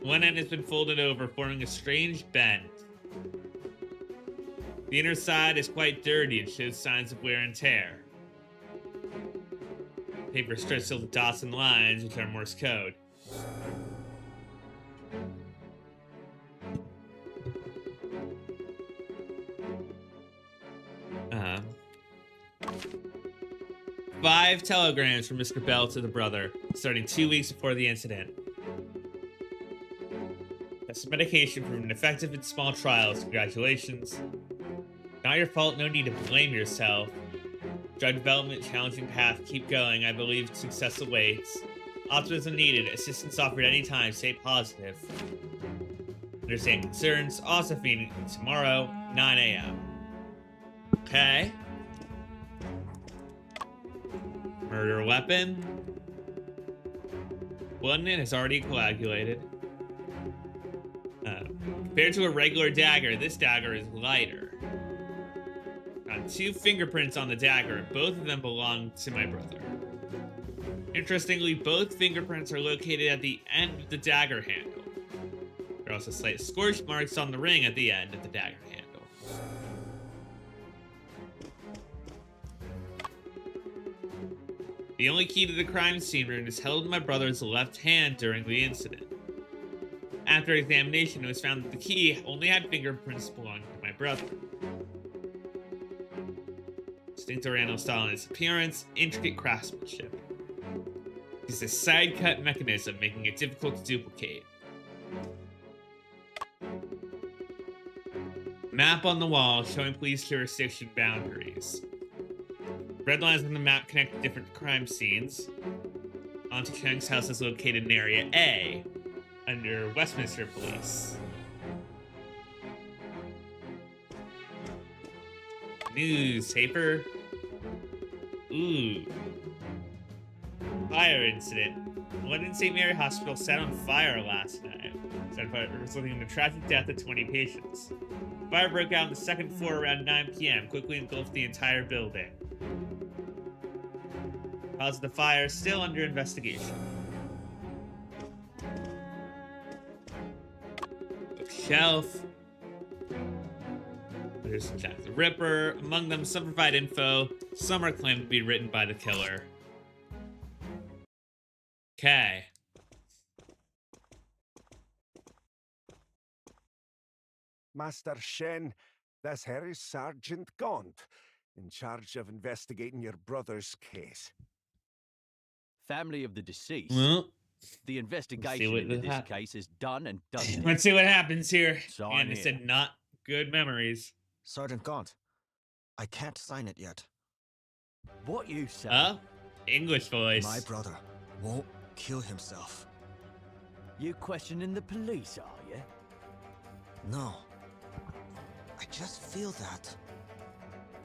One end has been folded over, forming a strange bend. The inner side is quite dirty and shows signs of wear and tear. Paper stretched filled with dots and lines, which are Morse code. Five telegrams from Mr. Bell to the brother, starting 2 weeks before the incident. That's some medication proven effective in small trials. Congratulations. Not your fault, no need to blame yourself. Drug development, challenging path, keep going. I believe success awaits. Optimism needed, assistance offered anytime, stay positive. Understand concerns, also feeding tomorrow, 9 a.m. Okay. Murder weapon. One in has already coagulated. Compared to a regular dagger, this dagger is lighter. Got 2 fingerprints on the dagger, and both of them belong to my brother. Interestingly, both fingerprints are located at the end of the dagger handle. There are also slight scorch marks on the ring at the end of the dagger handle. The only key to the crime scene room is held in my brother's left hand during the incident. After examination, it was found that the key only had fingerprints belonging to my brother. Distinct Oriental style in its appearance, intricate craftsmanship. It's a side cut mechanism, making it difficult to duplicate. Map on the wall showing police jurisdiction boundaries. Red lines on the map connect different crime scenes. Auntie Chang's house is located in Area A, under Westminster Police. Newspaper. Ooh. Fire incident. One in St. Mary Hospital set on fire last night, resulting in the tragic death of 20 patients. Fire broke out on the 2nd floor around 9 p.m., quickly engulfed the entire building. Cause of the fire is still under investigation. Bookshelf. There's Jack the Ripper. Among them, some provide info. Some are claimed to be written by the killer. Okay. Master Shen, this here is Sergeant Gaunt, in charge of investigating your brother's case. Family of the deceased. Well, the investigation into this case is done and dusted. Let's see what happens here. Sign And it said not good memories. Sergeant Gaunt, I can't sign it yet. What you say? Oh, English voice. My brother won't kill himself. You questioning the police, are you? No. I just feel that.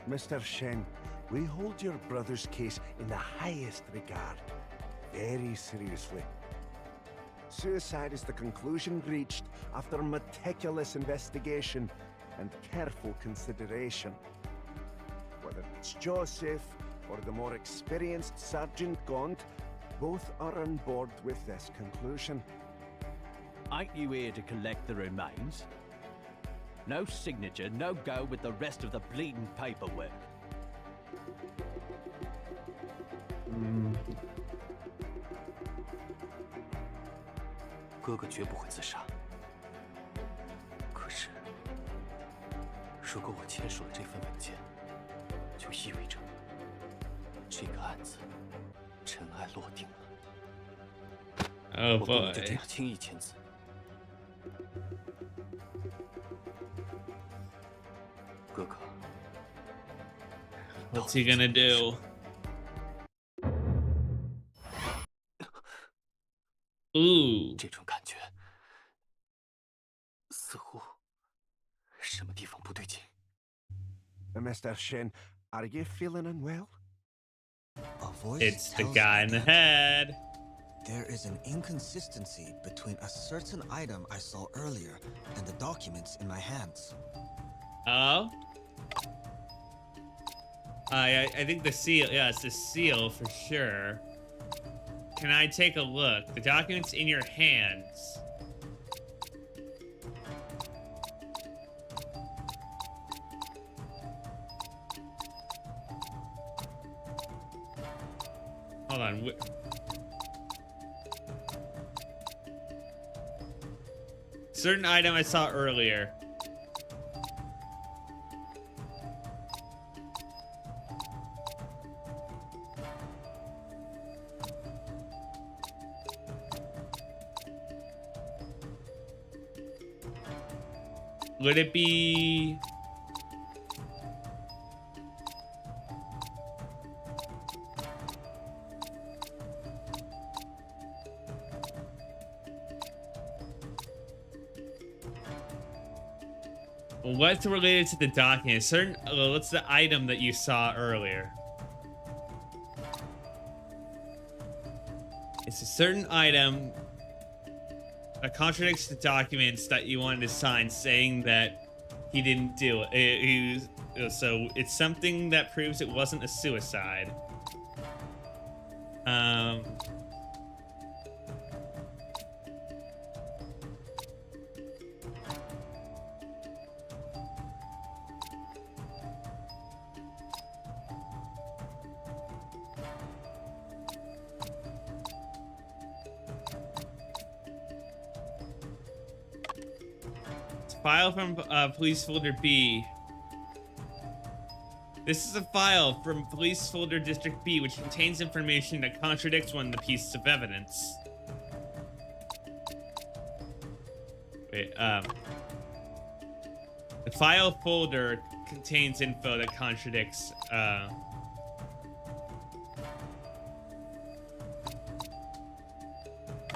Mr. Shen, we hold your brother's case in the highest regard. Very seriously. Suicide is the conclusion reached after meticulous investigation and careful consideration. Whether it's Joseph or the more experienced Sergeant Gaunt, both are on board with this conclusion. Ain't you here to collect the remains? No signature, no go with the rest of the bleeding paperwork. 哥哥绝不会自杀。可是，如果我签署了这份文件，就意味着这个案子尘埃落定了。我不能就这样轻易签字。哥哥 ，What's he gonna do? Ooh. 这种感觉似乎什么地方不对劲。Mr. Shen, are you feeling unwell? A voice It's the tells guy me in the that head. There is an inconsistency between a certain item I saw earlier and the documents in my hands. Oh? I think the seal, yeah, it's the seal for sure. Can I take a look? The document's in your hands. Hold on. Certain item I saw earlier. Would it be... What's related to the document? Certain. What's the item that you saw earlier? It's a certain item that contradicts the documents that you wanted to sign, saying that he didn't do it. So it's something that proves it wasn't a suicide. File from police folder B. This is a file from police folder district B, which contains information that contradicts one of the pieces of evidence. Wait, the file folder contains info that contradicts,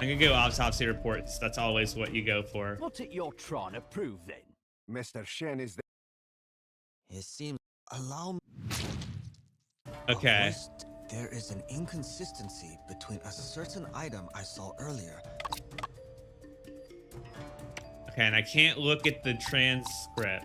I'm gonna go autopsy reports. That's always what you go for. What's it you're trying to prove, then? Mr. Shen is the... It seems... Allow me... Okay. First, there is an inconsistency between a certain item I saw earlier. Okay, and I can't look at the transcript.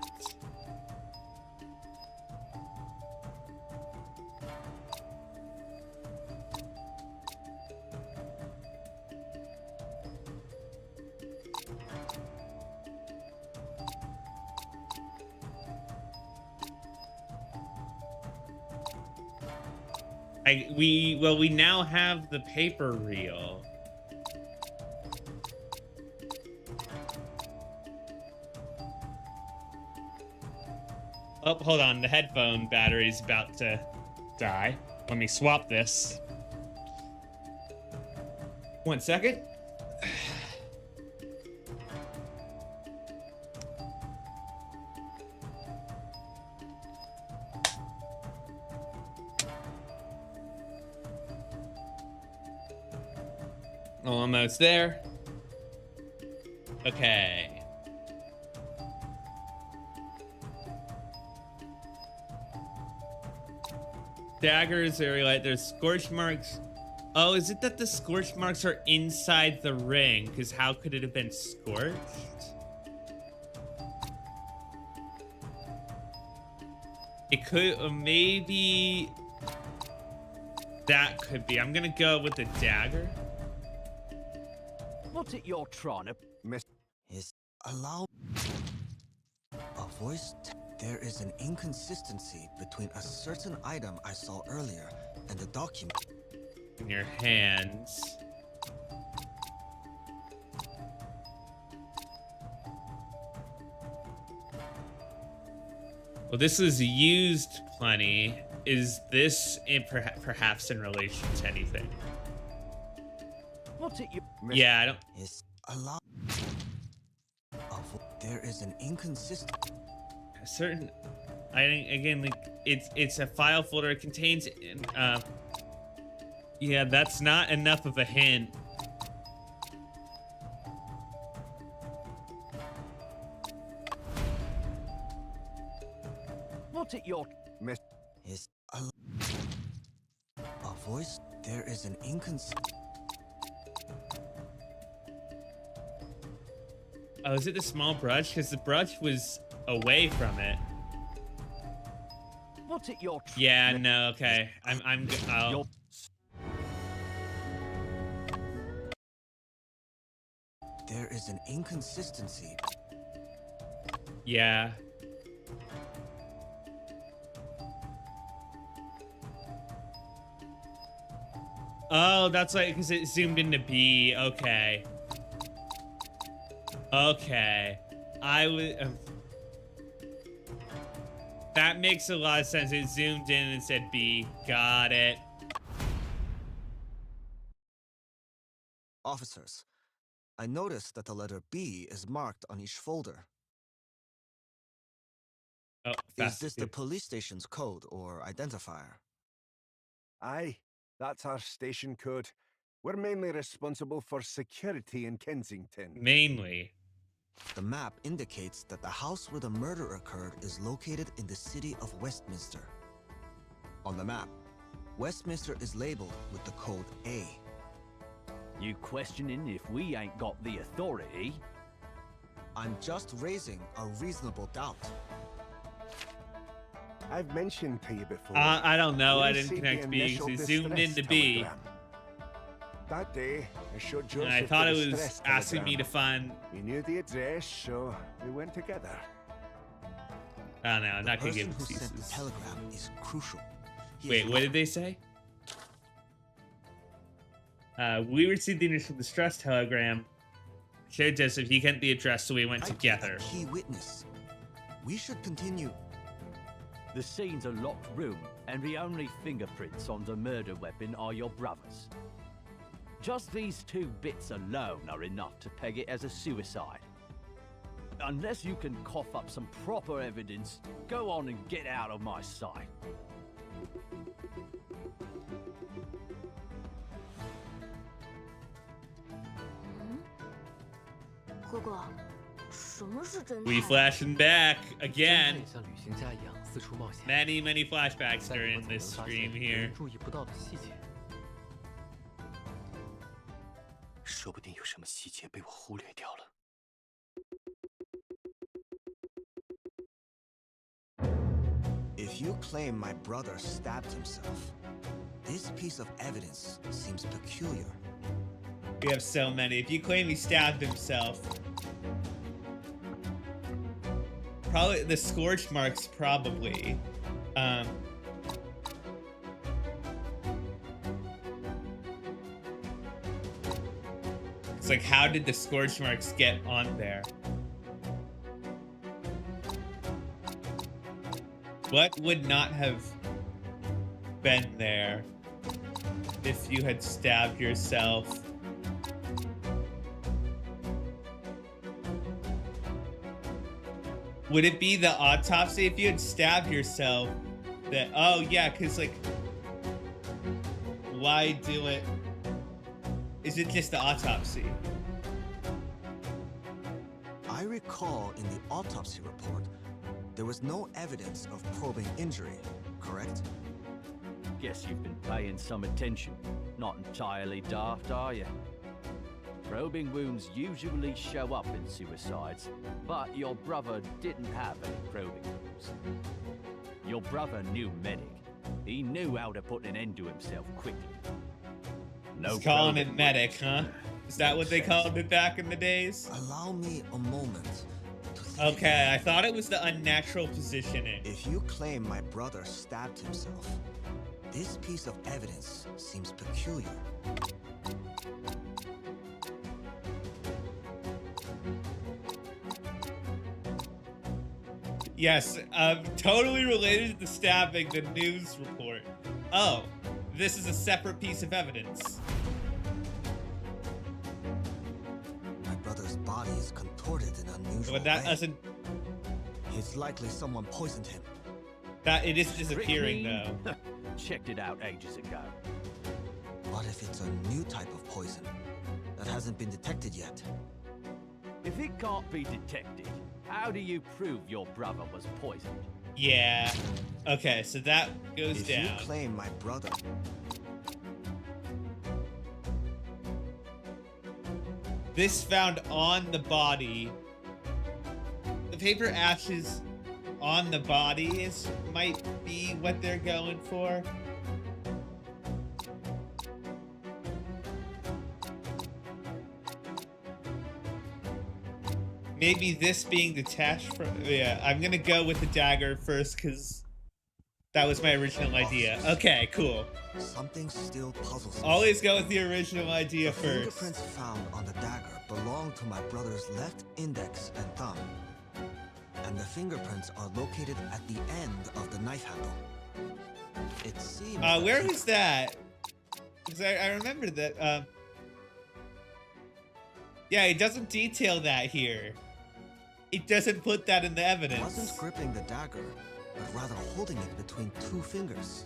We now have the paper reel. Oh, hold on. The headphone battery is about to die. Let me swap this. 1 second. Almost there. Okay. Daggers are like there's scorch marks. Oh, is it that the scorch marks are inside the ring? Because how could it have been scorched? It could, maybe that could be. I'm gonna go with the dagger. What's it you're trying to... Is allow... A voice... There is an inconsistency between a certain item I saw earlier and the document... In your hands. Well, this is used plenty. Is this perhaps in relation to anything? What's it you... Yeah, I don't... Is allow... There is an inconsistent... A certain... I think, again, like, it's a file folder. It contains... Yeah, that's not enough of a hint. What's it you're... Is a voice... There is an inconsistent... Oh, is it the small brush? Because the brush was away from it. What's it you're... Yeah, no, okay. I'll... There is an inconsistency. Yeah. Oh, that's like because it zoomed into B. Okay. Okay. I was. That makes a lot of sense. It zoomed in and said B. Got it. Officers, I noticed that the letter B is marked on each folder. Oh, is this the police station's code or identifier? Aye, that's our station code. We're mainly responsible for security in Kensington. Mainly. The map indicates that the house where the murder occurred is located in the city of Westminster. On the map, Westminster is labeled with the code A. You questioning if we ain't got the authority? I'm just raising a reasonable doubt. I've mentioned to you before. I don't know. I didn't see the connect B initial because it zoomed into distress B. telegram. That day, I showed Joseph And I thought the it was distress asking me to telegram. find. We knew the address, so we went together. I don't know. I'm not The gonna give person who sent the excuses. telegram is crucial. He Wait, is what did they say? We received the initial distress telegram. Showed Joseph he couldn't the address, so we went together. a key witness. We should continue. The scene's a locked room, and the only fingerprints on the murder weapon are your brother's. Just these two bits alone are enough to peg it as a suicide. Unless you can cough up some proper evidence, go on and get out of my sight. We flashing back 侦 again. 探像旅行家一样四处冒险， Many flashbacks 在里 during 头 this 总能发 stream 现别人 here. 注意不到的细节。说不定有什么细节被我忽略掉了。 If you claim my brother stabbed himself, this piece of evidence seems peculiar. We have so many. If you claim he stabbed himself, probably the scorch marks. Probably. It's like, how did the scorch marks get on there? What would not have been there if you had stabbed yourself? Would it be the autopsy if you had stabbed yourself? That, oh yeah, because like, why do it? Is it just the autopsy? I recall in the autopsy report, there was no evidence of probing injury, correct? Guess you've been paying some attention. Not entirely daft, are you? Probing wounds usually show up in suicides, but your brother didn't have any probing wounds. Your brother knew medic. He knew how to put an end to himself quickly. No He's calling probing it medic, huh? Is that what they called it back in the days? Allow me a moment. Okay, I thought it was the unnatural positioning. If you claim my brother stabbed himself, this piece of evidence seems peculiar. Yes, totally related to the stabbing, the news report. Oh, this is a separate piece of evidence. My brother's body is contorted in an unusual But that way. doesn't. It's likely someone poisoned him. That it is disappearing though. Checked it out ages ago. What if it's a new type of poison that hasn't been detected yet? If it can't be detected, how do you prove your brother was poisoned? Yeah. Okay, so that goes If down. you claim my brother... This found on the body. The paper ashes on the body might be what they're going for. Maybe this being detached from... Yeah, I'm gonna go with the dagger first because that was my original idea. Okay, cool. Something still puzzles me. Always go with the original idea The first. fingerprints found on the dagger belong to my brother's left index and thumb. And the fingerprints are located at the end of the knife handle. It seems... Where is that? Because I remember that, yeah, it doesn't detail that here. It doesn't put that in the He evidence. wasn't gripping the dagger, but rather holding it between two fingers.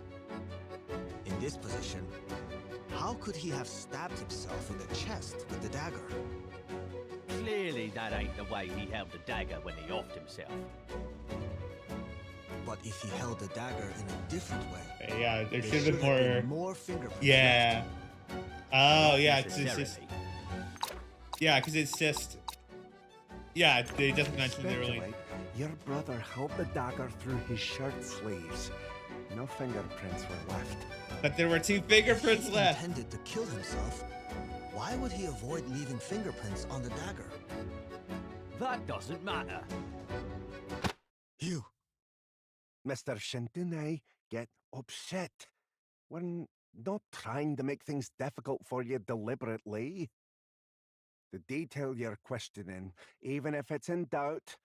In this position, how could he have stabbed himself in the chest with the dagger? Clearly, that ain't the way he held the dagger when he offed himself. But if he held the dagger in a different way, Yeah, there should should have have been been more fingerprints. Yeah. Oh, yeah, 'cause it's just. Necessarily. Yeah, because it's just. Yeah, they just mentioned they really. Speculate your brother held the dagger through his shirt sleeves. No fingerprints were left. But there were 2 fingerprints If he left. intended to kill himself, why would he avoid leaving fingerprints on the dagger? That doesn't matter. You. Mr. Shintune, get upset. We're not trying to make things difficult for you deliberately. The detail you're questioning, even if it's in doubt,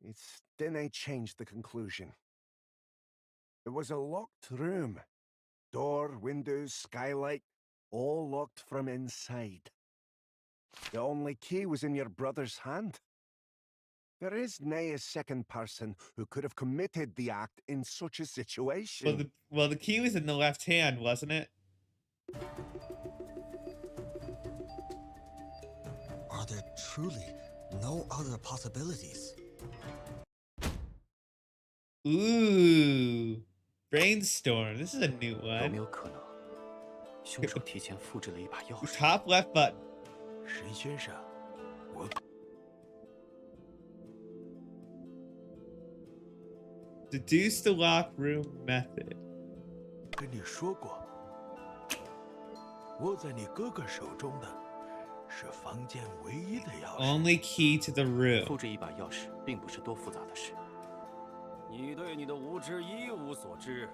it's didn't change the conclusion. It was a locked room. Door, windows, skylight, all locked from inside. The only key was in your brother's hand. There is nae a second person who could have committed the act in such a situation. Well, the key was in the left hand, wasn't it? Are there truly no other possibilities? Ooh, brainstorm. This is a new 有没 one. 有可能，凶手提前复制了一把钥匙？ Top left button. 沈先生，我 Deduce the lock room method. 跟你说过，握在你哥哥手中的是房间唯一的钥匙。 Only key to the room. 复制一把钥匙并不是多复杂的事。你对你的无知一无所知。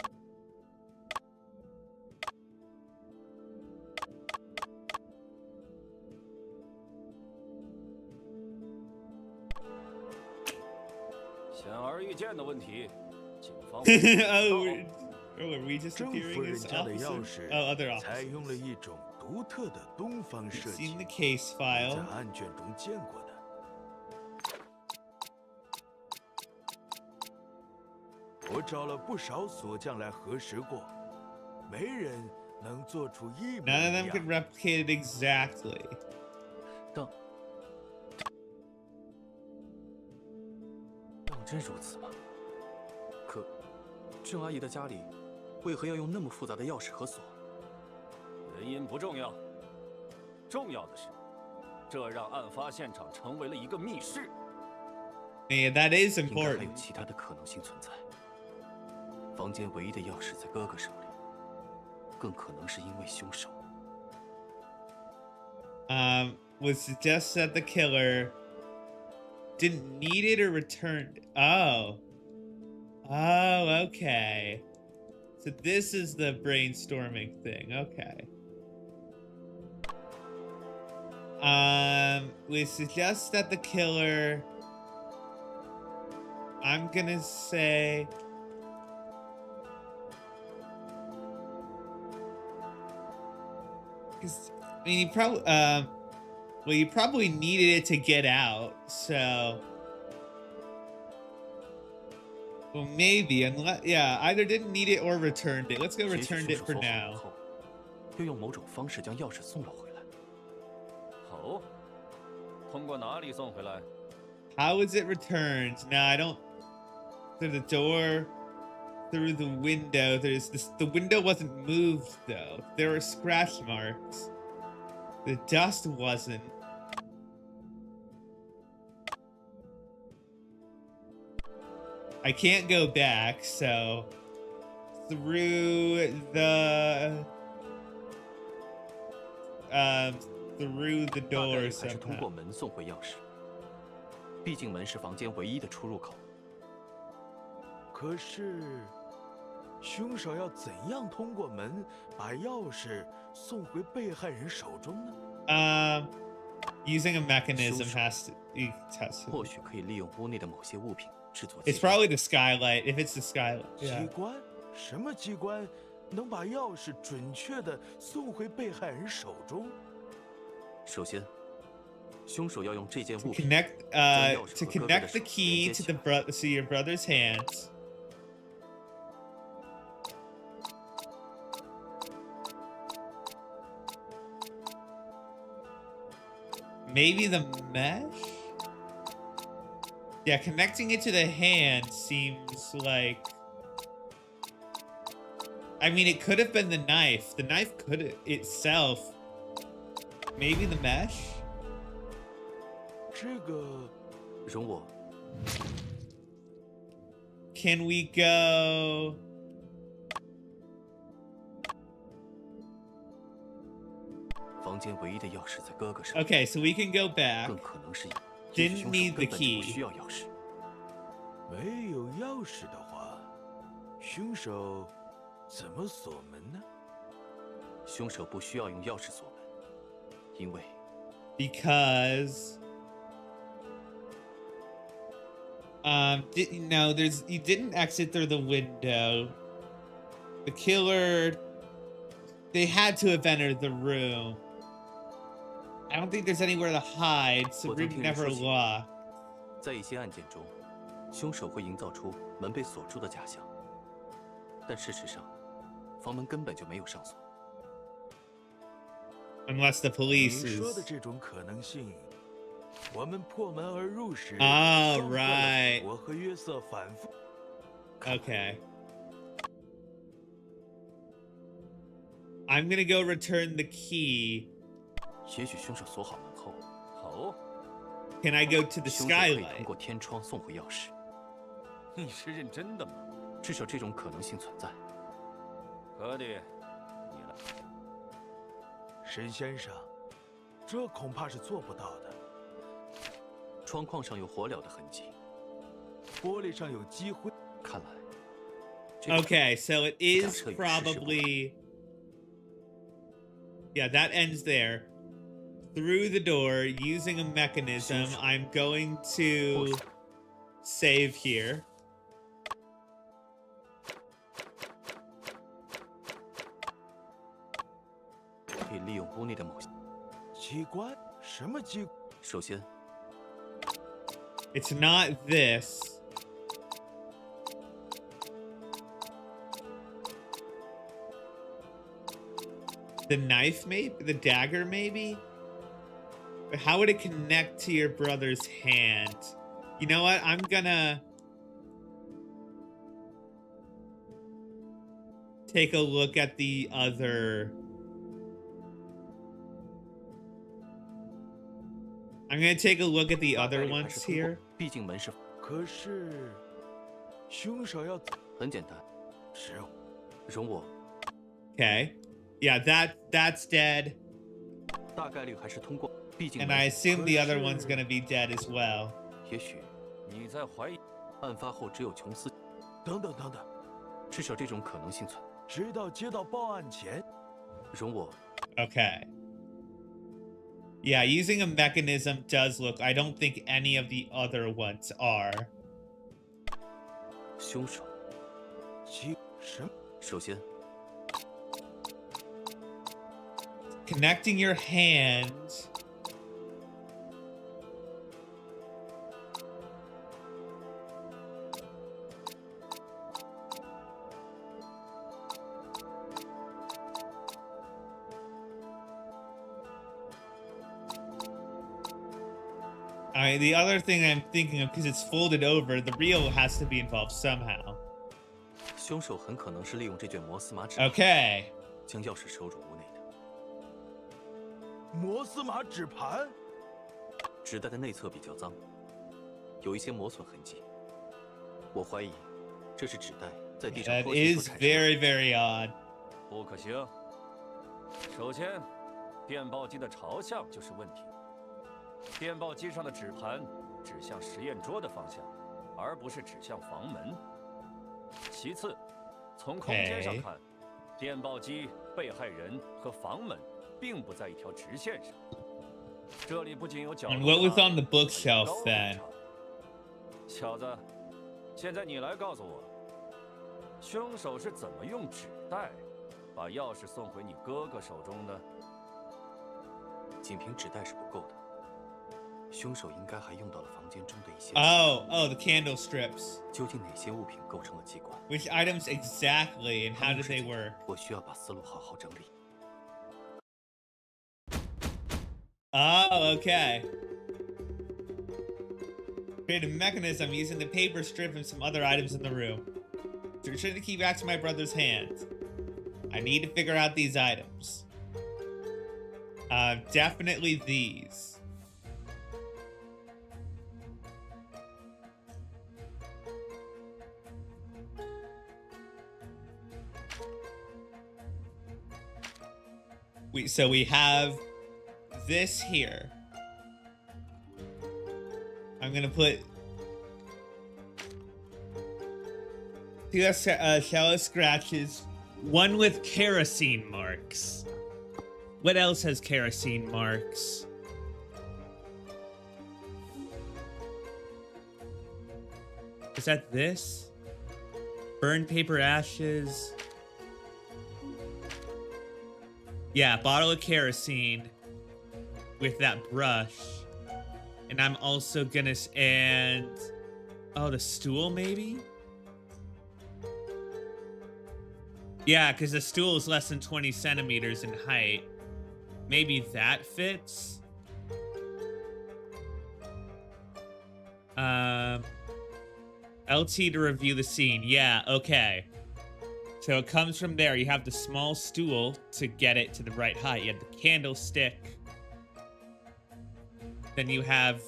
显而易见的问题，警方 Are we just 郑 appearing 夫人 as 家的钥 officers? 匙 Oh, other 采 officers. 用了一种独特的东方设计， Seen the case 在 file. 案卷中见过的。我找了不少锁匠来核实过，没人能做出一模 None of 一 them 样 could replicate it exactly. 当真如此吗？可郑阿姨的家里为何要用那么复杂的钥匙和锁？原因不重要，重要的是，这让案发现场成为了一个密室。 Yeah, that is 应该还有 important. 其他的可能性存在。房间唯一的钥匙在哥哥手里，更可能是因为凶手。Would suggest that the killer didn't need it or returned. Oh. Oh, okay. So this is the brainstorming thing. Okay. Would suggest that the killer. I'm gonna say. Because I mean, you probably well, you probably needed it to get out, so well, maybe unless either didn't need it or returned it. Let's go 也许 returned 凶 it 手 for 锁好 now. 后，又用某种方式将钥匙送了回来。哦，通过哪里送回来？ How is it returned? No, I don't. Through the door, through the window. There's this. The window wasn't moved though. There were scratch marks. The dust wasn't. I can't go back, so through the door 还是通 somehow. 过门送回钥匙，毕竟门是房间唯一的出入口。可是，凶手要怎样通过门把钥匙送回被害人手中呢？ Using a mechanism has to. Has 或 to. 许可以利用屋内的某些物品制作。 It's probably the skylight. If it's the skylight, 机 yeah. 关？什么机关能把钥匙准确地送回被害人手中？首先，凶手要用这件物品 Connect 将钥 to 匙和哥哥的 connect the 手 key 连 to 接 the 起来。 to your brother's hands. Maybe the mesh? Yeah, connecting it to the hand seems like... I mean, it could have been the knife. The knife could itself... Maybe the mesh? 这个容我 Can we go... Okay, so we can go back. Didn't need the key. 没有钥匙的话，凶手怎么锁门呢？凶手不需要用钥匙锁门，因为 Because no, you didn't exit through the window. The killer, they had to have entered the room. I don't think there's anywhere to hide, so room never locked. 在一些案件中，凶手会营造出门被锁住的假象，但事实上，房门根本就没有上锁。Unless the police 你 is... 说的这种可能性，我们破门而入时， Oh, 双克了 right. 我和约瑟反复。 Okay. I'm gonna go return the key. 也许凶手锁好门后，好， Can I go to the 凶手可以 skylight? 通过天窗送回钥匙。你是认真的吗？至少这种可能性存在。哥弟，你来。沈先生，这恐怕是做不到的。窗框上有火燎的痕迹，玻璃上有积灰。看来。 Okay, so it is probably... Yeah, that ends there. Through the door, using a mechanism, I'm going to save here. 可以利用屋内的某些机关？什么机？首先， It's not this. The knife, maybe? The dagger, maybe? But how would it connect to your brother's hand? You know what? I'm gonna... take a look at the other... I'm gonna take a look at the other ones here. 毕竟门是。可是，凶手要很简单，是容我。Okay. Yeah, that's dead. 大概率还是通过，毕竟。 And I assume the other one's gonna be dead as well. 也许你在怀疑？案发后只有琼斯。等等等等，至少这种可能性存。直到接到报案前，容我。Okay. Yeah, using a mechanism does look... I don't think any of the other ones are. 凶手。什么？首先。 Connecting your hand. The other thing I'm thinking of, because it's folded over, the reel has to be involved somehow. 凶手很可能是利用这卷摩斯码纸 Okay. 将钥匙收入屋内的。摩斯码纸盘，纸袋的内侧比较脏，有一些磨损痕迹。我怀疑这是纸袋在地上 That 脱屑 is 所产生的。 very, very odd. 不可行。首先，电报机的朝向就是问题。电报机上的纸盘指向实验桌的方向，而不是指向房门。其次，从空间上看，电报机、被害人和房门并不在一条直线上。这里不仅有角落 And what was on the bookshelf then? 小子，现在你来告诉我，凶手是怎么用纸袋把钥匙送回你哥哥手中的？仅凭纸袋是不够的。 凶手应该还用到了房间中的一些。Oh, the candle strips. 究竟哪些物品构成了机关 Which items exactly, and how did they work? 我需要把思路好好整理。Oh, okay. Create a mechanism using the paper strip and some other items in the room to return the key back to my brother's hands. I need to figure out these items. Definitely these. So we have this here. I'm gonna put two shallow scratches, one with kerosene marks. What else has kerosene marks? Is that this? Burned paper ashes. Yeah, bottle of kerosene with that brush. And I'm also gonna, and oh, the stool maybe? Yeah, because the stool is less than 20 centimeters in height. Maybe that fits. LT to review the scene. Yeah, okay. So it comes from there. You have the small stool to get it to the right height. You have the candlestick. Then you have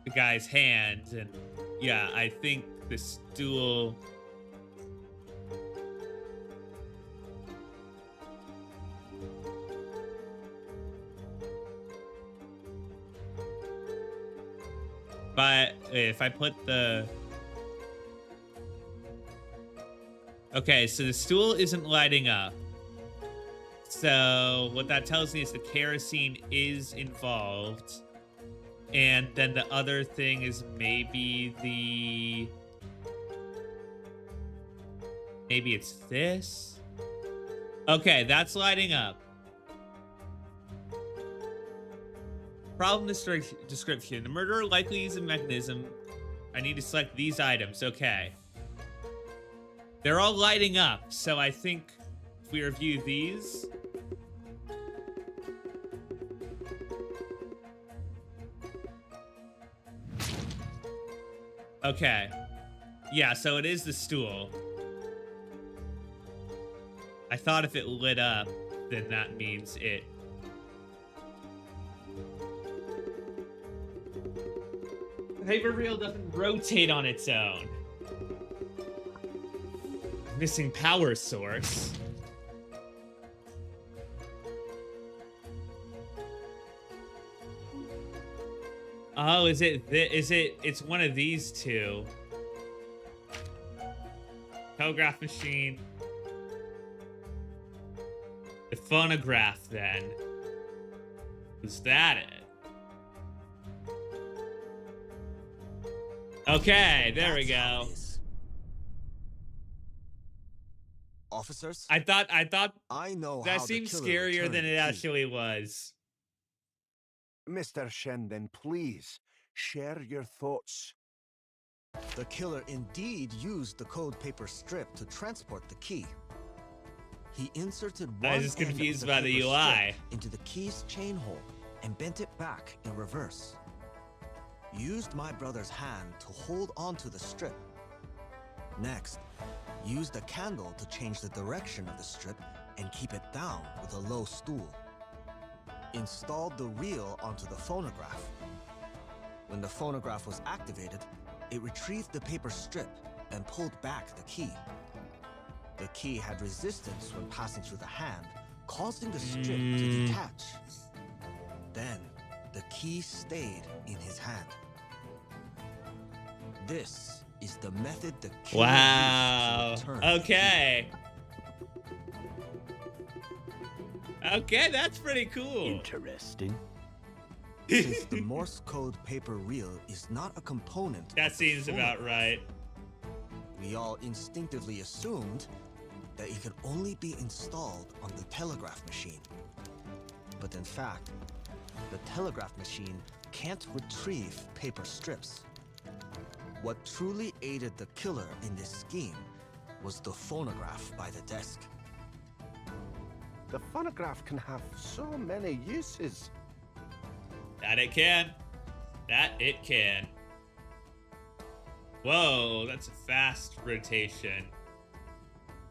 the guy's hands. And yeah, I think the stool... But if I put the... Okay, so the stool isn't lighting up. So what that tells me is the kerosene is involved. And then the other thing is maybe the... Maybe it's this? Okay, that's lighting up. Problem description. The murderer likely used a mechanism. I need to select these items. Okay. They're all lighting up, so I think if we review these... Okay. Yeah, so it is the stool. I thought if it lit up, then that means it... The paper reel doesn't rotate on its own. Missing power source. Oh, is it? It's one of these two. Telegraph machine. The phonograph, then. Was that it? Okay, there we go. Officers? I thought I know that how seemed the killer scarier returned than the it key. actually was. Mr. Shenden, please, share your thoughts. The killer indeed used the code paper strip to transport the key. He inserted one I was just end of confused the by the paper UI. strip into the key's chain hole and bent it back in reverse. Used my brother's hand to hold onto the strip. Next, used a candle to change the direction of the strip and keep it down with a low stool. Installed the reel onto the phonograph. When the phonograph was activated, it retrieved the paper strip and pulled back the key. The key had resistance when passing through the hand, causing the strip to detach. Then, the key stayed in his hand. This is the method the killer Wow. used to return the key. Okay. Okay, that's pretty cool. Interesting. Since the Morse code paper reel is not a component That of the seems about phonograph, right. we all instinctively assumed that it could only be installed on the telegraph machine. But in fact, the telegraph machine can't retrieve paper strips. What truly aided the killer in this scheme was the phonograph by the desk. The phonograph can have so many uses. That it can. That it can. Whoa, that's a fast rotation.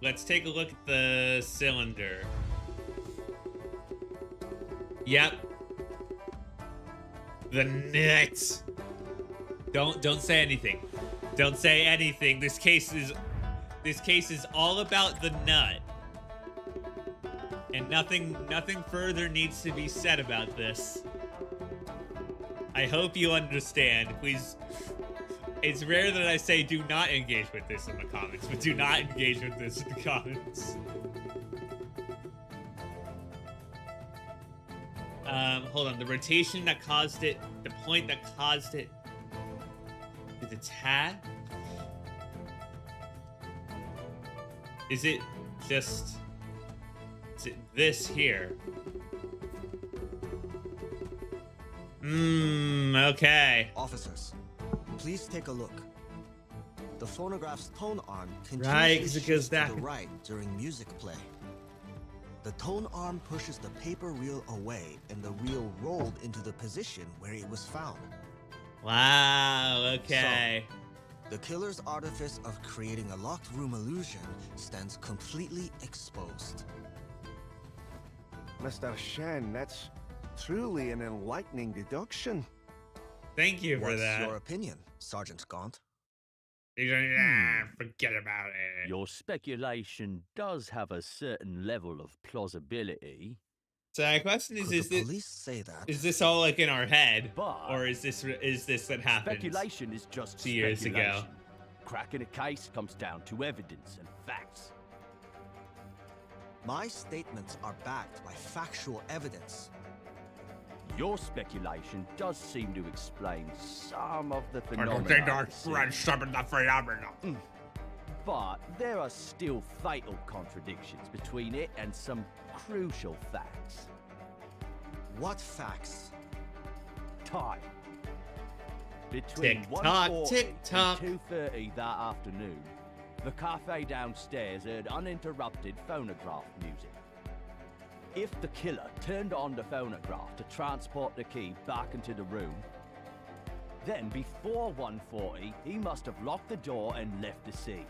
Let's take a look at the cylinder. Yep. The nuts. Don't say anything. Don't say anything. This case is all about the nut. And nothing further needs to be said about this. I hope you understand. Please. It's rare that I say do not engage with this in the comments, but do not engage with this in the comments. Hold on. The rotation that caused it, the point that caused it, is it tad? Is it just, is it this here? Okay. Officers, please take a look. The phonograph's tone arm continues Right, 'cause to it goes shift to back. the right during music play. The tone arm pushes the paper reel away, and the reel rolled into the position where it was found. Wow, okay. So, the killer's artifice of creating a locked room illusion stands completely exposed. Mr. Shen, that's truly an enlightening deduction. Thank you for What's that. your opinion, Sergeant Gaunt? Forget about it. Your speculation does have a certain level of plausibility. So my question is, Could is the this, police say that? is this all like in our head, But or is this what happened speculation is just 2 years ago? speculation. Cracking a case comes down to evidence and facts. My statements are backed by factual evidence. Your speculation does seem to explain some of the I phenomena. don't think of the scene. some of the phenomena. But there are still fatal contradictions between it and some crucial facts. What facts? Time. Between Tick tock, 1:40 tick tock. and 2:30 that afternoon, the cafe downstairs heard uninterrupted phonograph music. If the killer turned on the phonograph to transport the key back into the room, then before 1:40, he must have locked the door and left the scene.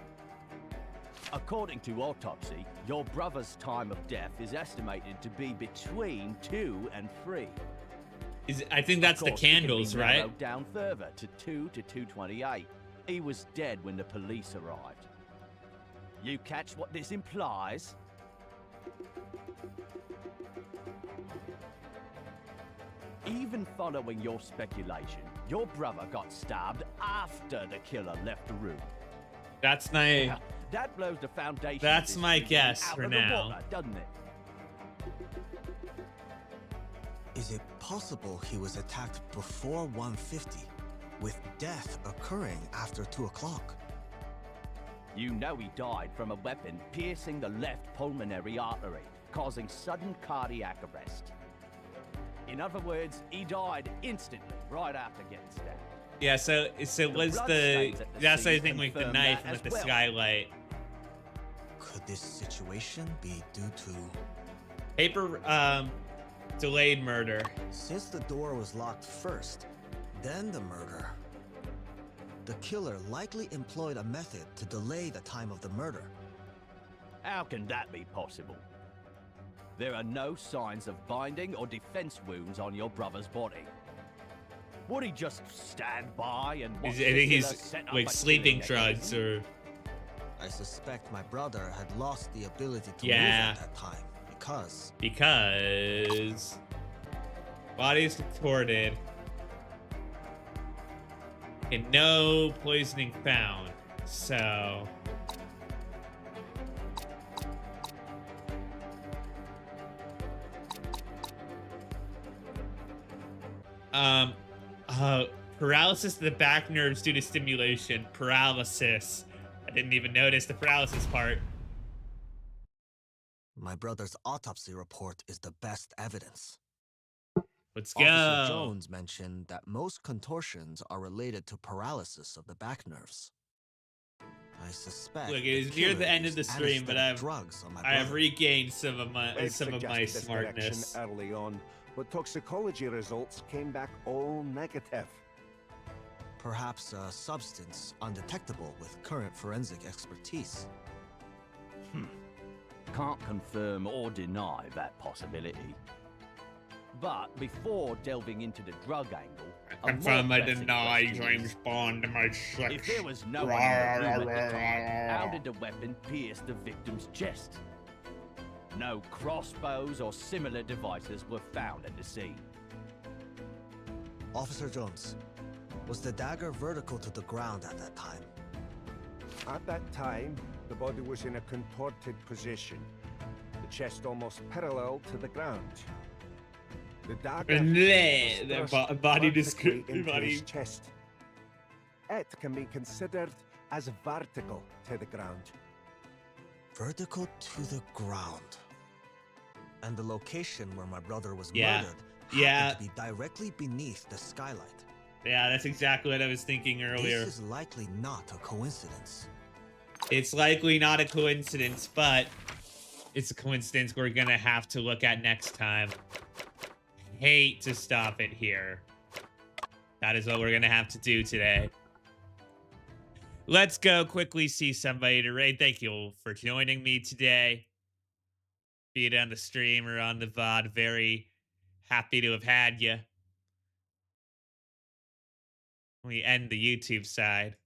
According to autopsy, your brother's time of death is estimated to be between 2 and 3. I think that's the Of course, it can be candles, right? narrowed down further to 2 to 2:28. He was dead when the police arrived. You catch what this implies? Even following your speculation, your brother got stabbed after the killer left the room. That's my. Now, that blows the foundation. That's of this my theory guess out for of the now. water, doesn't it? Is it possible he was attacked before 1:50, with death occurring after 2 o'clock? You know he died from a weapon piercing the left pulmonary artery, causing sudden cardiac arrest. In other words, he died instantly, right after getting stabbed. Yeah, so was blood the stains at the that's the scene thing with the confirm knife that and as with the well. skylight. Could this situation be due to... Paper delayed murder. Since the door was locked first, then the murder. The killer likely employed a method to delay the time of the murder. How can that be possible? There are no signs of binding or defense wounds on your brother's body. Would he just stand by and watch I the think killer he's set up like a sleeping killing drugs mechanism? or I suspect my brother had lost the ability to Yeah. move at that time because bodies contorted and no poisoning found. So paralysis of the back nerves due to stimulation. Paralysis. I didn't even notice the paralysis part. my brother's autopsy report is the best evidence. Let's Officer go. Jones mentioned that most contortions are related to paralysis of the back nerves. I suspect. Look, the it is near the killer end of the used stream, but anesthetic drugs on my I have brother. regained some of my Let's some of suggest my this direction smartness. early on. but toxicology results came back all negative. Perhaps a substance undetectable with current forensic expertise. Can't confirm or deny that possibility. But before delving into the drug angle, a Confirm more I pressing deny question James is, Bond and my sex. if there was no one in the room at the time, how did the weapon pierce the victim's chest? No crossbows or similar devices were found at the scene. Officer Jones, was the dagger vertical to the ground at that time? At that time, the body was in a contorted position, the chest almost parallel to the ground. The dagger was thrust body vertically description. into his chest. It can be considered as vertical to the ground. Vertical to the ground. And the location where my brother was Yeah. murdered Yeah. happened to be directly beneath the skylight. Yeah, that's exactly what I was thinking earlier. This is likely not a coincidence. It's likely not a coincidence, but it's a coincidence we're gonna have to look at next time. I hate to stop it here. That is what we're gonna have to do today. Let's go quickly see somebody to raid. Thank you for joining me today. Be it on the stream or on the VOD. Very happy to have had you. We end the YouTube side.